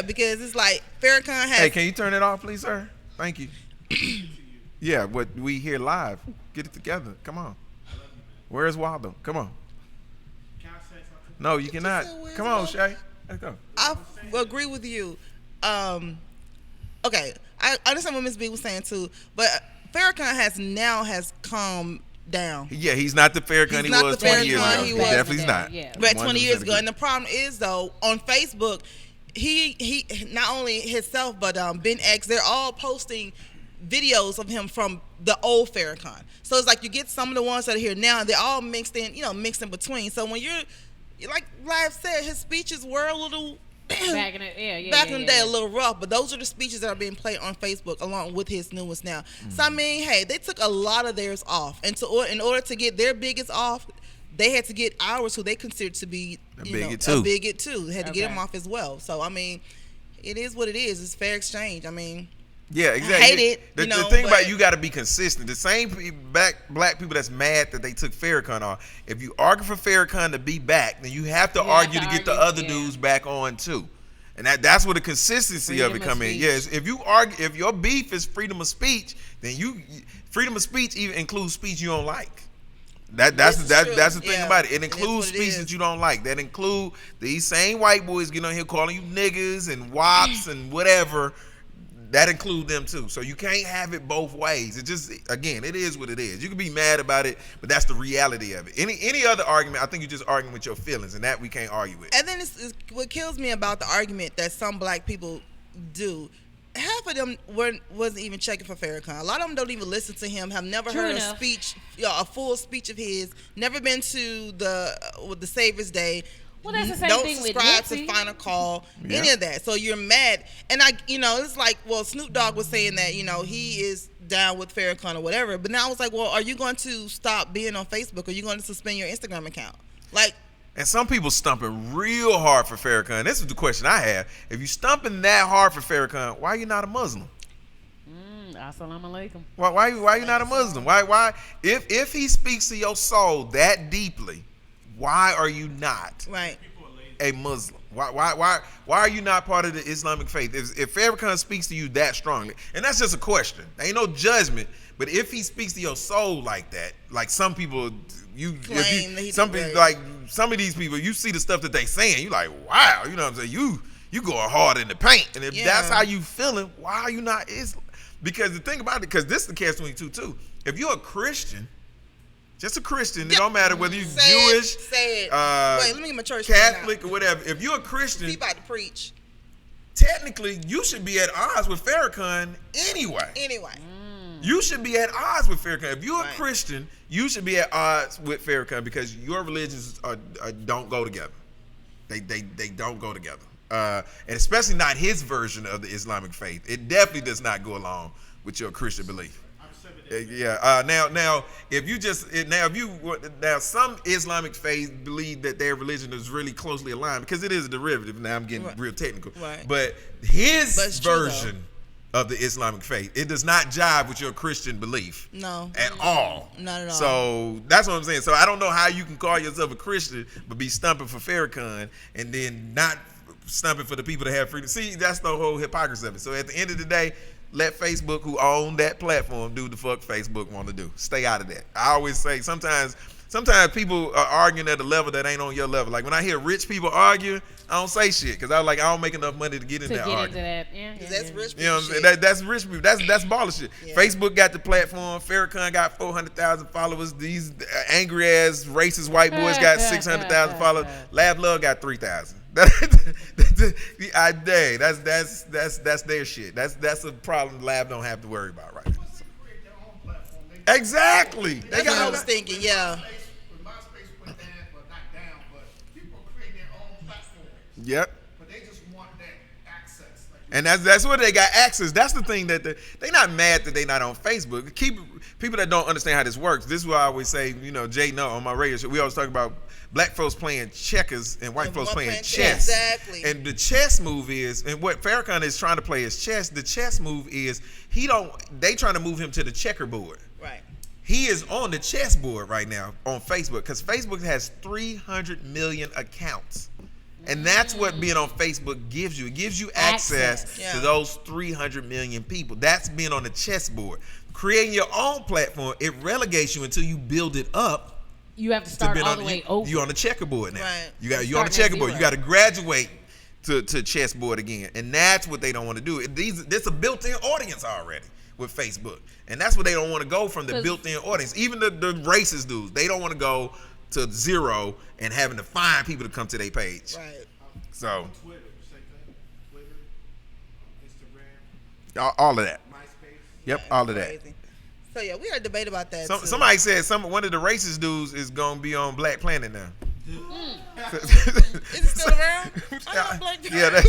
Because it's like Farrakhan has. Hey, can you turn it off, please, sir? Thank you. Yeah, what we hear live. Get it together. Come on. Where's Waldo? Come on. No, you cannot. Come on, Shay. Let's go. I agree with you. Okay, I understand what Ms. B was saying too, but Farrakhan has calmed down. Yeah, he's not the Farrakhan he not was the 20 years Farrakhan ago. he He was. definitely not. Yeah. But 20 years ago, 100% and the problem is though, on Facebook, he not only himself but Ben X, they're all posting videos of him from the old Farrakhan. So it's like you get some of the ones that are here now, they're all mixed in between. So when you're like Live said, his speeches were a little Back in the day, a little rough, but those are the speeches that are being played on Facebook along with his newest now. So I mean, hey, they took a lot of theirs off, and in order to get their biggest off, they had to get ours, who they considered to be a bigot too. They had to get them off as well. So I mean, it is what it is. It's fair exchange. I mean. Yeah, exactly. I hate it. The thing about you got to be consistent. The same black people that's mad that they took Farrakhan off. If you argue for Farrakhan to be back, then you have to argue to get the other dudes back on too. And that's where the consistency of it come in. Yes, if you argue, if your beef is freedom of speech, then freedom of speech even includes speech you don't like. That's the thing about it. It includes speech that you don't like. That include these same white boys getting on here calling you niggas and wops and whatever. That include them too. So you can't have it both ways. It just, again, it is what it is. You can be mad about it, but that's the reality of it. Any other argument, I think you're just arguing with your feelings, and that we can't argue with. And then it's what kills me about the argument that some black people do. Half of them wasn't even checking for Farrakhan. A lot of them don't even listen to him. Have never heard a speech, a full speech of his. Never been to the Savior's Day. Well, that's the same don't thing with subscribe Nipsey. to Final Call, any of that. So you're mad, and it's like, well, Snoop Dogg was saying that he is down with Farrakhan or whatever. But now I was like, well, are you going to stop being on Facebook? Or are you going to suspend your Instagram account? Like, and some people stumping real hard for Farrakhan. This is the question I have: if you stumping that hard for Farrakhan, why are you not a Muslim? Assalamu alaikum. Why you not a Muslim? Why if he speaks to your soul that deeply? Why are you not a Muslim? Why are you not part of the Islamic faith? If Farrakhan speaks to you that strongly, and that's just a question, there ain't no judgment. But if he speaks to your soul like that, like some people, some of these people, you see the stuff that they saying, you like, wow, you know what I'm saying? You going hard in the paint, and if that's how you feeling, why are you not Islam? Because the thing about it, because this is the catch-22 too. If you're a Christian. Just a Christian. It don't matter whether you're Jewish, wait, let me get my church Catholic, or whatever. If you're a Christian, he about to preach. Technically, you should be at odds with Farrakhan anyway. You should be at odds with Farrakhan. If you're a Christian, you should be at odds with Farrakhan because your religions don't go together. They don't go together. And especially not his version of the Islamic faith. It definitely does not go along with your Christian belief. Yeah. Now, some Islamic faiths believe that their religion is really closely aligned because it is a derivative. Now I'm getting real technical, but his version of the Islamic faith, it does not jive with your Christian belief. No, at all. Not at all. So that's what I'm saying. So I don't know how you can call yourself a Christian but be stumping for Farrakhan and then not stumping for the people that have freedom. See, that's the whole hypocrisy of it. So at the end of the day, let Facebook, who own that platform, do the fuck Facebook want to do. Stay out of that. I always say sometimes people are arguing at a level that ain't on your level. Like when I hear rich people argue, I don't say shit because I don't make enough money to get into that argument. That's rich people. You know what I'm saying? That's rich people. That's baller shit. Yeah. Facebook got the platform. Farrakhan got 400,000 followers. These angry ass racist white boys got 600,000 followers. Lab Love got 3,000. That's their shit. That's a problem Lab don't have to worry about right now. So. Exactly. That's what I was thinking. Yeah. When MySpace went down, but not down, but people are creating their own platforms. Yep. But they just want that access. And that's where they got access. That's the thing that they not mad that they not on Facebook. People that don't understand how this works. This is why I always say, Jay, on my radio show, we always talk about black folks playing checkers and white folks playing chess. Exactly. And the chess move is, and what Farrakhan is trying to play is chess. The chess move is they trying to move him to the checkerboard. Right. He is on the chessboard right now on Facebook because Facebook has 300 million accounts. And that's what being on Facebook gives you. It gives you access to those 300 million people. That's being on the chessboard. Creating your own platform, it relegates you until you build it up. You have to start all the way over. You're on the checkerboard now. Right. You on the checkerboard. You got to graduate to chessboard again. And that's what they don't want to do. This is a built-in audience already. with Facebook. And that's where they don't want to go from the 'Cause- built-in audience. Even the racist dudes, they don't want to go to zero and having to find people to come to their page. Right. So Twitter, same thing. Twitter, Instagram, all of that. MySpace. Yep, all of that. Crazy. So yeah, we had a debate about that. too. Somebody said one of the racist dudes is gonna be on Black Planet now. Is it still around? I know Black Yeah, Planet.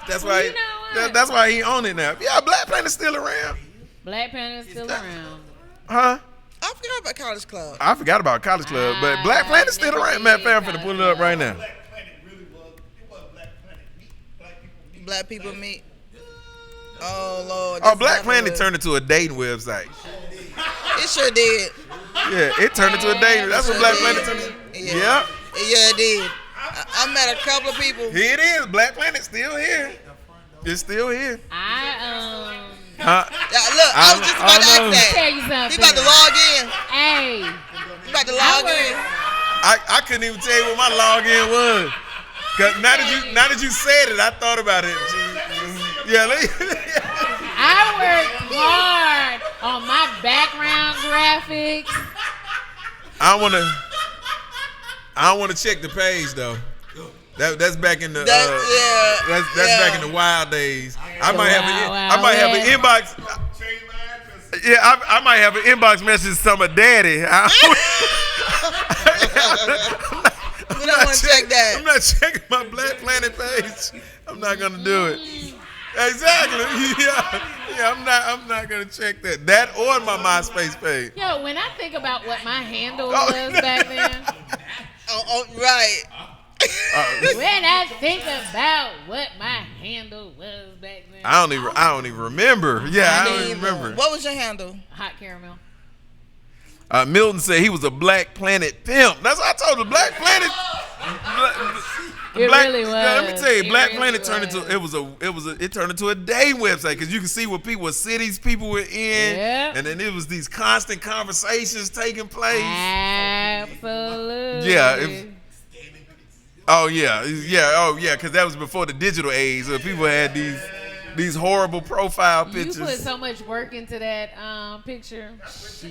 that's why. You know what? That's why he on it now. Yeah, Black Planet's still around. Black Panther's still around. Huh? I forgot about College Club. I forgot about College Club, but Black Planet's still never around. Matter of fact, I'm did finna pull it up right now. Black Planet really was. It was Black Planet meet. Black people meet. Black people meet. Oh Lord. Oh, this Black is Planet not turned into a dating website. good. It sure did. Yeah, it turned into a dating. That's what Sure Black did. Planet turned into. Yeah. Yep. Yeah, it did. I met a couple of people. Here it is. Black Planet's still here. It's still here. I Huh? Yeah, look, I was just about to I ask that. tell you something. He about to log in. Hey, He about to log in. I couldn't even tell you what my login was. Cause now that you said it, I thought about it. Yeah, I worked hard on my background graphics. I don't wanna check the page though. That's back in the that's back in the wild days. I might have an inbox. Change my address. Yeah, I might have an inbox message to my daddy. We don't want to check that. I'm not checking my Black Planet page. I'm not gonna do it. Exactly. Yeah. I'm not gonna check that. That or my MySpace page. Yo, when I think about what my handle Oh. was back then, Oh, right. when I think about what my handle was back then, I don't even remember. Yeah, I don't even remember. What was your handle? hot caramel. Milton said he was a Black Planet pimp. That's what I told the Black Planet. It really was. Yeah, let me tell you, It Black really Planet turned was. into it turned into a dating website because you can see what cities people were in, Yep. and then it was these constant conversations taking place. Absolutely. Yeah. Because that was before the digital age, so people had these horrible profile You pictures. put so much work into that picture. Shit.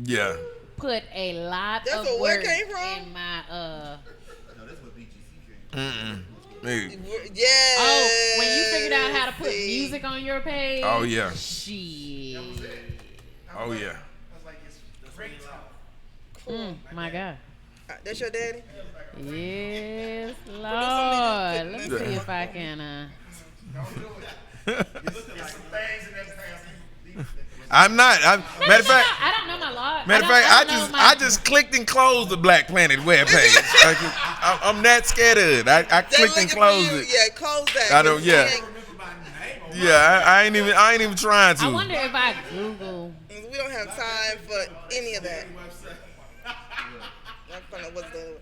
Yeah. Put a lot That's of where where work it came from? in my No, that's what BGC came. Hey. Yeah. Oh, when you figured out how to put music on your page. Oh yeah. Shit. Oh yeah. I was like, it's great talk. My God. That's your daddy? Yes, Lord. Producer Let's need to- see if I can. Don't do it. You look at some things in that past. I'm not. Matter of fact. I don't know my log. Matter of fact, I just clicked and closed the Black Planet webpage. I'm that scared of it. I They're clicked and looking for closed you. it. Yeah, close that. I don't- yeah. Remember my name on Yeah, I ain't even trying I to. wonder if I Google. We don't have time for any of that. I'm gonna what's the.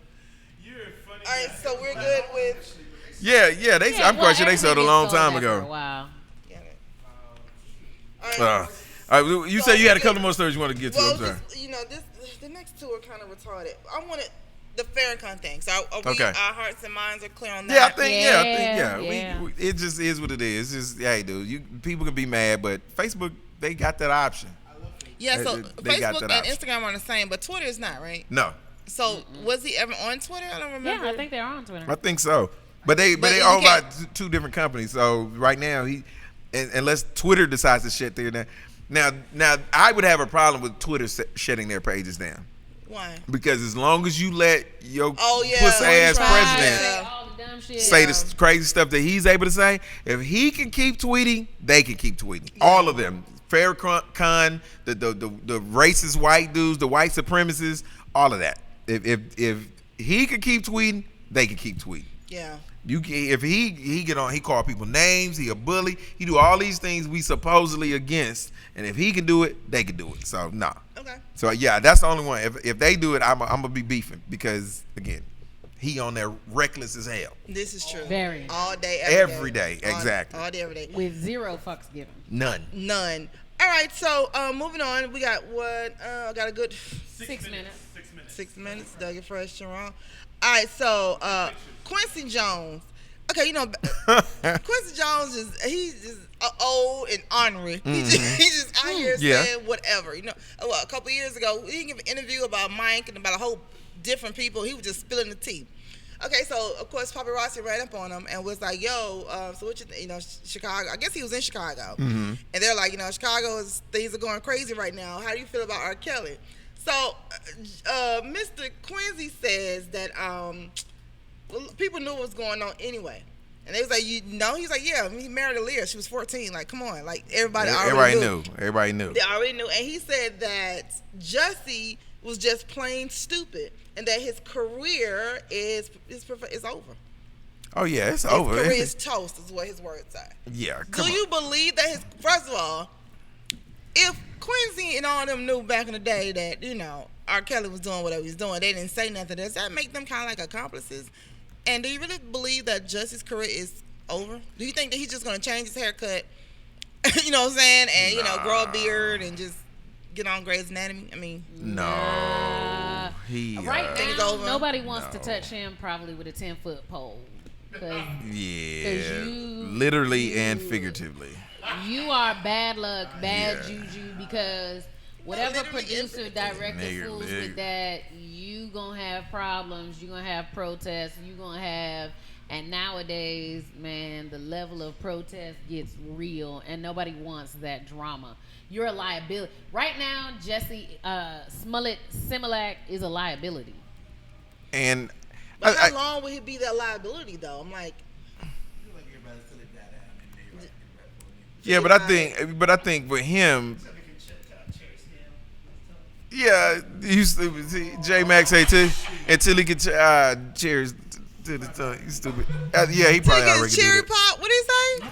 You're funny. All right, so we're good with. Yeah. I'm quite sure they sold a long time For a ago. while. All right. All right, you said you had a couple more stories you want to get to. Well, I'm sorry. the next two are kind of retarded. I wanted the Farrakhan thing. So Okay. our hearts and minds are clear on that. Yeah, I think. Yeah. We, it just is what it is. It's just, hey, dude, people can be mad, but Facebook, they got that option. Yeah, so They got Facebook that and option. Instagram are the same, but Twitter is not, right? No, So was he ever on Twitter? I don't remember. Yeah, I think they're on Twitter. I think so. But they But you own by can't- two different companies. So right now, unless Twitter decides to shut there now I would have a problem with Twitter shutting their pages down. Why? Because as long as you let your Oh, yeah. pussy ass Right. president Yeah. All the dumb shit. say the crazy stuff that he's able to say, if he can keep tweeting, they can keep tweeting. All of them. Farrakhan, the racist white dudes, the white supremacists, all of that. If he can keep tweeting, they can keep tweeting. Yeah. If he get on, he call people names, he a bully, he do all these things we supposedly against, and if he can do it, they can do it. So nah. Okay. So yeah, that's the only one. If they do it, I'm gonna be beefing because again, he on there reckless as hell. This is true. Very. All day, Every day, exactly. All day, every day. With 0 fucks given. None. None. All right, so moving on. We got what? Got a good 6 minutes. 6 minutes. Dougie Fresh, Sharon. All right, so Quincy Jones okay, Quincy Jones he's just old and ornery. He's just out here saying whatever. A couple years ago, he gave an interview about Mike and about a whole different people. He was just spilling the tea. Okay, so of course paparazzi ran up on him and was like, "Yo, so what Chicago? I guess he was in Chicago, and they're like, Chicago things are going crazy right now. How do you feel about R. Kelly?" So, Mr. Quincy says that people knew what was going on anyway. And they was like, he's like, yeah, he married Aaliyah. She was 14. Like, come on. Like, everybody knew. Everybody knew. They already knew. And he said that Jussie was just plain stupid and that his career is over. Oh, yeah, it's over. His career is toast is what his words say. Yeah, Do you believe that first of all, if Quincy and all them knew back in the day that, R. Kelly was doing whatever he was doing, they didn't say nothing, does that make them kind of like accomplices? And do you really believe that Jussie's career is over? Do you think that he's just going to change his haircut, you know what I'm saying, and, grow a beard and just get on Grey's Anatomy? I mean. No. Right now, nobody wants to touch him probably with a 10-foot pole. Literally and figuratively. You are bad luck, bad juju, because whatever producer, director fools with that, you gonna have problems, you gonna have protests, you gonna have, and nowadays, man, the level of protest gets real, and nobody wants that drama. You're a liability. Right now, Jussie Smollett is a liability. And but how long will he be that liability, though? I'm like. Yeah, but I think with him. Yeah, you stupid. J Max say too until he get cheers to the tongue. You stupid. Yeah, he probably already did cherry it. pop. What did he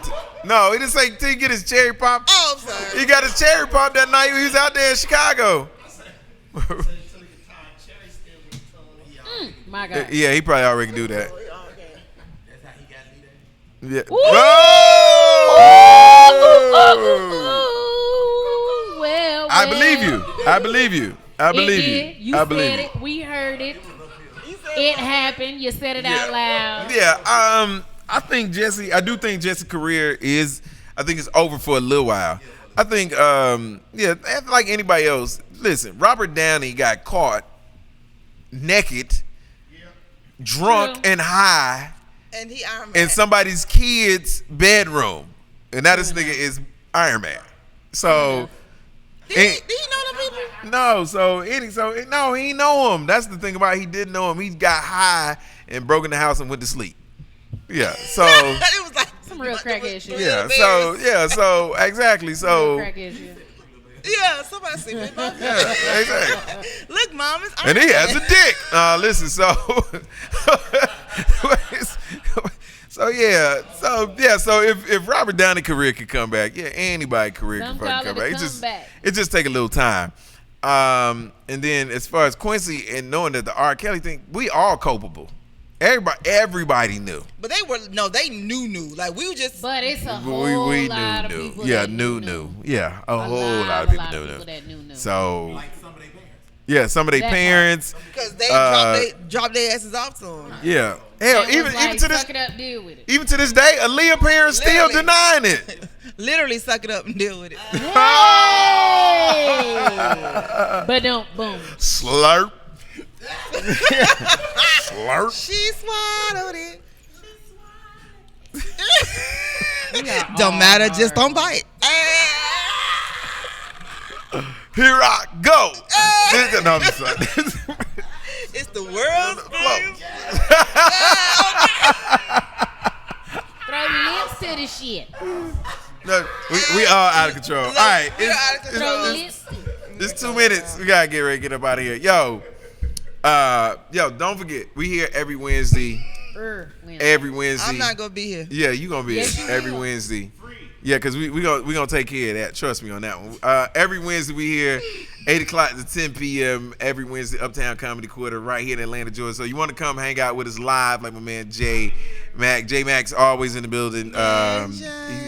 say? No, he didn't say till he get his cherry pop. Oh, I'm sorry. He got his cherry pop that night when he was out there in Chicago. My God. Yeah, he probably already do that. That's how he got me Yeah. there. Well, I believe you. I believe you. I believe you. You I said believe it. We heard it. It happened. You said it out loud. Yeah. I think Jussie. I do think Jussie's career is. I think it's over for a little while. I think. Like anybody else. Listen, Robert Downey got caught naked, drunk, and high. And he Iron Man. In somebody's kid's bedroom, and now this nigga is Iron Man. So, did he know them people? No. No, he ain't know him. That's the thing about it. He didn't know him. He got high and broke in the house and went to sleep. Yeah. So it was like some real crackhead shit. Yeah. So exactly. So. Yeah, somebody see me. Yeah, exactly. Look, Mom, it's and he has a dick. Listen, so if Robert Downey's career could come back, anybody's career can fucking come back. It just take a little time. And then as far as Quincy and knowing that the R. Kelly thing, we all culpable. Everybody knew. But they knew. Like we were just. But it's a whole lot of people. Yeah, knew. Yeah, a whole lot of people knew. So. Like some of their parents. Yeah, some of their parents. Because they dropped their asses off to them. Yeah. Hell, even to this. Suck it up, deal with it. Even to this day, Aaliyah parents still denying it. Literally suck it up and deal with it. Hey! But don't boom. Slurp. Slurp. She swallowed it. Don't matter, just don't bite. Here I go. No, I'm just like, it's the world's biggest. Throw lips to the shit. No, we all out of control. All right. Throw lips. It's 2 minutes. We got to get ready to get up out of here. Yo, don't forget. We here every Wednesday. Every Wednesday. I'm not going to be here. Yeah, you going to be here every Wednesday. Yeah, because we gonna take care of that. Trust me on that one. Every Wednesday we here, 8 o'clock to 10 p.m. every Wednesday, Uptown Comedy Quarter, right here in Atlanta, Georgia. So you want to come hang out with us live, like my man J Max, always in the building.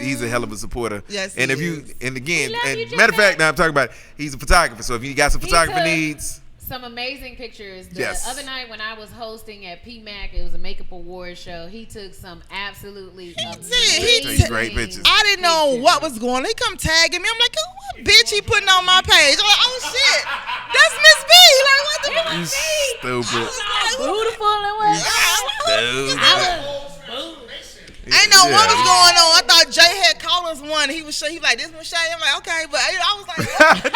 He's a hell of a supporter. Yes, and he if you is. and again, We love and you, J matter of fact, Max. now I'm talking about he's a photographer. So if you got some photography needs, some amazing pictures. The Yes. other night when I was hosting at PMAC, it was a makeup award show. He took some absolutely amazing great pictures. I didn't know what was going on. He come tagging me. I'm like, oh, what bitch he putting on my page? I'm like, oh shit, that's Miss B. Like, what the fuck? You stupid. Beautiful and what? I ain't know what was going on. I thought Jay had Collins won. He was he was like, this one Shay. I'm like, okay, but I was like, okay.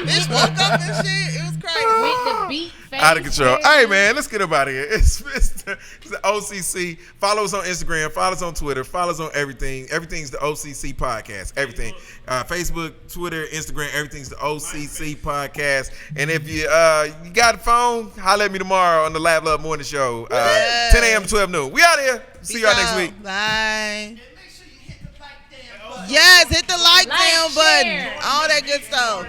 Bitch woke up and shit. It was crazy. With the beat face. Out of control. Hey man, let's get up out of here. It's the OCC. Follow us on Instagram. Follow us on Twitter. Follow us on everything. Everything's the OCC Podcast. Everything. Facebook, Twitter, Instagram. Everything's the OCC Podcast. And if you got a phone, holler at me tomorrow on the Laugh Love Morning Show. 10 a.m. to 12 noon. We out here. See y'all next week. Bye. And make sure you hit the like damn button. Yes, hit the like Like, down button. share. All that good stuff.